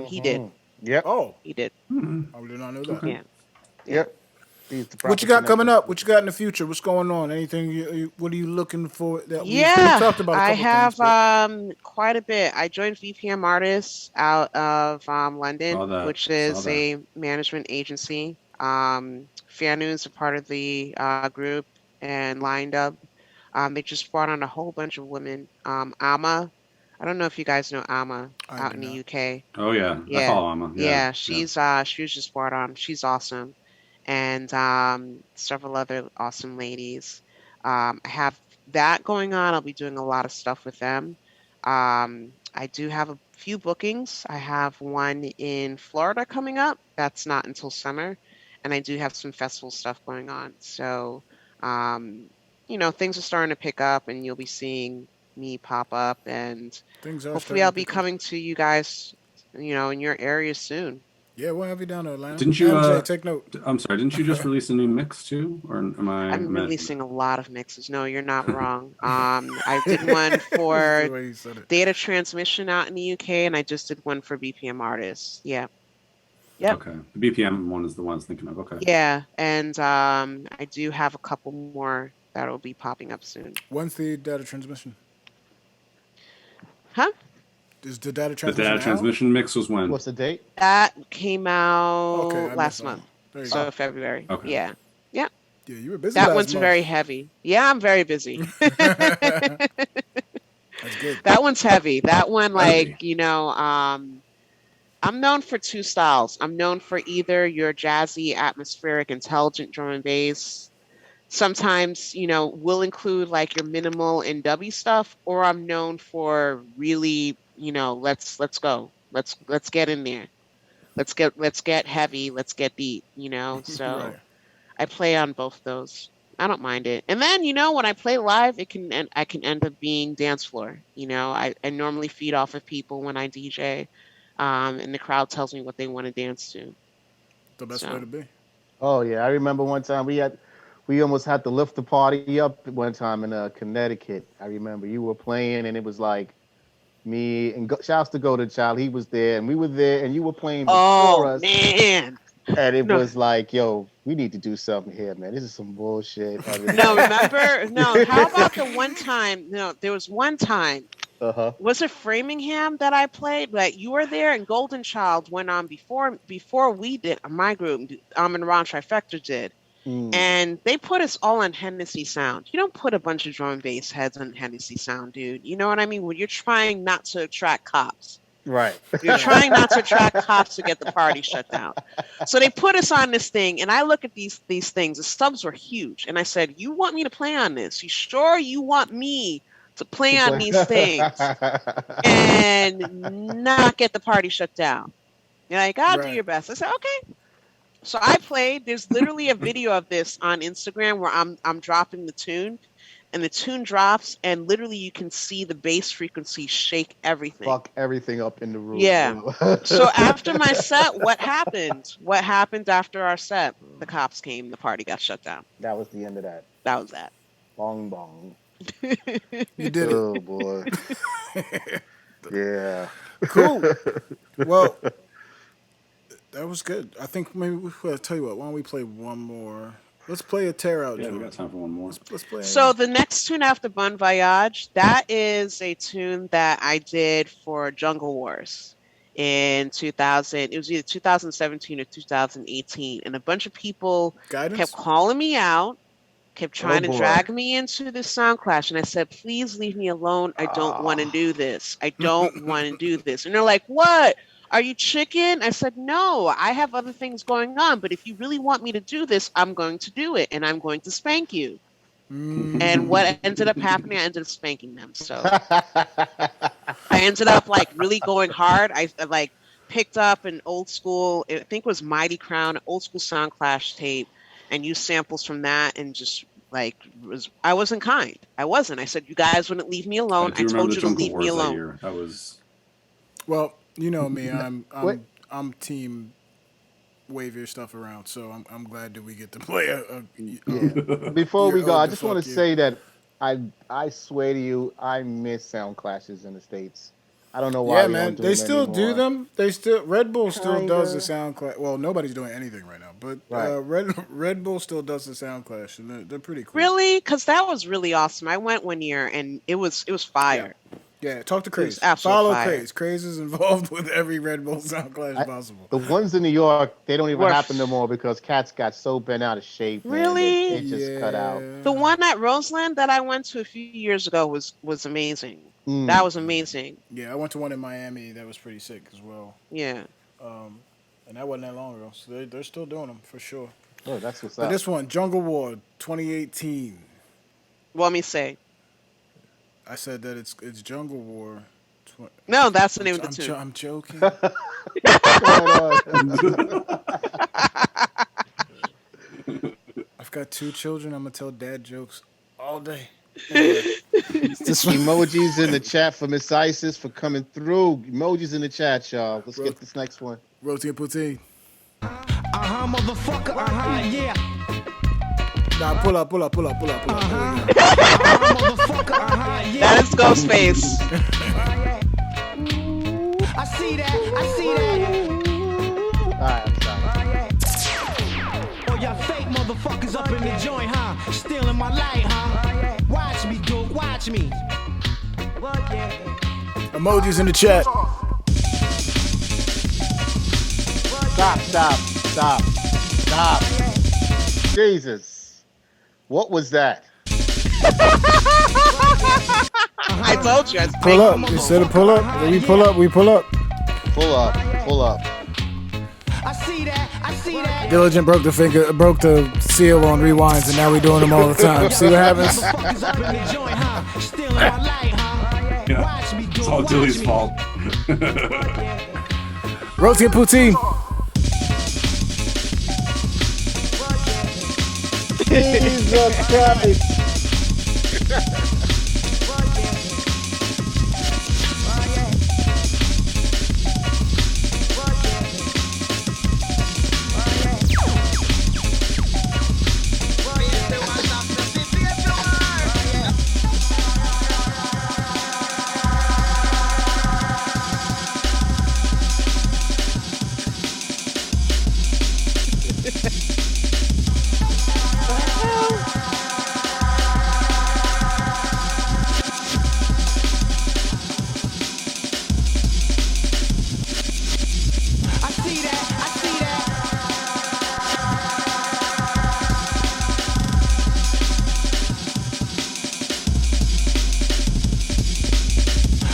he did. Yep. Oh, He did. I did not know that. Okay. Yeah. Yep. He's the What you got coming up? What you got in the future? What's going on? Anything? What are you looking for? That we talked about. I A couple have things, quite a bit. I joined VPM Artists out of London, Saw that. which is Saw that. a management agency. Fair News are part of the group, and Lined Up. They just brought on a whole bunch of women. Amma, I don't know if you guys know Amma I out do in the not. UK. Oh yeah. Yeah. I follow Emma. Yeah, she was just brought on. She's awesome, and several other awesome ladies. I have that going on. I'll be doing a lot of stuff with them. I do have a few bookings. I have one in Florida coming up. That's not until summer, and I do have some festival stuff going on. So, things are starting to pick up, and you'll be seeing me pop up, and Things are hopefully starting I'll to be pick up. coming to you guys, in your area soon. Yeah, we'll have you down to Atlanta. Didn't you, MJ, take note. I'm sorry, didn't you just release a new mix too? Or am I I'm imagining? releasing a lot of mixes. No, you're not wrong. I did one The for way you said it. Data Transmission out in the UK, and I just did one for BPM Artists. Yeah. Yep. Okay. The BPM one is the one I was thinking of. Okay. Yeah, and I do have a couple more that will be popping up soon. When's the data transmission? Huh? Is the data The transmission data out? transmission mix was when? What's the date? That came out Okay, I missed last that. month, There you so go. February. Okay. Yeah. Yeah, you were busy. That last one's month. very heavy. Yeah, I'm very busy. That's good. That one's heavy. That one, Heavy. I'm known for two styles. I'm known for either your jazzy, atmospheric, intelligent drum and bass. Sometimes, we'll include like your minimal and dubby stuff, or I'm known for really, let's go. Let's get in there. Let's get heavy, let's get deep, So Right. I play on both those. I don't mind it. And then, when I play live, I can end up being dance floor. I normally feed off of people when I DJ, and the crowd tells me what they want to dance to. The best So. way to be. Oh yeah, I remember one time we almost had to lift the party up one time in Connecticut. I remember you were playing and it was like me and shouts to Go to Child. He was there and we were there and you were playing before us. Man. And it No. was like, yo, we need to do something here, man. This is some bullshit. No, remember? No, how about the one time? No, there was one time. Uh-huh. Was it Framingham that I played? Like you were there, and Golden Child went on before we did. My group, and Ron Trifecta did, and they put us all on Hennessy Sound. You don't put a bunch of drum and bass heads on Hennessy Sound, dude. You know what I mean? When you're trying not to attract cops. Right. You're trying not to attract cops to get the party shut down. So they put us on this thing, and I look at these things. The stubs were huge, and I said, "You want me to play on this? You sure you want me to play on these things and not get the party shut down?" You're like, "I'll do your best." I said, "Okay." So I played. There's literally a video of this on Instagram where I'm dropping the tune. And the tune drops, and literally you can see the bass frequency shake everything. Fuck everything up in the room. Yeah. So after my set, what happened? What happened after our set? The cops came. The party got shut down. That was the end of that. That was that. Bong bong. You did it. Oh boy. Yeah. Cool. Well, that was good. I think maybe I'll tell you what. Why don't we play one more? Let's play a tear out. Yeah, we joint. got time for one more. Let's play. So the next tune after Bon Voyage, that is a tune that I did for Jungle Wars in 2000. It was either 2017 or 2018, and a bunch of people Guidance? kept calling me out kept trying to boy. drag me into this sound clash. And I said, please leave me alone. I don't want to do this. I don't want to do this. And they're like, what? Are you chicken? I said, no, I have other things going on. But if you really want me to do this, I'm going to do it. And I'm going to spank you. And what ended up happening, I ended up spanking them. So I ended up like really going hard. I like picked up an old school, I think it was Mighty Crown, old school Sound Clash tape, and used samples from that, and just like I wasn't kind. I wasn't. I said, you guys wouldn't leave me alone. I told you to leave me alone. That was. Well, you know me. I'm team wave your stuff around. So I'm glad that we get to play Before we go, I just want to fuck you. say that I swear to you, I miss sound clashes in the States. I don't know why. Yeah, we man. don't do They them still do anymore. them. They still Red Bull still does the Kinda. sound clash. Well, nobody's doing anything right now, but Right. Red Bull still does the sound clash, and they're pretty cool. Really? Because that was really awesome. I went one year, and it was fire. Yeah, talk to Craze. absolute Follow fire. Craze. Craze is involved with every Red Bull sound clash possible. The ones in New York, they don't even Were- happen no more because cats got so bent out of shape. Man, Really? They just cut out. The one at Roseland that I went to a few years ago was amazing. Mm. That was amazing. Yeah, I went to one in Miami that was pretty sick as well. Yeah. And that wasn't that long ago. So they're still doing them for sure. Oh, that's what's But up. this one, Jungle War 2018. What me say? I said that it's Jungle War. No, that's the name of the tune. I'm joking. I've got 2 children. I'm gonna tell dad jokes all day. Anyway, Emojis in the chat for Mizeyesis for coming through. Emojis in the chat, y'all. Let's get this next one. Roti and Poutine. Motherfucker, yeah. Nah, pull up. Motherfucker, yeah. That is Ghostface. I see that. Alright, I'm sorry. Oh, y'all fake motherfuckers up in the joint, huh? Stealing my light, huh? Watch me, dude, watch me. Emojis in the chat. Stop. Jesus. What was that? I told you. I Pull up. Instead of pull up, we pull up. Pull up. I see that. Diligent broke the seal on rewinds, and now we doing them all the time. See what happens? Motherfuckers up in the joint, huh? Stealing my light, huh? Yeah. Watch me, dude, It's all watch Dilly's me. fault. Roti and Poutine. Jesus Christ.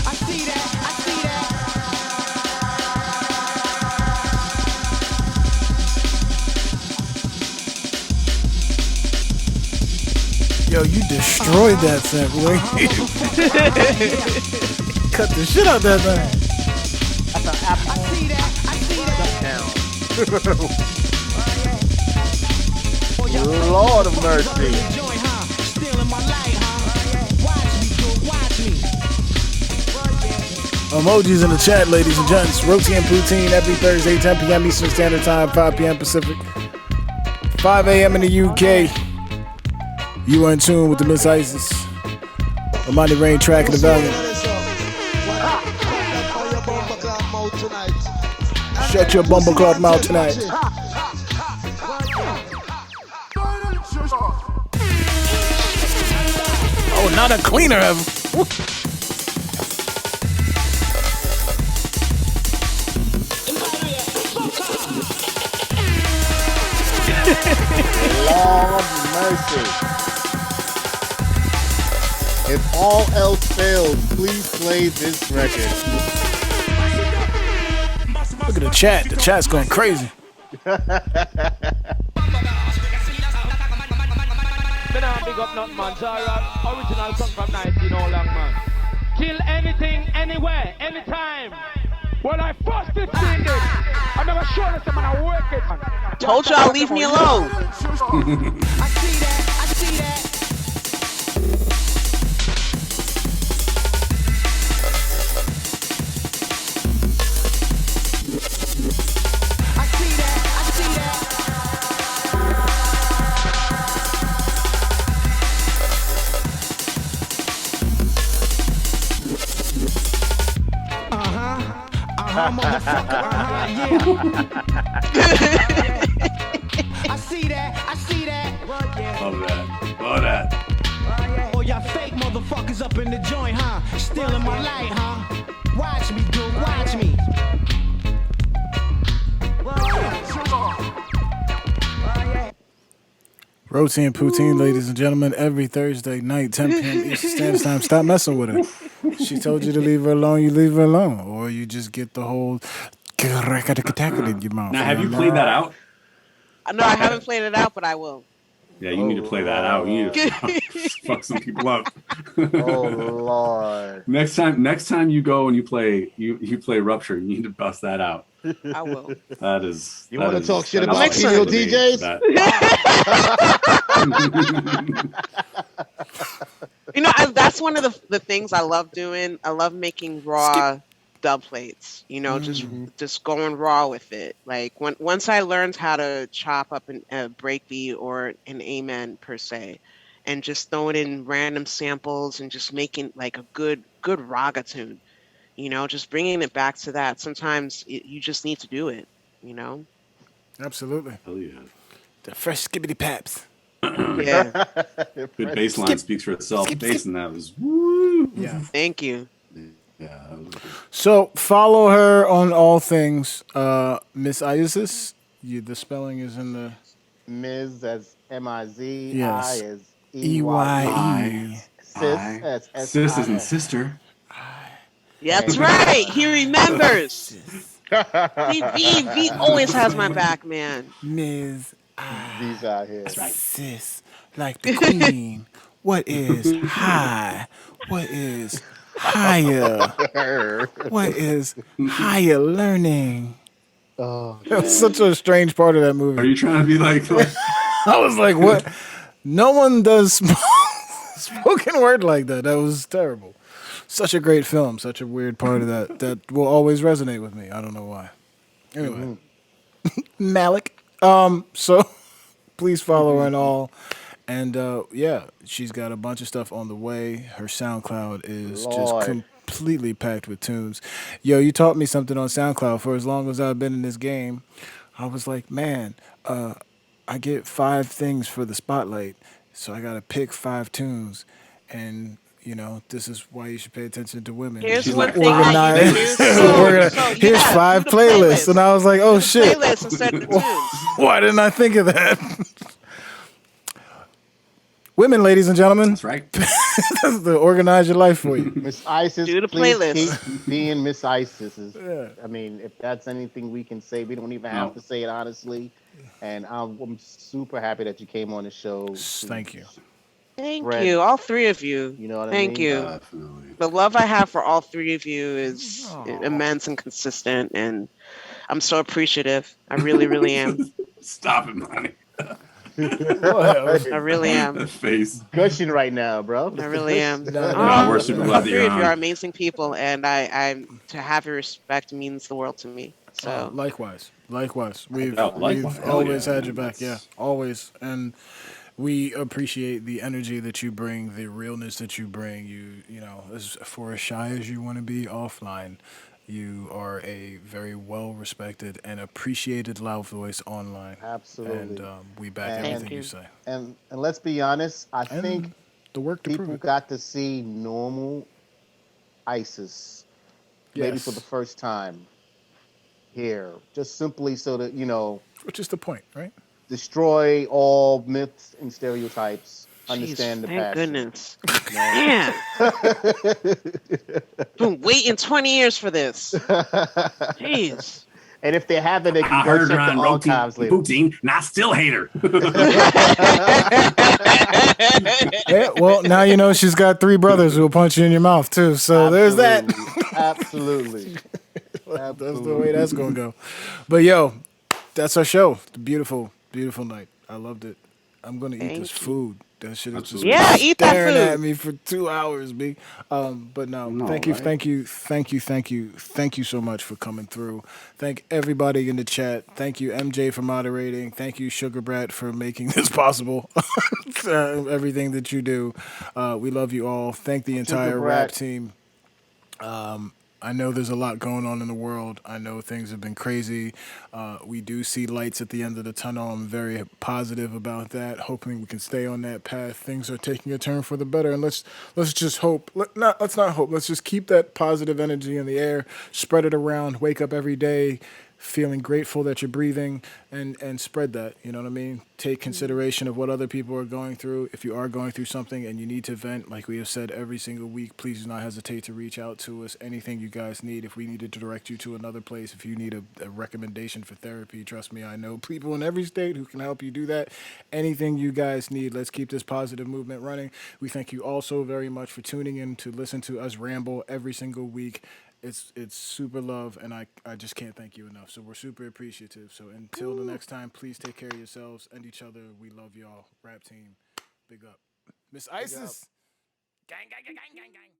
I see that. Yo, you destroyed that sample. Cut the shit out that thing. Lord of mercy. Emojis in the chat, ladies and gents. Roti and Poutine every Thursday, 10 p.m. Eastern Standard Time, 5 p.m. Pacific, 5 a.m. in the UK. You are in tune with the Mizeyesis, a Mighty Rain track of the Valiant. Shut your bumbleclap mouth tonight. Oh, not a cleaner of. Lord of mercy. If all else fails, please play this record. Look at the chat. The chat's going crazy. Me nah big up nothing, man. Zara, original song from 19 long, man. Kill anything, anywhere, anytime. Well, I first did seen this. I never shown this, man. I work it, man. Told y'all, leave me alone. I see that, I see that. I see that, I see that. Motherfucker, yeah. I see that, I see that. Love that. Love that. Oh, y'all fake motherfuckers up in the joint, huh? Stealing my light, huh? Watch me, dude, watch me. Roti and Poutine, ladies and gentlemen, every Thursday night, 10 p.m. Eastern Standard Time. Stop messing with her. She told you to leave her alone, you leave her alone. Or you just get the whole in your mouth. Now, have you played that out? No, I haven't played it out, but I will. Yeah, you need to play that out. You need to fuck some people up. Oh Lord! Next time you go and you play Rupture, you need to bust that out. I will. That is. You that want to is- talk shit that about is female something to me. DJs? You know, that's one of the things I love doing. I love making raw dub plates. You know, just going raw with it. Like once I learned how to chop up a breakbeat or an amen per se, and just throwing in random samples and just making like a good raga tune. You know, just bringing it back to that. Sometimes you just need to do it. You know. Absolutely. Hell yeah. The fresh skibbity paps. Yeah. Good bass line speaks for itself. Bass in that was woo. Yeah. Thank you. Yeah. That was good. So follow her on all things. Mizeyesis. The spelling is in the Miz as M-I-Z, Yes. I as E-Y-E. Sis as S-I-S. Sisters and sister. Yeah, that's right. He remembers. He always has my back, man. Ms. These out here. Sis, like the queen. What is high? What is higher? What is higher learning? Oh, That was such a strange part of that movie. Are you trying to be like I was like, what? No one does spoken word like that. That was terrible. Such a great film. Such a weird part of that will always resonate with me. I don't know why. Anyway, Malik. So please follow her and all. And yeah, she's got a bunch of stuff on the way. Her SoundCloud is just completely packed with tunes. Yo, you taught me something on SoundCloud. For as long as I've been in this game, I was like, man, I get 5 things for the spotlight, so I gotta pick 5 tunes. And you know, this is why you should pay attention to women. Here's She's one like, thing that you can do. So, Here's yeah, 5 do the playlists, and I was like, oh shit, playlist instead of the tunes. why didn't I think of that? Women, ladies and gentlemen, That's right. to organize your life for you. Miss Isis, Do the please playlist. keep being Miss Isis. Yeah. I mean, if that's anything we can say, we don't even have to say it honestly. And I'm super happy that you came on the show. Thank you. Thank Brett. you, all 3 of you. You know what I Thank mean? you. Definitely. The love I have for all 3 of you is immense and consistent, and I'm so appreciative. I really, really am. Stop it, Monty. I really am. That face. Gushing right now, bro. I really am. No, we're super glad All that 3 you're of you are on. amazing people, and I to have your respect means the world to me. So Likewise. We've likewise. Hell always yeah, had your man. back. Yeah, always. And we appreciate the energy that you bring, the realness that you bring. You know, for as shy as you want to be offline, you are a very well respected and appreciated loud voice online. Absolutely. And we back And- everything you say. And let's be honest, I And think the work to people prove it. got to see normal ISIS maybe Yes. for the first time here, just simply so that, you know, Which is the point, right? destroy all myths and stereotypes understand the Thank passion. goodness. Man. Been waiting 20 years for this. Jeez. And if they haven't, they can I go heard her check the on Roti archives And later. Poutine, and I still hate her. Yeah, well, now you know she's got 3 brothers who will punch you in your mouth too. So there's that. Absolutely. That's the way that's gonna go. But yo, that's our show. It's a beautiful, beautiful night. I loved it. I'm gonna eat this Thank you. food. That shit is just Absolutely. Yeah, eat that staring at food. me for 2 hours, B. But no, No, thank you, right? thank you so much for coming through. Thank everybody in the chat. Thank you, MJ, for moderating. Thank you, Sugar Brat, for making this possible. Everything that you do, we love you all. Thank the entire rap Brat. team. I know there's a lot going on in the world. I know things have been crazy. We do see lights at the end of the tunnel. I'm very positive about that. Hoping we can stay on that path. Things are taking a turn for the better, and let's just hope. Let's not hope. Let's just keep that positive energy in the air. Spread it around. Wake up every day feeling grateful that you're breathing, and spread that. You know what I mean? Take consideration of what other people are going through. If you are going through something and you need to vent, like we have said every single week, please do not hesitate to reach out to us. Anything you guys need. If we needed to direct you to another place, if you need a recommendation for therapy, trust me, I know people in every state who can help you do that. Anything you guys need, let's keep this positive movement running. We thank you also very much for tuning in to listen to us ramble every single week. It's super love, and I just can't thank you enough. So we're super appreciative. So until the next time, please take care of yourselves and each other. We love y'all. Rap team, big up. Miss Isis. Gang, gang, gang, gang, gang, gang.